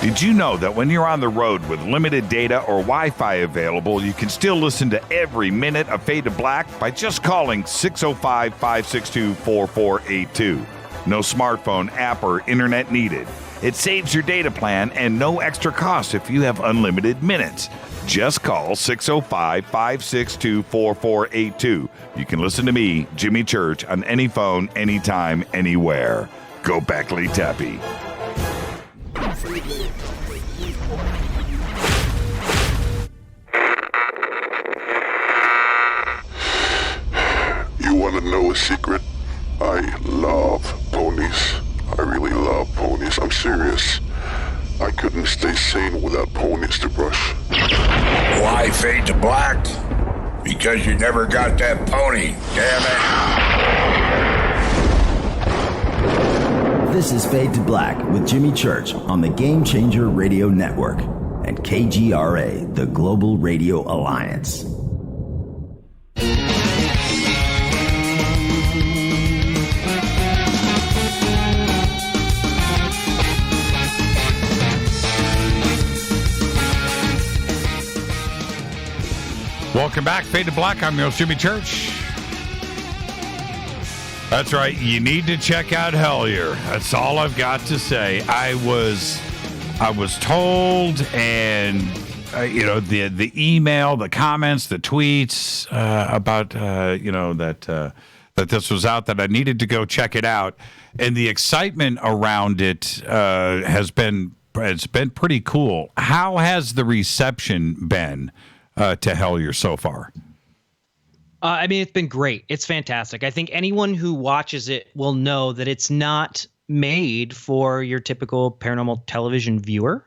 Did you know that when you're on the road with limited data or Wi-Fi available, you can still listen to every minute of Fade to Black by just calling 605-562-4482. No smartphone, app, or internet needed. It saves your data plan and no extra cost if you have unlimited minutes. Just call 605-562-4482. You can listen to me, Jimmy Church, on any phone, anytime, anywhere. Go Beckley Tappy. You want to know a secret? I love ponies. I really love ponies. I'm serious. I couldn't stay sane without ponies to brush. Why Fade to Black? Because you never got that pony, damn it. This is Fade to Black with Jimmy Church on the Game Changer Radio Network and KGRA, the Global Radio Alliance. Welcome back, Fade to Black. I'm your host, Jimmy Church. That's right. You need to check out Hellier. That's all I've got to say. I was told, and the email, the comments, the tweets about that this was out, that I needed to go check it out, and the excitement around it has been pretty cool. How has the reception been to Hellier so far? It's been great. It's fantastic. I think anyone who watches it will know that it's not made for your typical paranormal television viewer.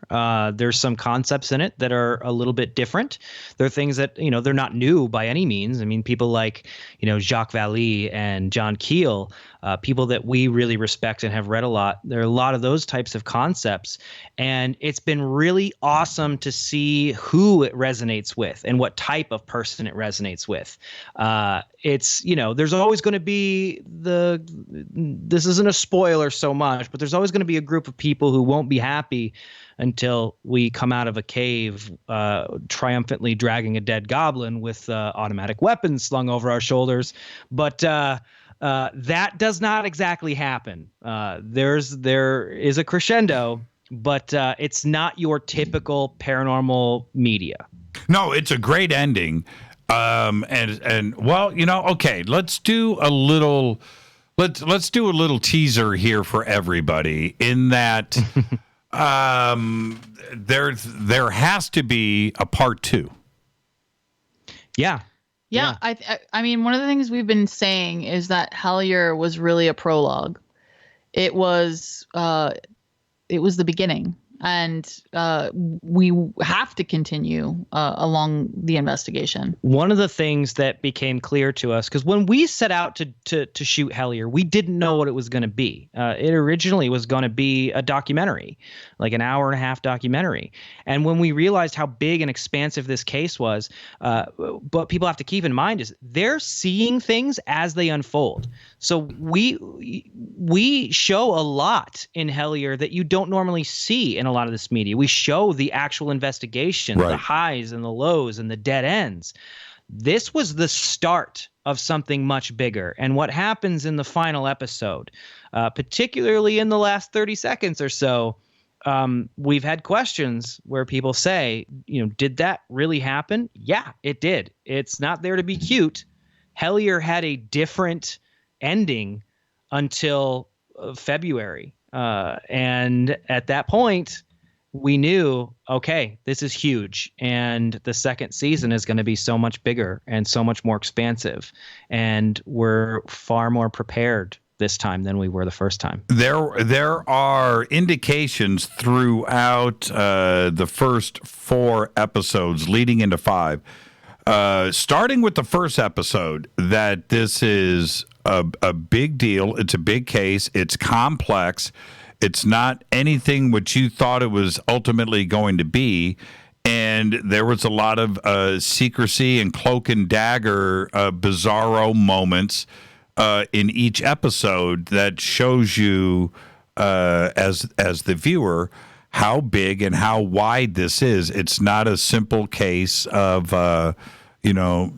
There's some concepts in it that are a little bit different. There are things that, they're not new by any means. I mean, people like, Jacques Vallée and John Keel, people that we really respect and have read a lot. There are a lot of those types of concepts. And it's been really awesome to see who it resonates with and what type of person it resonates with. It's, there's always going to be this isn't a spoiler so much, but there's always going to be a group of people who won't be happy until we come out of a cave triumphantly dragging a dead goblin with automatic weapons slung over our shoulders. But that does not exactly happen. There is a crescendo, but it's not your typical paranormal media. No, it's a great ending. Okay, let's do a little teaser here for everybody, in that there has to be a part 2. Yeah. I mean, one of the things we've been saying is that Hellier was really a prologue. It was the beginning, and we have to continue along the investigation. One of the things that became clear to us, because when we set out to shoot Hellier, we didn't know what it was going to be. It originally was going to be a documentary, like an hour-and-a-half documentary. And when we realized how big and expansive this case was, what people have to keep in mind is they're seeing things as they unfold. So we show a lot in Hellier that you don't normally see in a lot of this media. We show the actual investigation, right, the highs and the lows and the dead ends. This was the start of something much bigger. And what happens in the final episode, particularly in the last 30 seconds or so, we've had questions where people say, did that really happen? Yeah, it did. It's not there to be cute. Hellier had a different ending until February. And at that point, we knew, okay, this is huge. And the second season is going to be so much bigger and so much more expansive. And we're far more prepared this time than we were the first time. There are indications throughout the first 4 episodes leading into 5, starting with the first episode, that this is a big deal. It's a big case. It's complex. It's not anything what you thought it was ultimately going to be. And there was a lot of secrecy and cloak and dagger bizarro moments in each episode that shows you as the viewer how big and how wide this is. It's not a simple case of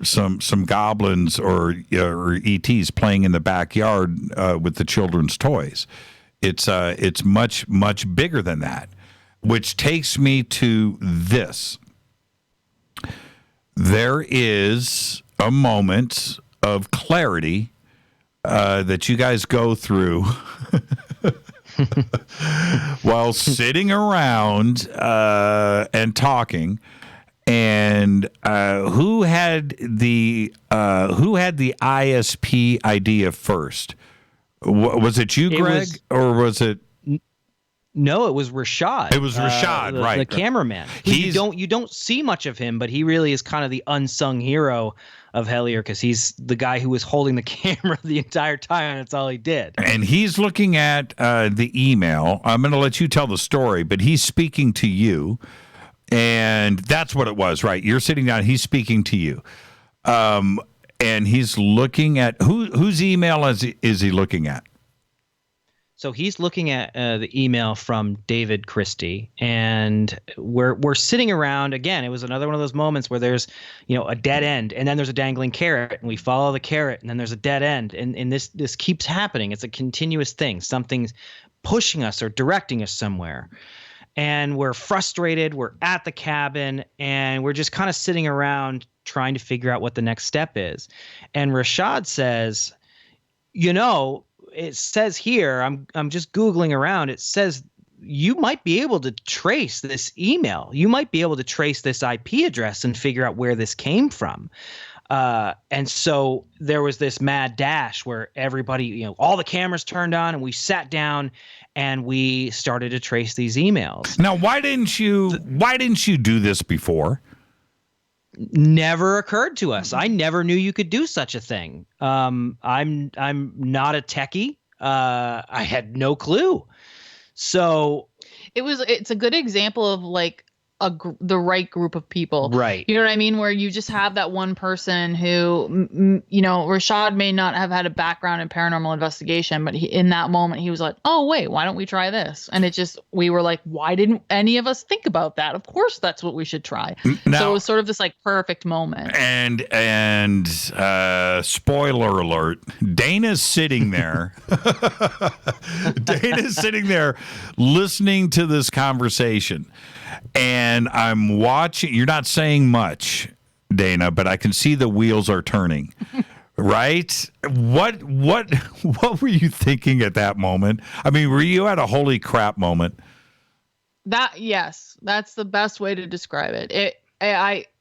some goblins or ETs playing in the backyard with the children's toys. It's much, much bigger than that, which takes me to this. There is a moment of clarity that you guys go through while sitting around and talking. And who had the ISP idea first? Was it you, Greg, or was it? No, it was Rashad. It was Rashad, right? The cameraman. You don't see much of him, but he really is kind of the unsung hero of Hellier, because he's the guy who was holding the camera the entire time, and that's all he did. And he's looking at the email. I'm going to let you tell the story, but he's speaking to you, and that's what it was, right? You're sitting down. He's speaking to you. And he's looking at whose email is he looking at? So he's looking at the email from David Christie, and we're sitting around again. It was another one of those moments where there's a dead end, and then there's a dangling carrot, and we follow the carrot, and then there's a dead end, and this keeps happening. It's a continuous thing. Something's pushing us or directing us somewhere. and we're frustrated. We're at the cabin, and we're just kind of sitting around trying to figure out what the next step is. And Rashad says, it says here, I'm just Googling around. It says you might be able to trace this email. You might be able to trace this IP address and figure out where this came from. And so there was this mad dash where everybody, all the cameras turned on, and we sat down and we started to trace these emails. Now, why didn't you do this before? Never occurred to us. I never knew you could do such a thing. I'm not a techie. I had no clue. So it's a good example of like the right group of people. Right. You know what I mean? Where you just have that one person who, Rashad may not have had a background in paranormal investigation, but in that moment he was like, oh, wait, why don't we try this? And we were like, why didn't any of us think about that? Of course, that's what we should try. Now, so it was sort of this like perfect moment. And spoiler alert, Dana's sitting there. Dana's sitting there listening to this conversation. And I'm watching. You're not saying much, Dana, but I can see the wheels are turning. Right? What were you thinking at that moment? I mean, were you at a holy crap moment? Yes, that's the best way to describe it.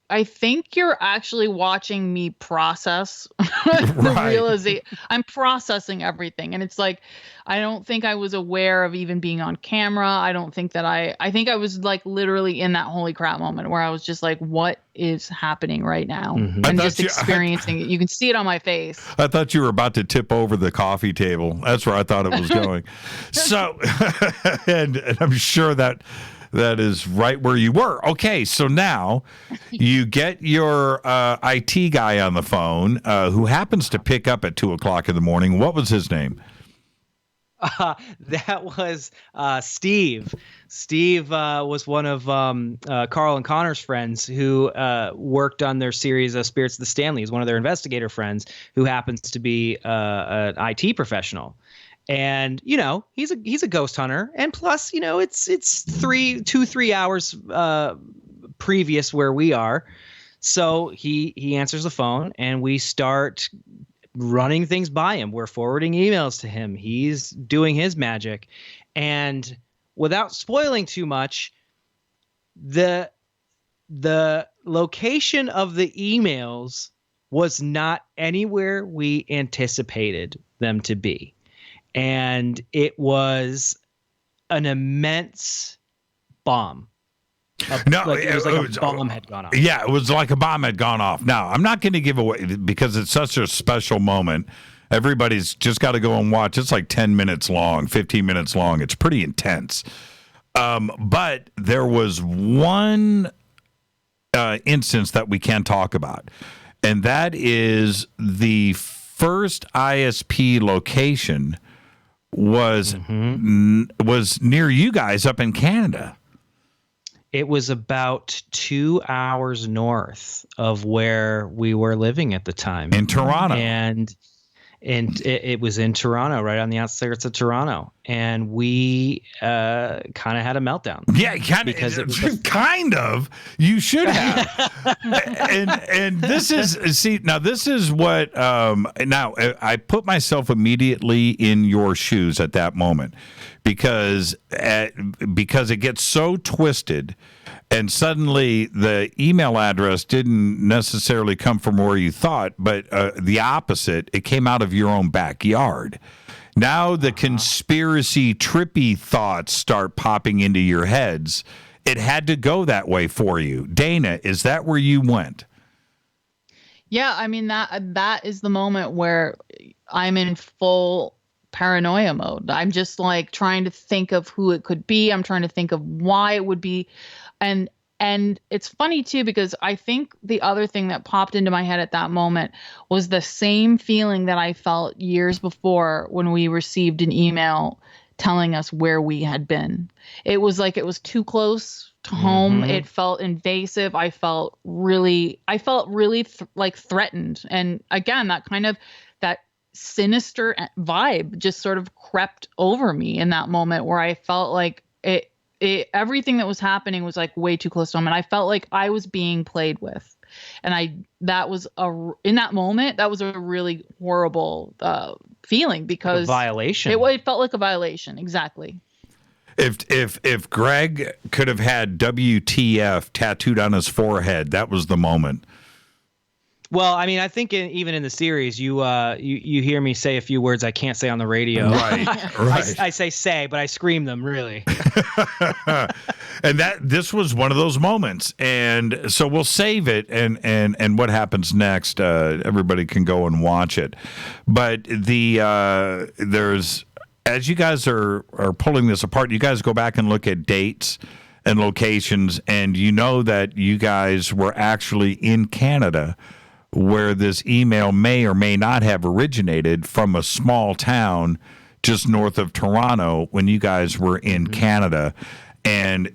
I think you're actually watching me process the realization. I'm processing everything. And it's like, I don't think I was aware of even being on camera. I don't think that I think I was like literally in that holy crap moment where I was just like, what is happening right now? Mm-hmm. And just experiencing it. You can see it on my face. I thought you were about to tip over the coffee table. That's where I thought it was going. So, and I'm sure that is right where you were. Okay, so now you get your IT guy on the phone who happens to pick up at 2 o'clock in the morning. What was his name? That was Steve. Steve was one of Carl and Connor's friends who worked on their series of Spirits of the Stanleys, one of their investigator friends who happens to be an IT professional. And, he's a ghost hunter. And plus, it's 3 hours previous where we are. So he answers the phone and we start running things by him. We're forwarding emails to him. He's doing his magic. And without spoiling too much, the location of the emails was not anywhere we anticipated them to be. And it was an immense bomb. It was like a bomb had gone off. Yeah, it was like a bomb had gone off. Now, I'm not going to give away, because it's such a special moment. Everybody's just got to go and watch. It's like 10 minutes long, 15 minutes long. It's pretty intense. But there was one instance that we can talk about, and that is the first ISP location was near you guys up in Canada. It was about 2 hours north of where we were living at the time. In Toronto. And it was in Toronto, right on the outskirts of Toronto. And we kind of had a meltdown. Yeah, because it was kind of. You should have. and this is what now I put myself immediately in your shoes at that moment because it gets so twisted. And suddenly the email address didn't necessarily come from where you thought, but the opposite. It came out of your own backyard. Now the conspiracy trippy thoughts start popping into your heads. It had to go that way for you. Dana, is that where you went? Yeah, I mean, that is the moment where I'm in full paranoia mode. I'm just like trying to think of who it could be. I'm trying to think of why it would be. And it's funny too, because I think the other thing that popped into my head at that moment was the same feeling that I felt years before when we received an email telling us where we had been. It was like it was too close to home. It felt invasive. I felt really like threatened. And again, that kind of that sinister vibe just sort of crept over me in that moment where I felt like everything that was happening was like way too close to home, and I felt like I was being played with. And in that moment, that was a really horrible feeling because a violation. It felt like a violation. Exactly. If Greg could have had WTF tattooed on his forehead, that was the moment. Well, I mean, I think even in the series, you hear me say a few words I can't say on the radio. Right. I say, but I scream them really. And this was one of those moments, and so we'll save it. And what happens next? Everybody can go and watch it. But there's as you guys are pulling this apart, you guys go back and look at dates and locations, and you know that you guys were actually in Canada, where this email may or may not have originated from a small town just north of Toronto when you guys were in Canada. And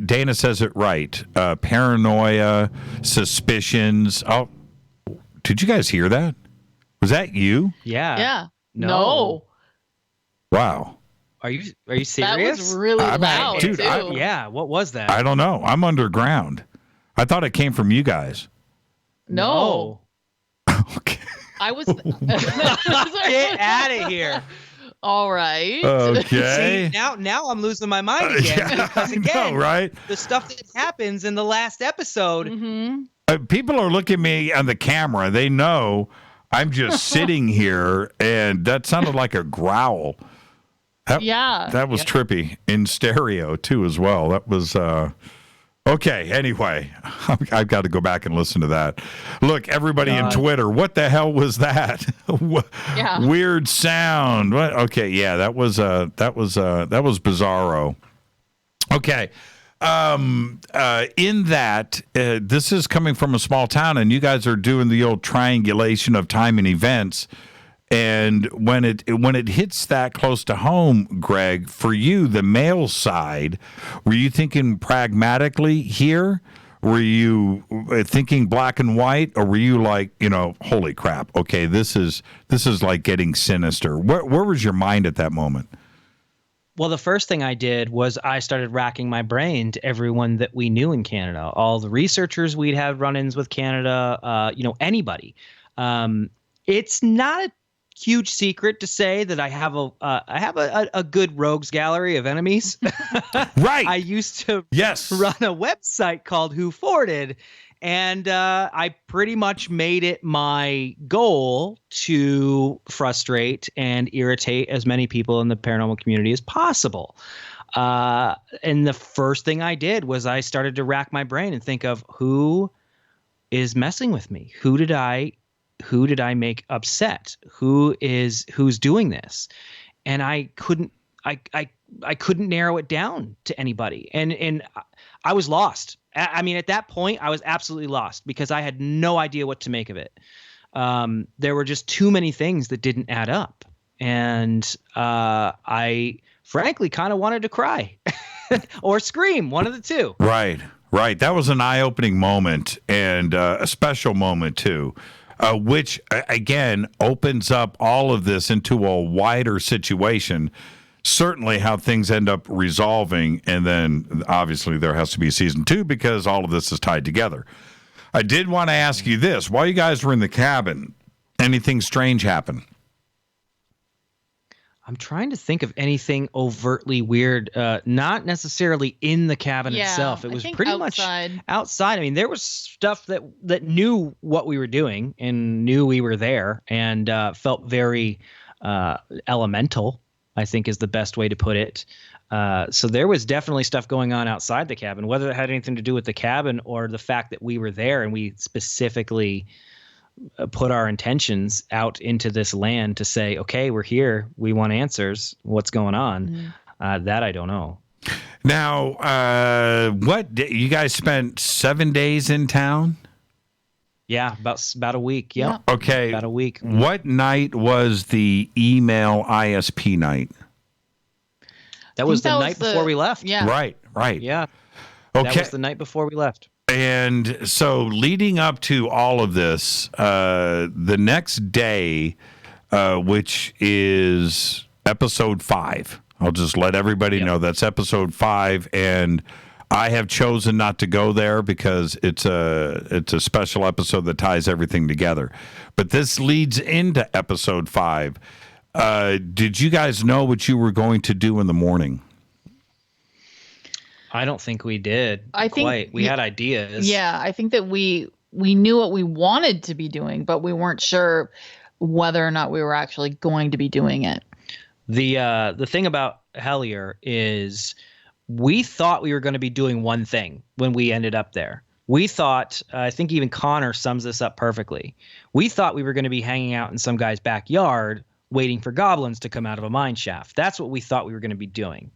Dana says it right. Paranoia, suspicions. Oh, did you guys hear that? Was that you? Yeah. Yeah. No. Wow. Are you serious? That was really loud, dude, too. Yeah. What was that? I don't know. I'm underground. I thought it came from you guys. No. Okay. I was. Get out of here. All right. Okay. See, now I'm losing my mind again. Because again, right? The stuff that happens in the last episode. People are looking at me on the camera. They know I'm just sitting here, and that sounded like a growl. That was trippy in stereo too, as well. That was okay. Anyway, I've got to go back and listen to that. Look, everybody in Twitter, what the hell was that? Weird sound. What? Okay, yeah, that was bizarro. Okay. In that, this is coming from a small town, and you guys are doing the old triangulation of time and events. And when it hits that close to home, Greg, for you, the male side, were you thinking pragmatically here? Were you thinking black and white, or were you like, holy crap? Okay, this is like getting sinister. Where was your mind at that moment? Well, the first thing I did was I started racking my brain to everyone that we knew in Canada, all the researchers we'd had run-ins with Canada, anybody. It's not a huge secret to say that I have a good rogues gallery of enemies. Right. I used to run a website called Who Forwarded, and I pretty much made it my goal to frustrate and irritate as many people in the paranormal community as possible. And the first thing I did was I started to rack my brain and think of who is messing with me. Who did I make upset? Who's doing this? And I couldn't narrow it down to anybody. And I was lost. I mean, at that point, I was absolutely lost because I had no idea what to make of it. There were just too many things that didn't add up. And I frankly kind of wanted to cry or scream, one of the two. Right. That was an eye-opening moment, and a special moment, too. Which, again, opens up all of this into a wider situation, certainly how things end up resolving, and then, obviously, there has to be season 2 because all of this is tied together. I did want to ask you this. While you guys were in the cabin, anything strange happen? I'm trying to think of anything overtly weird, not necessarily in the cabin itself. It was pretty much outside. I mean, there was stuff that knew what we were doing and knew we were there and felt very elemental, I think is the best way to put it. So there was definitely stuff going on outside the cabin, whether it had anything to do with the cabin or the fact that we were there and we specifically put our intentions out into this land to say, okay, we're here. We want answers. What's going on? That I don't know. Now, you guys spent 7 days in town? Yeah, about a week. Yeah. Okay. About a week. What night was the email ISP night? That was the night before we left. Yeah. Right. Yeah. Okay. That was the night before we left. And so leading up to all of this, the next day, which is episode 5, I'll just let everybody know that's episode 5, and I have chosen not to go there because it's a special episode that ties everything together. But this leads into episode 5. Did you guys know what you were going to do in the morning? I don't think we did. We had ideas. Yeah, I think that we knew what we wanted to be doing, but we weren't sure whether or not we were actually going to be doing it. The thing about Hellier is we thought we were going to be doing one thing when we ended up there. We thought, I think even Connor sums this up perfectly. We thought we were going to be hanging out in some guy's backyard waiting for goblins to come out of a mine shaft. That's what we thought we were going to be doing.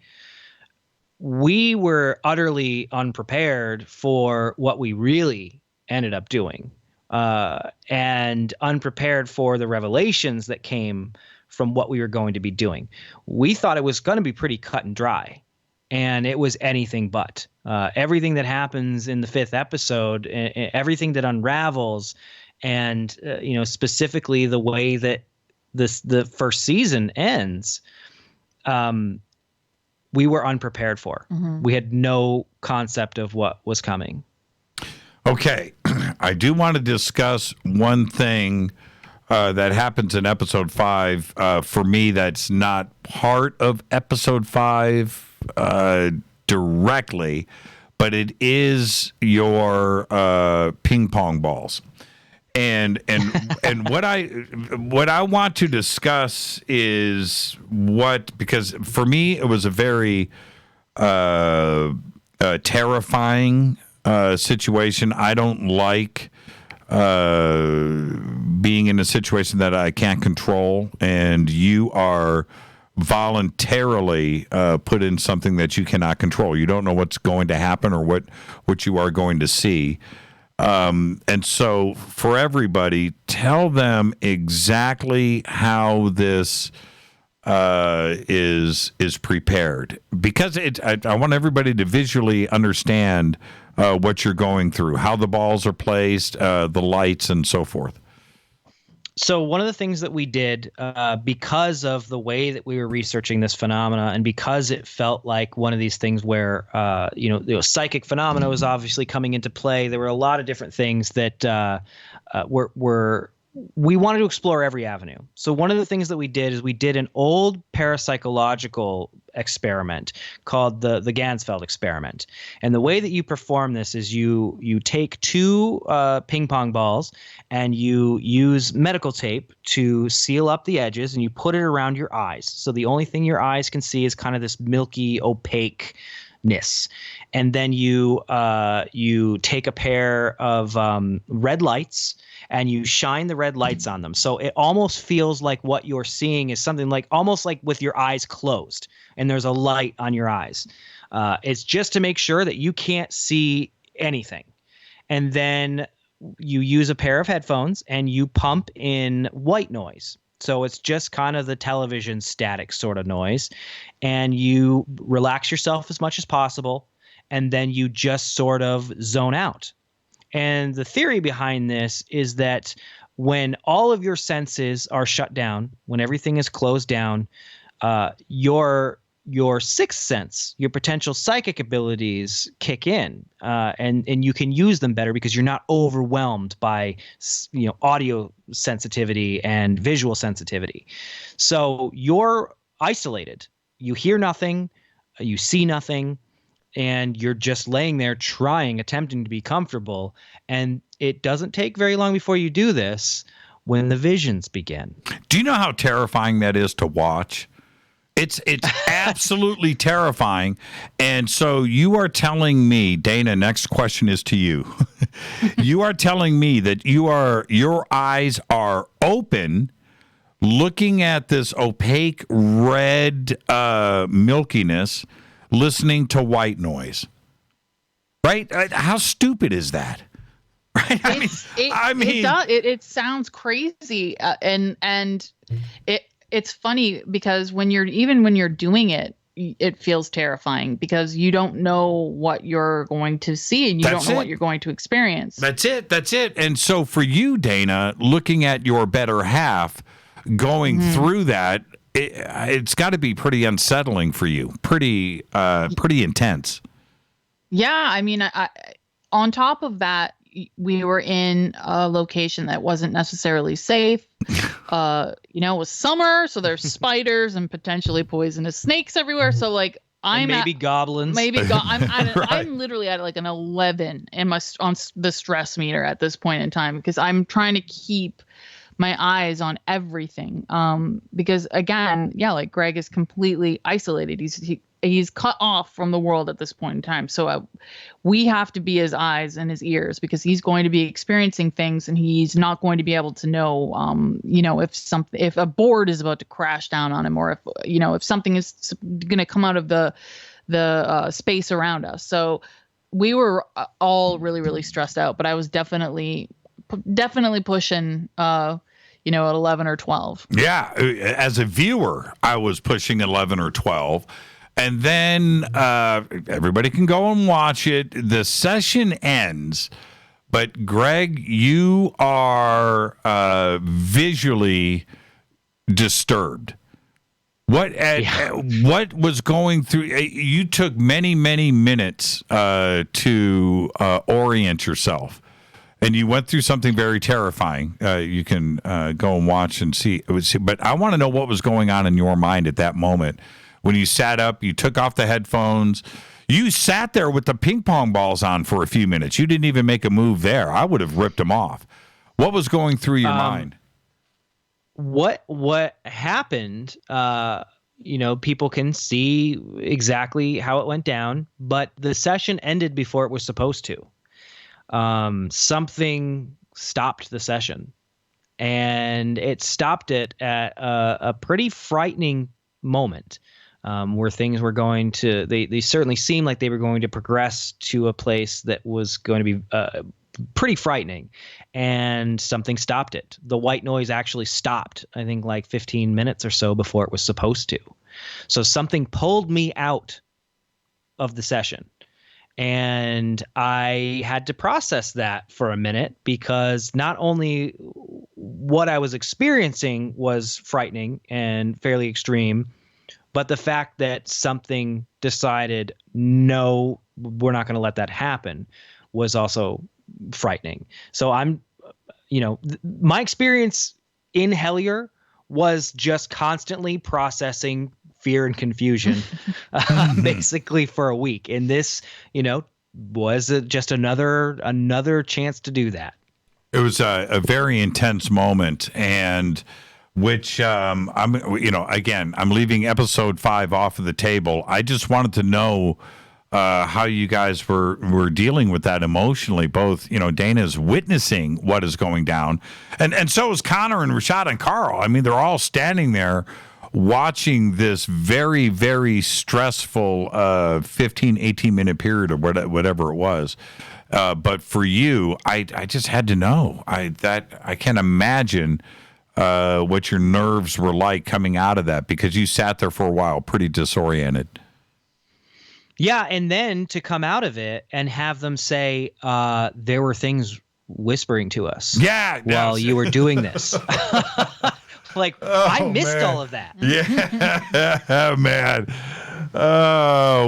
We were utterly unprepared for what we really ended up doing, and unprepared for the revelations that came from what we were going to be doing. We thought it was going to be pretty cut and dry. And it was anything but. Everything that happens in the 5th episode, everything that unravels, and specifically the way that the first season ends, we were unprepared for. Mm-hmm. We had no concept of what was coming. Okay, I do want to discuss one thing that happens in episode 5 for me that's not part of episode 5 directly, but it is your ping pong balls. And what I want to discuss is because for me it was a very terrifying situation. I don't like being in a situation that I can't control, and you are voluntarily put in something that you cannot control. You don't know what's going to happen or what you are going to see. And so for everybody, tell them exactly how this is prepared, because I want everybody to visually understand what you're going through, how the balls are placed, the lights, and so forth. So one of the things that we did, because of the way that we were researching this phenomena, and because it felt like one of these things where, psychic phenomena was obviously coming into play. There were a lot of different things that we wanted to explore every avenue. So one of the things that we did is we did an old parapsychological experiment called the Gansfeld experiment. And the way that you perform this is you take 2 ping pong balls and you use medical tape to seal up the edges, and you put it around your eyes. So the only thing your eyes can see is kind of this milky opaqueness. And then you take a pair of red lights and you shine the red lights on them. So it almost feels like what you're seeing is something like almost like with your eyes closed and there's a light on your eyes. It's just to make sure that you can't see anything. And then you use a pair of headphones and you pump in white noise. So it's just kind of the television static sort of noise. And you relax yourself as much as possible. And then you just sort of zone out. And the theory behind this is that when all of your senses are shut down, when everything is closed down, your sixth sense, your potential psychic abilities kick in, and you can use them better because you're not overwhelmed by audio sensitivity and visual sensitivity. So you're isolated. You hear nothing, you see nothing, and you're just laying there attempting to be comfortable. And it doesn't take very long before you do this when the visions begin. Do you know how terrifying that is to watch? It's absolutely terrifying. And so you are telling me, Dana, next question is to you. You are telling me that your eyes are open looking at this opaque red milkiness, listening to white noise, right? How stupid is that? Right? It sounds crazy, and it's funny because when you're doing it, it feels terrifying because you don't know what you're going to see and you don't know what you're going to experience. That's it. And so for you, Dana, looking at your better half, going through that, it's got to be pretty unsettling for you, pretty intense. Yeah, I mean, on top of that, we were in a location that wasn't necessarily safe. It was summer, so there's spiders and potentially poisonous snakes everywhere. So like, goblins. I'm literally at like an 11 on the stress meter at this point in time, because I'm trying to keep my eyes on everything. Because again, like Greg is completely isolated. He's cut off from the world at this point in time. So we have to be his eyes and his ears, because he's going to be experiencing things, and he's not going to be able to know, if a board is about to crash down on him, or if something is going to come out of the space around us. So we were all really, really stressed out, but I was definitely pushing, at 11 or 12. Yeah. As a viewer, I was pushing 11 or 12. And then everybody can go and watch it. The session ends, but Greg, you are visually disturbed. What was going through? You took many, many minutes to orient yourself, and you went through something very terrifying. You can go and watch and see. But I want to know what was going on in your mind at that moment. When you sat up, you took off the headphones. You sat there with the ping pong balls on for a few minutes. You didn't even make a move there. I would have ripped them off. What was going through your mind? What happened? People can see exactly how it went down, but the session ended before it was supposed to. Something stopped the session, and it stopped it at a pretty frightening moment. Where things were going to, they certainly seemed like they were going to progress to a place that was going to be pretty frightening, and something stopped it. The white noise actually stopped, I think, like 15 minutes or so before it was supposed to. So something pulled me out of the session, and I had to process that for a minute, because not only what I was experiencing was frightening and fairly extreme, but the fact that something decided, no, we're not going to let that happen, was also frightening. So my experience in Hellier was just constantly processing fear and confusion, basically for a week. And this, was just another chance to do that. It was a very intense moment, and which I'm leaving episode 5 off of the table. I just wanted to know how you guys were dealing with that emotionally. Both, Dana's witnessing what is going down, and so is Connor and Rashad and Carl. I mean, they're all standing there watching this very, very stressful 15, 18-minute period or whatever it was. But for you, I just had to know. I can't imagine what your nerves were like coming out of that, because you sat there for a while pretty disoriented. Yeah, and then to come out of it and have them say there were things whispering to us while you were doing this. I missed all of that. Yeah, man.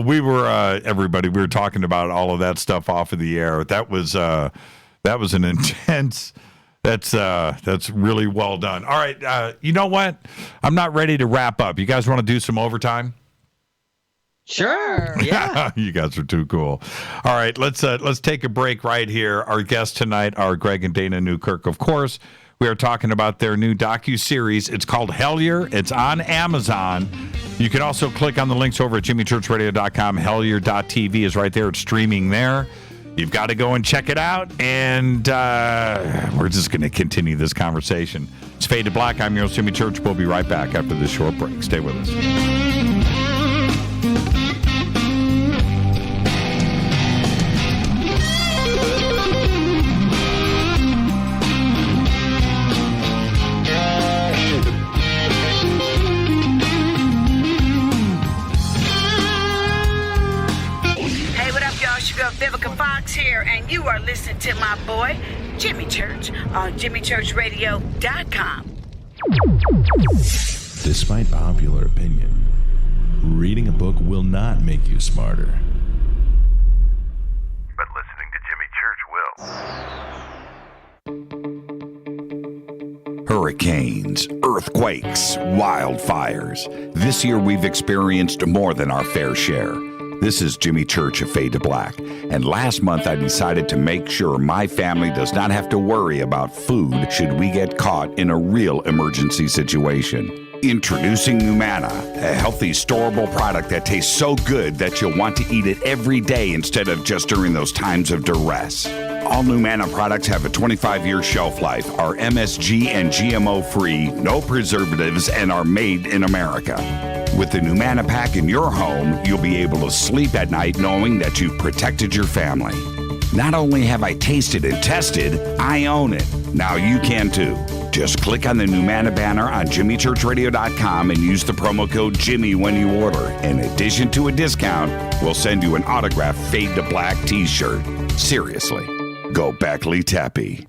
We were talking about all of that stuff off of the air. That was an intense. That's really well done. All right, you know what? I'm not ready to wrap up. You guys want to do some overtime? Sure. Yeah. You guys are too cool. All right, let's take a break right here. Our guests tonight are Greg and Dana Newkirk, of course. We are talking about their new docu-series. It's called Hellier. It's on Amazon. You can also click on the links over at jimmychurchradio.com. Hellier.tv is right there. It's streaming there. You've got to go and check it out, and we're just going to continue this conversation. It's Fade to Black. I'm your host, Jimmy Church. We'll be right back after this short break. Stay with us. Vivica Fox here, and you are listening to my boy, Jimmy Church, on jimmychurchradio.com. Despite popular opinion, reading a book will not make you smarter. But listening to Jimmy Church will. Hurricanes, earthquakes, wildfires. This year we've experienced more than our fair share. This is Jimmy Church of Fade to Black, and last month I decided to make sure my family does not have to worry about food should we get caught in a real emergency situation. Introducing Numana, a healthy, storable product that tastes so good that you'll want to eat it every day instead of just during those times of duress. All Numana products have a 25-year shelf life, are MSG and GMO-free, no preservatives, and are made in America. With the Numana pack in your home, you'll be able to sleep at night knowing that you've protected your family. Not only have I tasted and tested, I own it. Now you can too. Just click on the Numana banner on JimmyChurchRadio.com and use the promo code Jimmy when you order. In addition to a discount, we'll send you an autographed Fade to Black t-shirt. Seriously, go Beckley Teppy.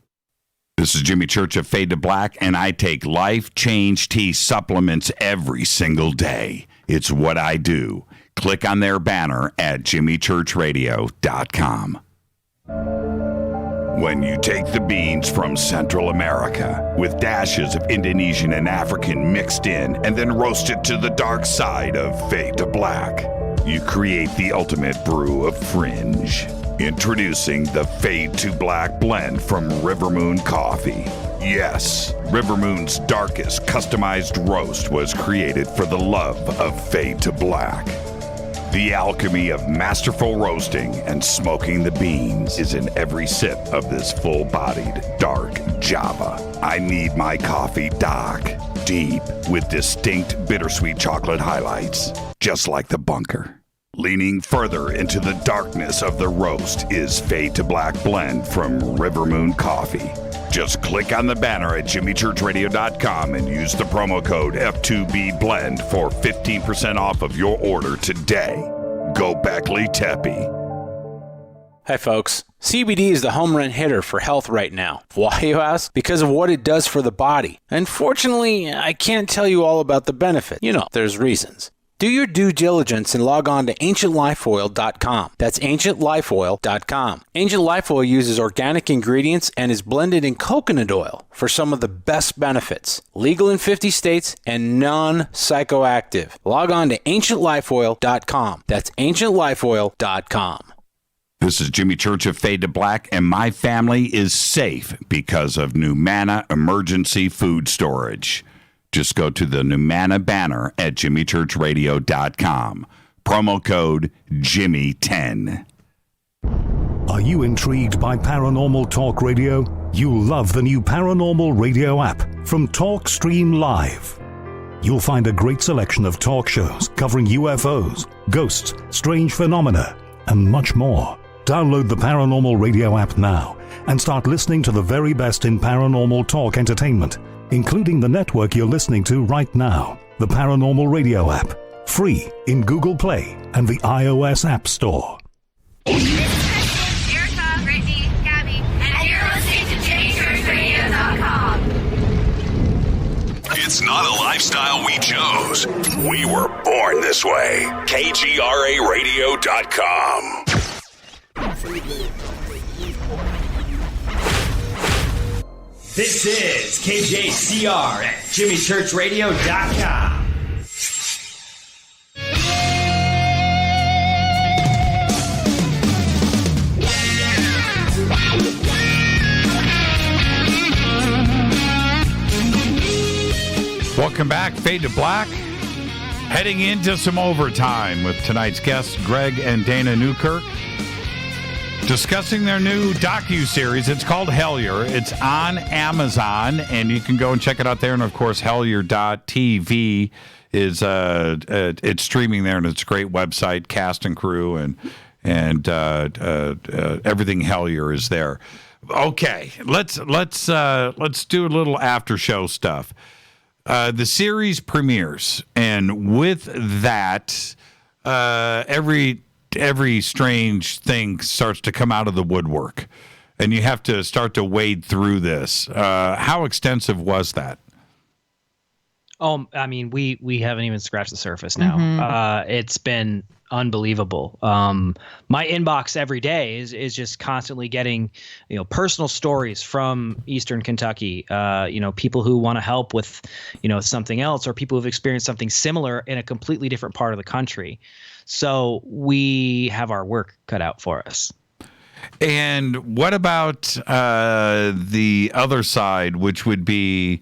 This is Jimmy Church of Fade to Black, and I take Life Change Tea supplements every single day. It's what I do. Click on their banner at JimmyChurchRadio.com. When you take the beans from Central America with dashes of Indonesian and African mixed in and then roasted to the dark side of Fade to Black, you create the ultimate brew of fringe. Introducing the Fade to Black blend from Rivermoon Coffee. Yes, Rivermoon's darkest customized roast was created for the love of Fade to Black. The alchemy of masterful roasting and smoking the beans is in every sip of this full-bodied, dark Java. I need my coffee dark, deep, with distinct bittersweet chocolate highlights, just like the bunker. Leaning further into the darkness of the roast is Fade to Black blend from Rivermoon Coffee. Just click on the banner at JimmyChurchRadio.com and use the promo code F2BBLEND for 15% off of your order today. Go Beckley Teppy. Hi folks, CBD is the home run hitter for health right now. Why, you ask? Because of what it does for the body. Unfortunately, I can't tell you all about the benefit. You know, there's reasons. Do your due diligence and log on to AncientLifeOil.com. That's AncientLifeOil.com. Ancient Life Oil uses organic ingredients and is blended in coconut oil for some of the best benefits. Legal in 50 states and non-psychoactive. Log on to AncientLifeOil.com. That's AncientLifeOil.com. This is Jimmy Church of Fade to Black, and my family is safe because of Numana Emergency Food Storage. Just go to the Numana banner at JimmyChurchRadio.com. Promo code Jimmy10. Are you intrigued by Paranormal Talk Radio? You'll love the new Paranormal Radio app from TalkStream Live. You'll find a great selection of talk shows covering UFOs, ghosts, strange phenomena, and much more. Download the Paranormal Radio app now and start listening to the very best in paranormal talk entertainment, including the network you're listening to right now, the Paranormal Radio app, free in Google Play and the iOS App Store. This is Kristen, Erica, Brittany, Gabby, and you're listening to JimmyChurchRadio.com. It's not a lifestyle we chose. We were born this way. KGRARadio.com. This is KJCR at JimmyChurchRadio.com. Welcome back, Fade to Black. Heading into some overtime with tonight's guests, Greg and Dana Newkirk, discussing their new docu-series. It's called Hellier. It's on Amazon, and you can go and check it out there. And, of course, Hellier.tv is it's streaming there, and it's a great website, cast and crew, and everything Hellier is there. Okay, let's do a little after-show stuff. The series premieres, and with that, every strange thing starts to come out of the woodwork, and you have to start to wade through this. How extensive was that? Oh, I mean, we haven't even scratched the surface now. Mhm. It's been unbelievable. My inbox every day is just constantly getting, personal stories from Eastern Kentucky. People who want to help with, something else, or people who've experienced something similar in a completely different part of the country. So we have our work cut out for us. And what about the other side, which would be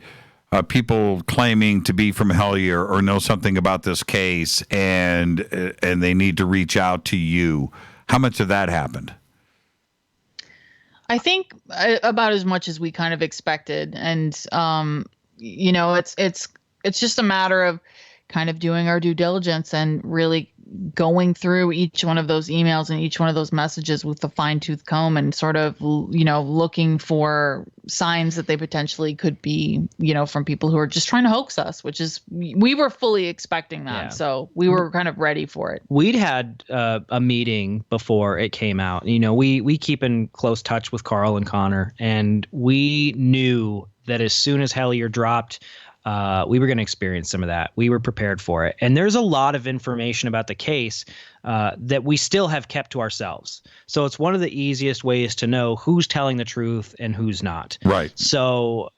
people claiming to be from Hellier or know something about this case, and they need to reach out to you? How much of that happened? I think about as much as we kind of expected, and it's just a matter of kind of doing our due diligence and really going through each one of those emails and each one of those messages with a fine-tooth comb and sort of, looking for signs that they potentially could be, from people who are just trying to hoax us, which is, we were fully expecting that. Yeah. So we were kind of ready for it. We'd had a meeting before it came out. We keep in close touch with Carl and Connor, and we knew that as soon as Hellier dropped, we were going to experience some of that. We were prepared for it. And there's a lot of information about the case that we still have kept to ourselves. So it's one of the easiest ways to know who's telling the truth and who's not. Right. So,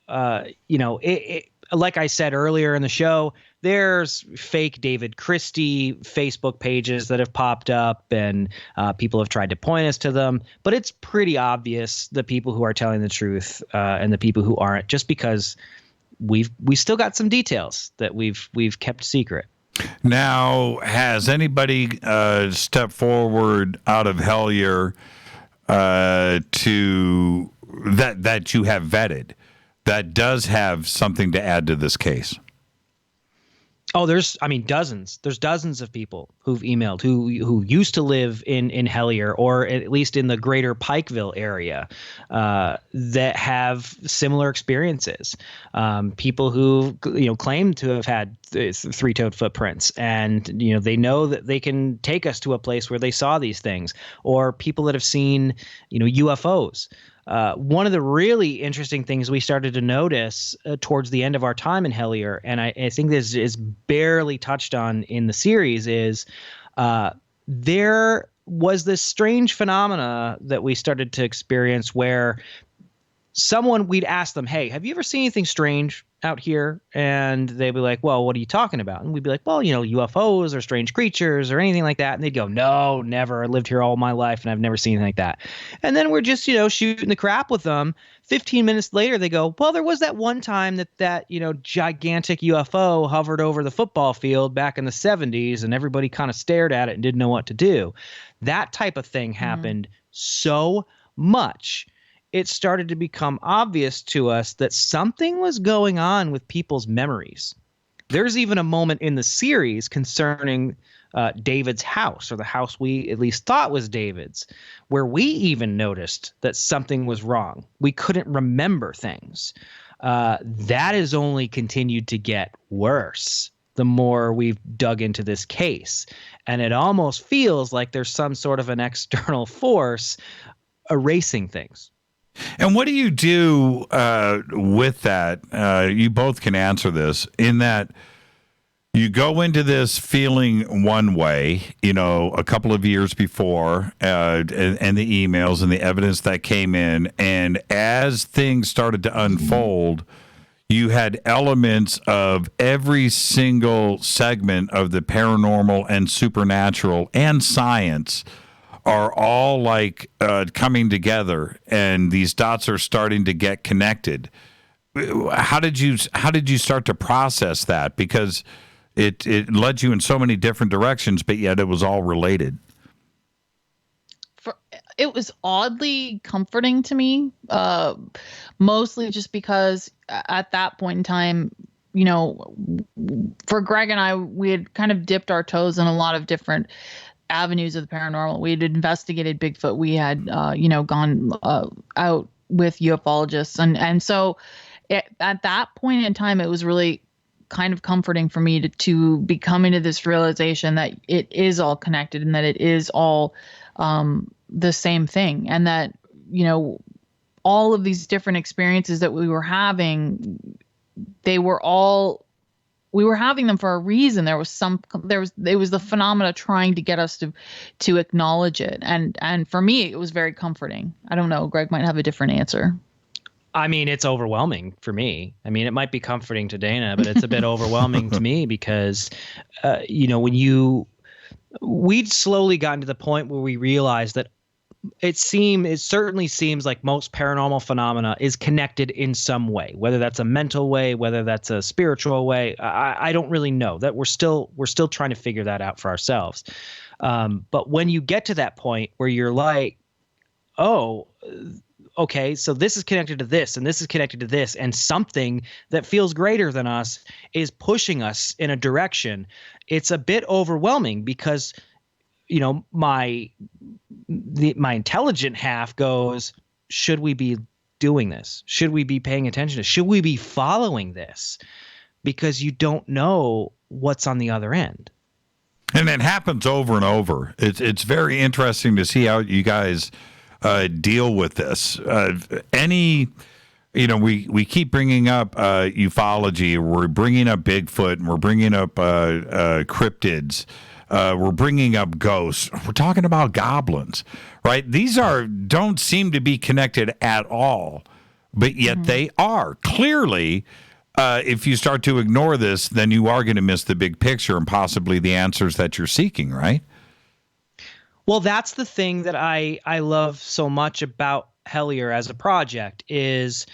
like I said earlier in the show, there's fake David Christie Facebook pages that have popped up, and people have tried to point us to them. But it's pretty obvious the people who are telling the truth and the people who aren't, just because we still got some details that we've kept secret. Now, has anybody stepped forward out of Hellier to that you have vetted that does have something to add to this case? Oh, there's dozens. There's dozens of people who've emailed who used to live in Hellier, or at least in the greater Pikeville area, that have similar experiences. People who claim to have had three-toed footprints, and they know that they can take us to a place where they saw these things, or people that have seen UFOs. One of the really interesting things we started to notice towards the end of our time in Hellier, and I think this is barely touched on in the series, is there was this strange phenomena that we started to experience where we'd ask them, hey, have you ever seen anything strange out here? And they'd be like, well, what are you talking about? And we'd be like, well, UFOs or strange creatures or anything like that. And they'd go, no, never. I lived here all my life and I've never seen anything like that. And then we're just, shooting the crap with them. 15 minutes later, they go, well, there was that one time that gigantic UFO hovered over the football field back in the 70s, and everybody kind of stared at it and didn't know what to do. That type of thing happened so much. It started to become obvious to us that something was going on with people's memories. There's even a moment in the series concerning David's house, or the house we at least thought was David's, where we even noticed that something was wrong. We couldn't remember things. That has only continued to get worse the more we've dug into this case. And it almost feels like there's some sort of an external force erasing things. And what do you do with that? You both can answer this, in that you go into this feeling one way, a couple of years before, and the emails and the evidence that came in. And as things started to unfold, you had elements of every single segment of the paranormal and supernatural and science are all like coming together, and these dots are starting to get connected. How did you start to process that? Because it led you in so many different directions, but yet it was all related. It was oddly comforting to me, mostly just because at that point in time, for Greg and I, we had kind of dipped our toes in a lot of different avenues of the paranormal. We had investigated Bigfoot. We had, gone out with ufologists. And so at that point in time, it was really kind of comforting for me to be coming to this realization that it is all connected, and that it is all the same thing. And that, all of these different experiences that we were having, they were all were having them for a reason. It was the phenomena trying to get us to acknowledge it. And for me, it was very comforting. I don't know. Greg might have a different answer. I mean, it's overwhelming for me. I mean, it might be comforting to Dana, but it's a bit overwhelming to me because, we'd slowly gotten to the point where we realized that it certainly seems like most paranormal phenomena is connected in some way, whether that's a mental way, whether that's a spiritual way. I don't really know. That we're still trying to figure that out for ourselves. But when you get to that point where you're like, oh, okay, so this is connected to this and this is connected to this, and something that feels greater than us is pushing us in a direction, it's a bit overwhelming because, my intelligent half goes, should we be doing this? Should we be paying attention to this? Should we be following this? Because you don't know what's on the other end. And it happens over and over. It's very interesting to see how you guys deal with this. We keep bringing up ufology. We're bringing up Bigfoot, and we're bringing up cryptids. We're bringing up ghosts. We're talking about goblins, right? These don't seem to be connected at all, but yet they are. Clearly, if you start to ignore this, then you are going to miss the big picture and possibly the answers that you're seeking, right? Well, that's the thing that I love so much about Hellier as a project is,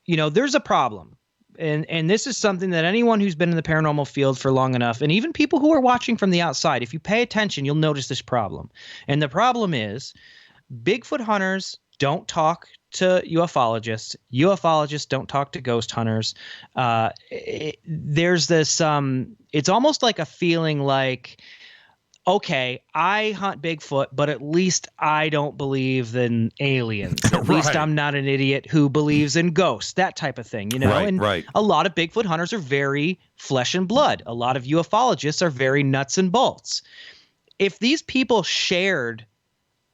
there's a problem. And this is something that anyone who's been in the paranormal field for long enough, and even people who are watching from the outside, if you pay attention, you'll notice this problem. And the problem is Bigfoot hunters don't talk to ufologists. Ufologists don't talk to ghost hunters. There's this, it's almost like a feeling like, okay, I hunt Bigfoot, but at least I don't believe in aliens. At least I'm not an idiot who believes in ghosts, that type of thing, Right. A lot of Bigfoot hunters are very flesh and blood. A lot of ufologists are very nuts and bolts. If these people shared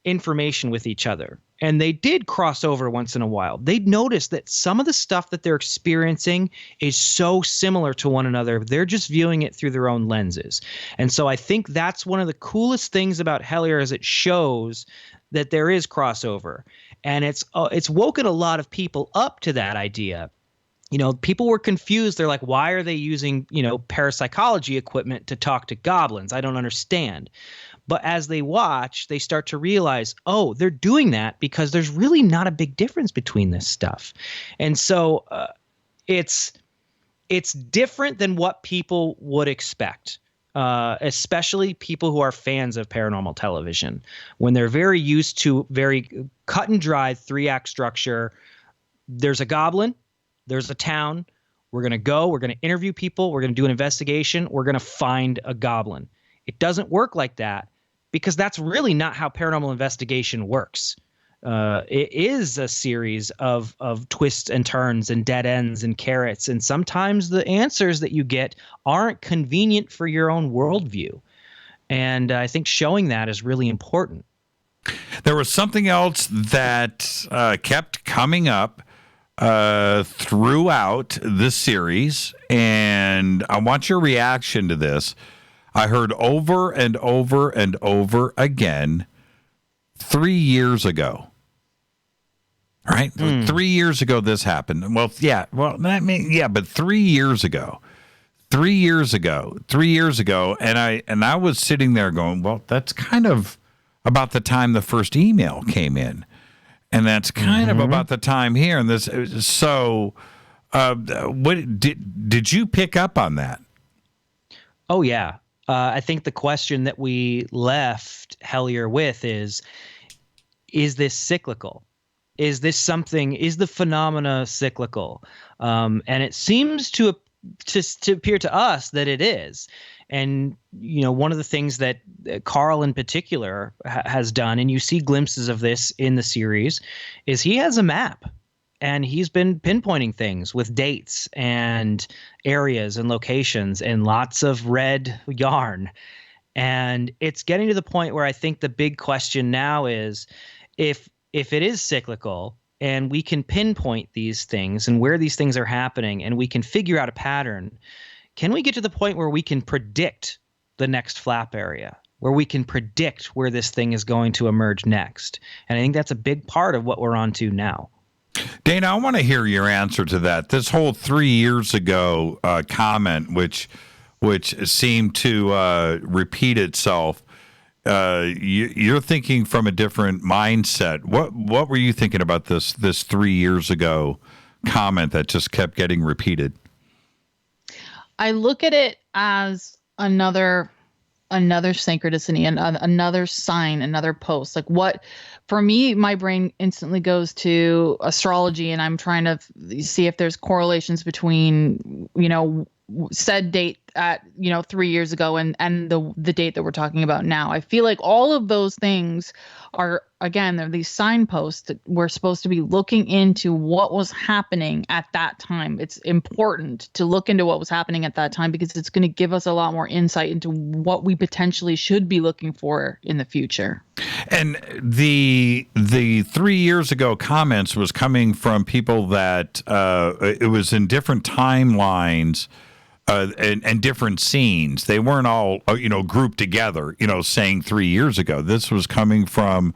information with each other, and they did cross over once in a while, they'd notice that some of the stuff that they're experiencing is so similar to one another. They're just viewing it through their own lenses. And so I think that's one of the coolest things about Hellier is it shows that there is crossover. And it's woken a lot of people up to that idea. People were confused. They're like, why are they using, parapsychology equipment to talk to goblins? I don't understand. But as they watch, they start to realize, oh, they're doing that because there's really not a big difference between this stuff. And so it's different than what people would expect, especially people who are fans of paranormal television. When they're very used to very cut and dry 3-act structure, there's a goblin, there's a town, we're going to interview people, we're going to do an investigation, we're going to find a goblin. It doesn't work like that because that's really not how paranormal investigation works. It is a series of twists and turns and dead ends and carrots. And sometimes the answers that you get aren't convenient for your own worldview. And I think showing that is really important. There was something else that kept coming up throughout this series, and I want your reaction to this. I heard over and over and over again 3 years ago. Right? 3 years ago this happened. But 3 years ago. 3 years ago, and I was sitting there going, well, that's kind of about the time the first email came in. And that's kind of about the time here. And this, so what did you pick up on that? Oh, yeah. I think the question that we left Hellier with is this cyclical? Is this something, is the phenomena cyclical? And it seems to appear to us that it is. And, one of the things that Carl in particular has done, and you see glimpses of this in the series, is he has a map. And he's been pinpointing things with dates and areas and locations and lots of red yarn. And it's getting to the point where I think the big question now is if it is cyclical and we can pinpoint these things and where these things are happening and we can figure out a pattern, can we get to the point where we can predict the next flap area, where we can predict where this thing is going to emerge next? And I think that's a big part of what we're on to now. Dana, I want to hear your answer to that. This whole 3 years ago comment, which seemed to repeat itself. You're thinking from a different mindset. What were you thinking about this 3 years ago comment that just kept getting repeated? I look at it as another synchronicity and another sign, another post. Like, what, for me, my brain instantly goes to astrology, and I'm trying to see if there's correlations between, said date at 3 years ago and the date that we're talking about now. I feel like all of those things are, again, they're these signposts that we're supposed to be looking into what was happening at that time. It's important to look into what was happening at that time because it's going to give us a lot more insight into what we potentially should be looking for in the future. And the 3 years ago comments was coming from people that it was in different timelines. And different scenes. They weren't all, grouped together, saying 3 years ago. This was coming from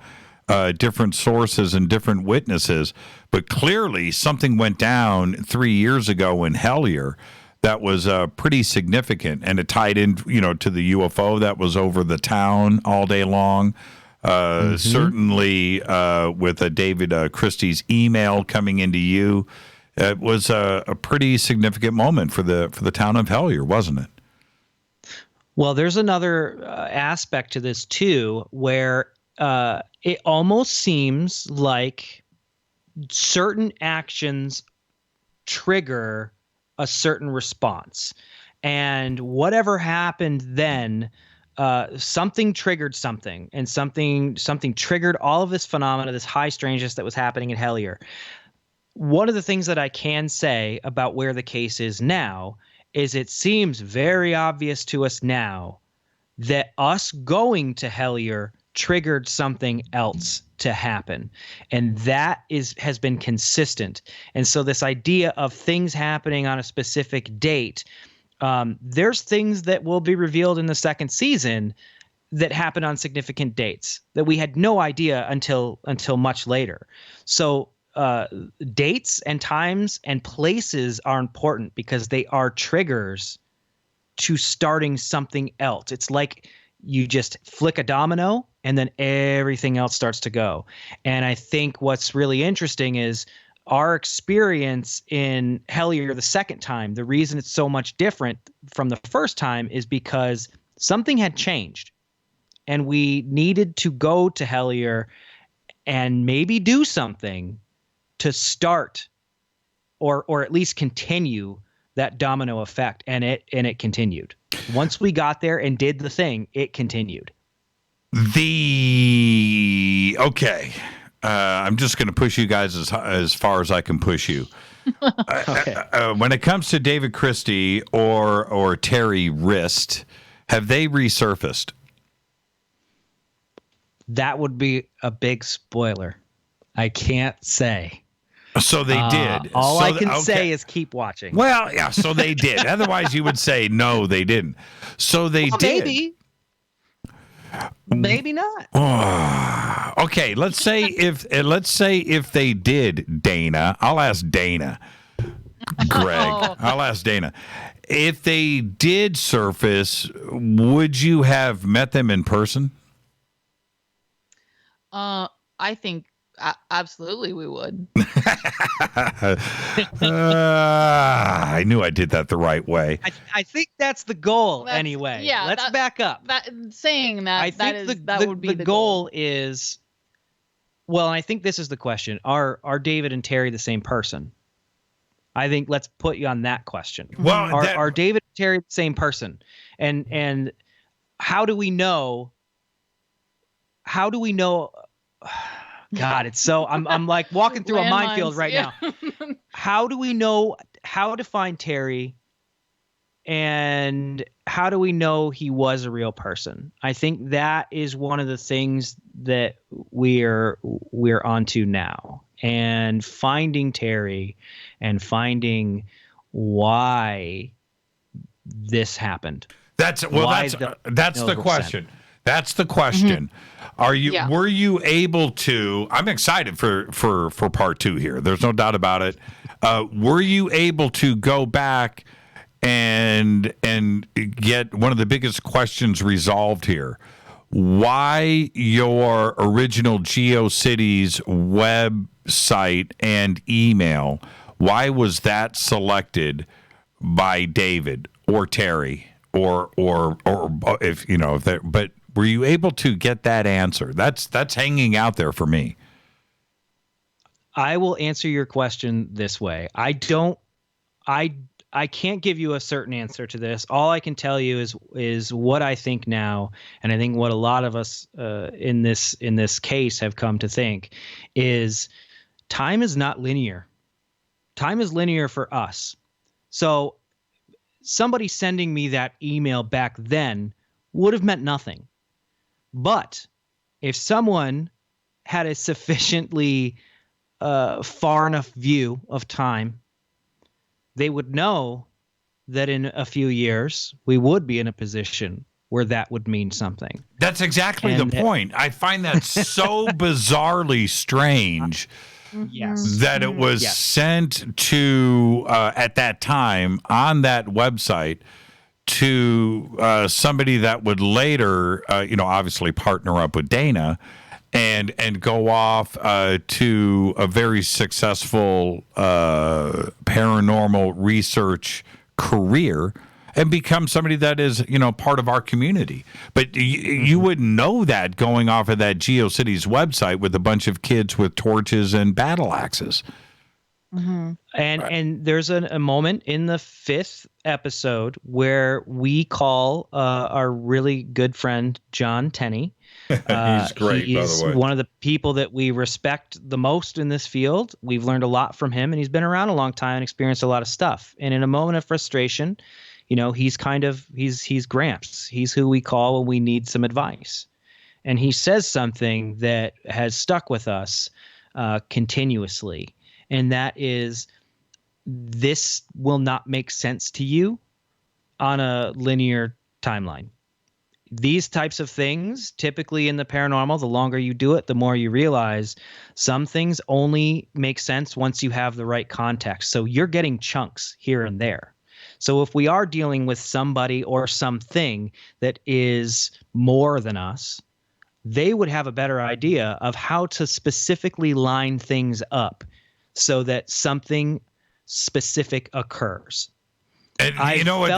different sources and different witnesses. But clearly something went down 3 years ago in Hellier that was pretty significant. And it tied in, to the UFO that was over the town all day long. Certainly with David Christie's email coming into you. It was a pretty significant moment for the town of Hellier, wasn't it? Well, there's another aspect to this too, where it almost seems like certain actions trigger a certain response, and whatever happened then, something triggered something, and something triggered all of this phenomena, this high strangeness that was happening in Hellier. One of the things that I can say about where the case is now is it seems very obvious to us now that us going to Hellier triggered something else to happen. And that has been consistent. And so this idea of things happening on a specific date, there's things that will be revealed in the second season that happen on significant dates that we had no idea until much later. So dates and times and places are important because they are triggers to starting something else. It's like you just flick a domino and then everything else starts to go. And I think what's really interesting is our experience in Hellier the second time. The reason it's so much different from the first time is because something had changed and we needed to go to Hellier and maybe do something to start or at least continue that domino effect. And it continued. Once we got there and did the thing, it continued. Okay. I'm just going to push you guys as far as I can push you. Okay. When it comes to David Christie or Terry Wrist, have they resurfaced? That would be a big spoiler. I can't say. So they did. All I can say is keep watching. Well, yeah, so they did. Otherwise, you would say, no, they didn't. So they did. Maybe not. Okay, let's say if they did, Dana. I'll ask Dana. Greg, I'll ask Dana. If they did surface, would you have met them in person? I think absolutely we would. I knew I did that the right way. I think that's the goal anyway. Yeah, let's back up. Saying that, I think that would be the goal is. Well, and I think this is the question: Are David and Terry the same person? I think let's put you on that question. Well, are David and Terry the same person? And how do we know? How do we know? God, it's so I'm like walking through a minefield right now. How do we know how to find Terry? And how do we know he was a real person? I think that is one of the things that we're onto now. And finding Terry and finding why this happened. That's the question. That's the question. Mm-hmm. Were you able to? I'm excited for part 2 here. There's no doubt about it. Were you able to go back and get one of the biggest questions resolved here? Why your original GeoCities website and email? Why was that selected by David or Terry or if you know if that? But were you able to get that answer? That's hanging out there for me. I will answer your question this way. I can't give you a certain answer to this. All I can tell you is what I think now, and I think what a lot of us in this case have come to think is time is not linear. Time is linear for us. So somebody sending me that email back then would have meant nothing. But if someone had a sufficiently far enough view of time, they would know that in a few years we would be in a position where that would mean something. That's exactly the point. I find that so bizarrely strange. Yes. That it was sent to at that time on that website to somebody that would later, obviously partner up with Dana and go off to a very successful paranormal research career and become somebody that is, part of our community. But you wouldn't know that going off of that GeoCities website with a bunch of kids with torches and battle axes. Mm-hmm. And there's a moment in the 5th episode where we call our really good friend John Tenney. He's great, he's by the way. One of the people that we respect the most in this field. We've learned a lot from him, and he's been around a long time and experienced a lot of stuff. And in a moment of frustration, he's he's Gramps. He's who we call when we need some advice. And he says something that has stuck with us continuously. And that is, this will not make sense to you on a linear timeline. These types of things, typically in the paranormal, the longer you do it, the more you realize some things only make sense once you have the right context. So you're getting chunks here and there. So if we are dealing with somebody or something that is more than us, they would have a better idea of how to specifically line things up so that something specific occurs. And you know what?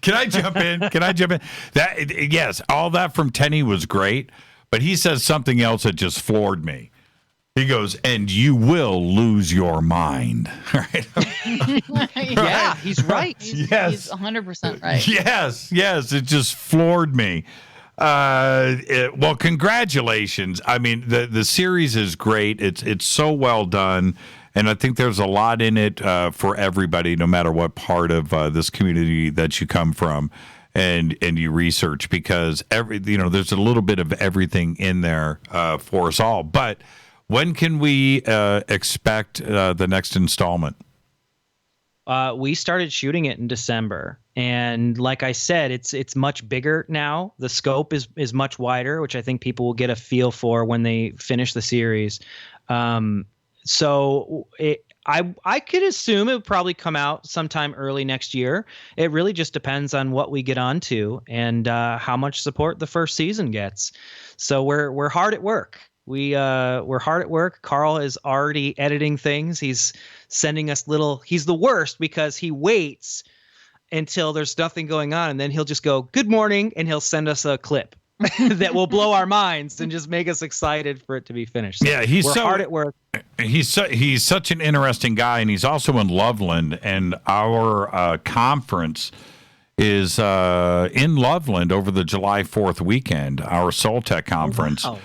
Can I jump in? Yes, all that from Tenney was great, but he says something else that just floored me. He goes, and you will lose your mind. Right? Yeah, he's right. He's 100% right. Yes, it just floored me. Well, congratulations. I mean, the series is great. It's so well done. And I think there's a lot in it for everybody, no matter what part of this community that you come from and you research, because there's a little bit of everything in there for us all. But when can we expect the next installment? We started shooting it in December, and like I said, it's much bigger now. The scope is much wider, which I think people will get a feel for when they finish the series. So I could assume it would probably come out sometime early next year. It really just depends on what we get onto and how much support the first season gets. So we're hard at work. We're hard at work. Carl is already editing things. He's sending us he's the worst because he waits until there's nothing going on, and then he'll just go, "Good morning," and he'll send us a clip that will blow our minds and just make us excited for it to be finished. So yeah, we're hard at work. He's such an interesting guy, and he's also in Loveland, and our conference is in Loveland over the July 4th weekend, our Soul Tech conference. Wow.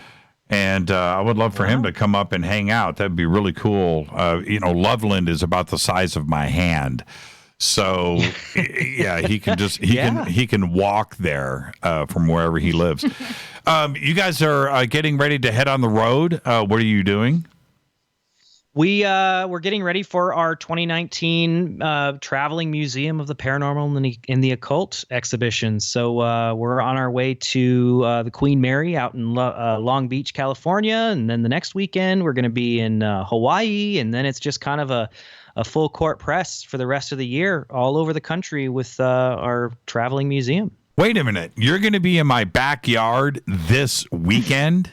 And I would love for him to come up and hang out. That'd be really cool. Loveland is about the size of my hand. So yeah, he can walk there from wherever he lives. You guys are getting ready to head on the road. What are you doing? We're getting ready for our 2019 Traveling Museum of the Paranormal and the Occult exhibition. So we're on our way to the Queen Mary out in Long Beach, California. And then the next weekend, we're going to be in Hawaii. And then it's just kind of a full court press for the rest of the year all over the country with our traveling museum. Wait a minute. You're going to be in my backyard this weekend?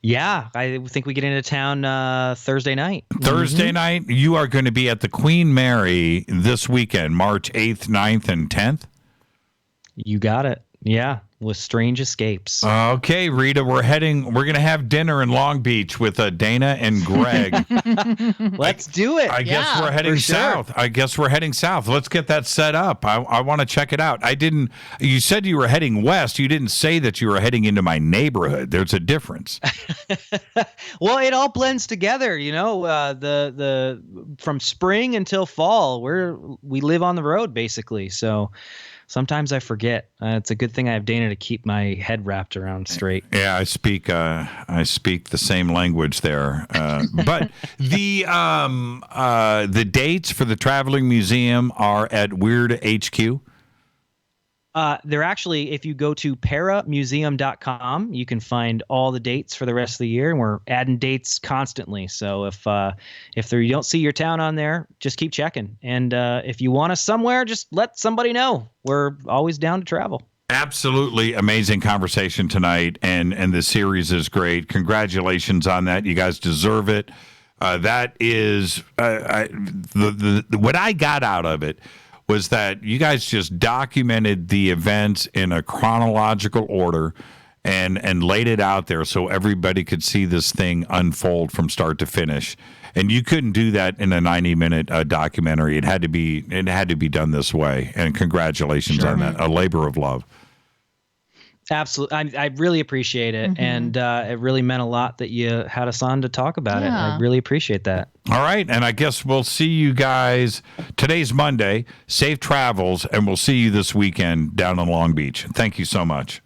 Yeah, I think we get into town Thursday night. Thursday night, you are going to be at the Queen Mary this weekend, March 8th, 9th, and 10th? You got it. Yeah, with Strange Escapes. Okay, Rita, we're going to have dinner in Long Beach with Dana and Greg. Let's do it. I guess we're heading south. Let's get that set up. I want to check it out. You said you were heading west. You didn't say that you were heading into my neighborhood. There's a difference. Well, it all blends together, the from spring until fall, we live on the road basically. So sometimes I forget. It's a good thing I have Dana to keep my head wrapped around straight. Yeah, I speak the same language there. But the dates for the traveling museum are at Weird HQ. They're actually, if you go to paramuseum.com, you can find all the dates for the rest of the year, and we're adding dates constantly. So if you don't see your town on there, just keep checking. And if you want us somewhere, just let somebody know. We're always down to travel. Absolutely amazing conversation tonight, and the series is great. Congratulations on that. You guys deserve it. That is what I got out of it was that you guys just documented the events in a chronological order and laid it out there so everybody could see this thing unfold from start to finish. And you couldn't do that in a 90-minute documentary. It had to be done this way. And congratulations on that. A labor of love. Absolutely. I really appreciate it. Mm-hmm. And it really meant a lot that you had us on to talk about it. I really appreciate that. All right. And I guess we'll see you guys. Today's Monday. Safe travels. And we'll see you this weekend down in Long Beach. Thank you so much.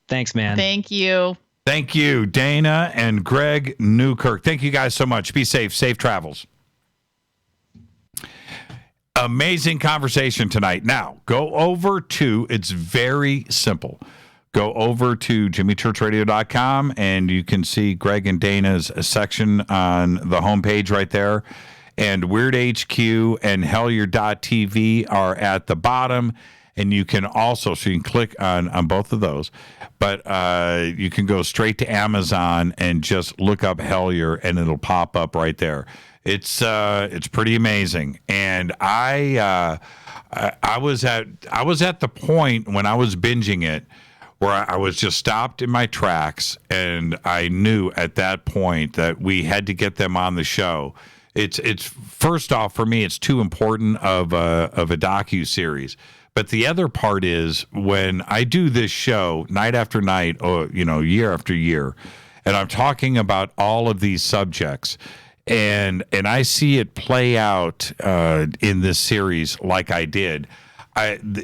Thanks, man. Thank you. Thank you, Dana and Greg Newkirk. Thank you guys so much. Be safe. Safe travels. Amazing conversation tonight. Now, go over to, it's very simple. Go over to jimmychurchradio.com and you can see Greg and Dana's section on the homepage right there. And Weird HQ and Hellier.tv are at the bottom. And you can also, so you can click on both of those, but you can go straight to Amazon and just look up Hellier and it'll pop up right there. It's pretty amazing. And I was at the point when I was binging it where I was just stopped in my tracks, and I knew at that point that we had to get them on the show. It's first off, for me, it's too important of a docu series. But the other part is when I do this show night after night, or year after year, and I'm talking about all of these subjects, and I see it play out in this series like I did.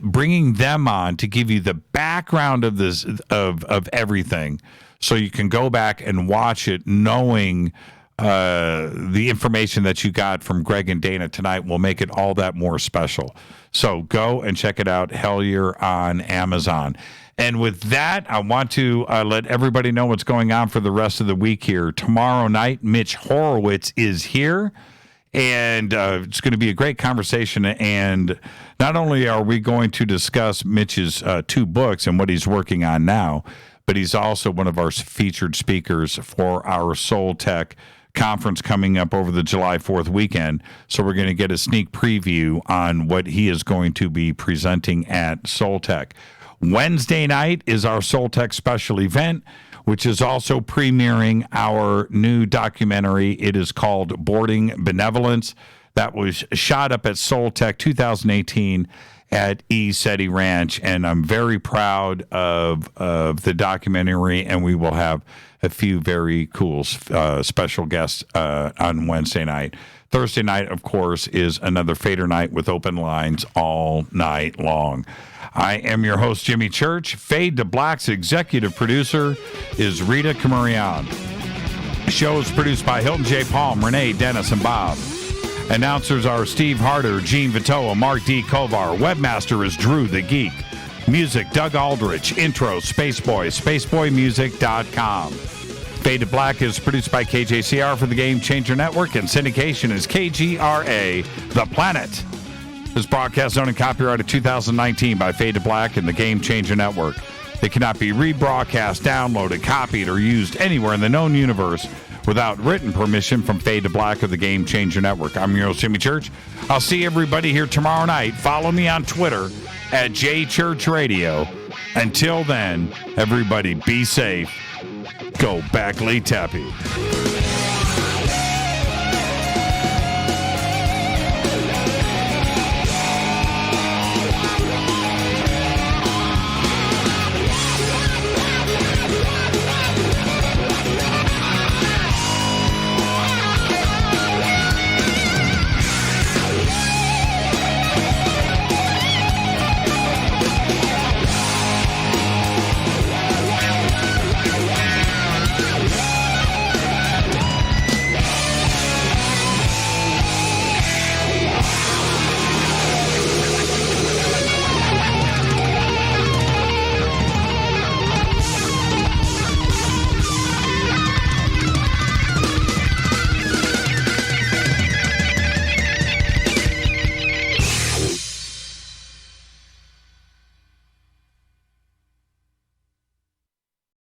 Bringing them on to give you the background of this of everything, so you can go back and watch it, knowing the information that you got from Greg and Dana tonight will make it all that more special. So go and check it out, Hellier on Amazon. And with that, I want to let everybody know what's going on for the rest of the week here. Tomorrow night, Mitch Horowitz is here. And it's going to be a great conversation. And not only are we going to discuss Mitch's 2 books and what he's working on now, but he's also one of our featured speakers for our Soul Tech conference coming up over the July 4th weekend. So we're going to get a sneak preview on what he is going to be presenting at Soul Tech. Wednesday night is our Soul Tech special event, which is also premiering our new documentary. It is called Boarding Benevolence. That was shot up at Soul Tech 2018 at ESETI Ranch, and I'm very proud of the documentary, and we will have a few very cool special guests on Wednesday night. Thursday night, of course, is another Fader night with open lines all night long. I am your host, Jimmy Church. Fade to Black's executive producer is Rita Camarion. Show is produced by Hilton J. Palm, Renee, Dennis, and Bob. Announcers are Steve Harder, Gene Vitoa, Mark D. Kovar. Webmaster is Drew the Geek. Music, Doug Aldrich. Intro, Spaceboy, spaceboymusic.com. Fade to Black is produced by KJCR for the Game Changer Network, and syndication is KGRA, The Planet. This broadcast is owned and copyrighted 2019 by Fade to Black and the Game Changer Network. It cannot be rebroadcast, downloaded, copied, or used anywhere in the known universe without written permission from Fade to Black of the Game Changer Network. I'm your host, Jimmy Church. I'll see everybody here tomorrow night. Follow me on Twitter at JChurchRadio. Until then, everybody be safe. Go back, Lee Tappy.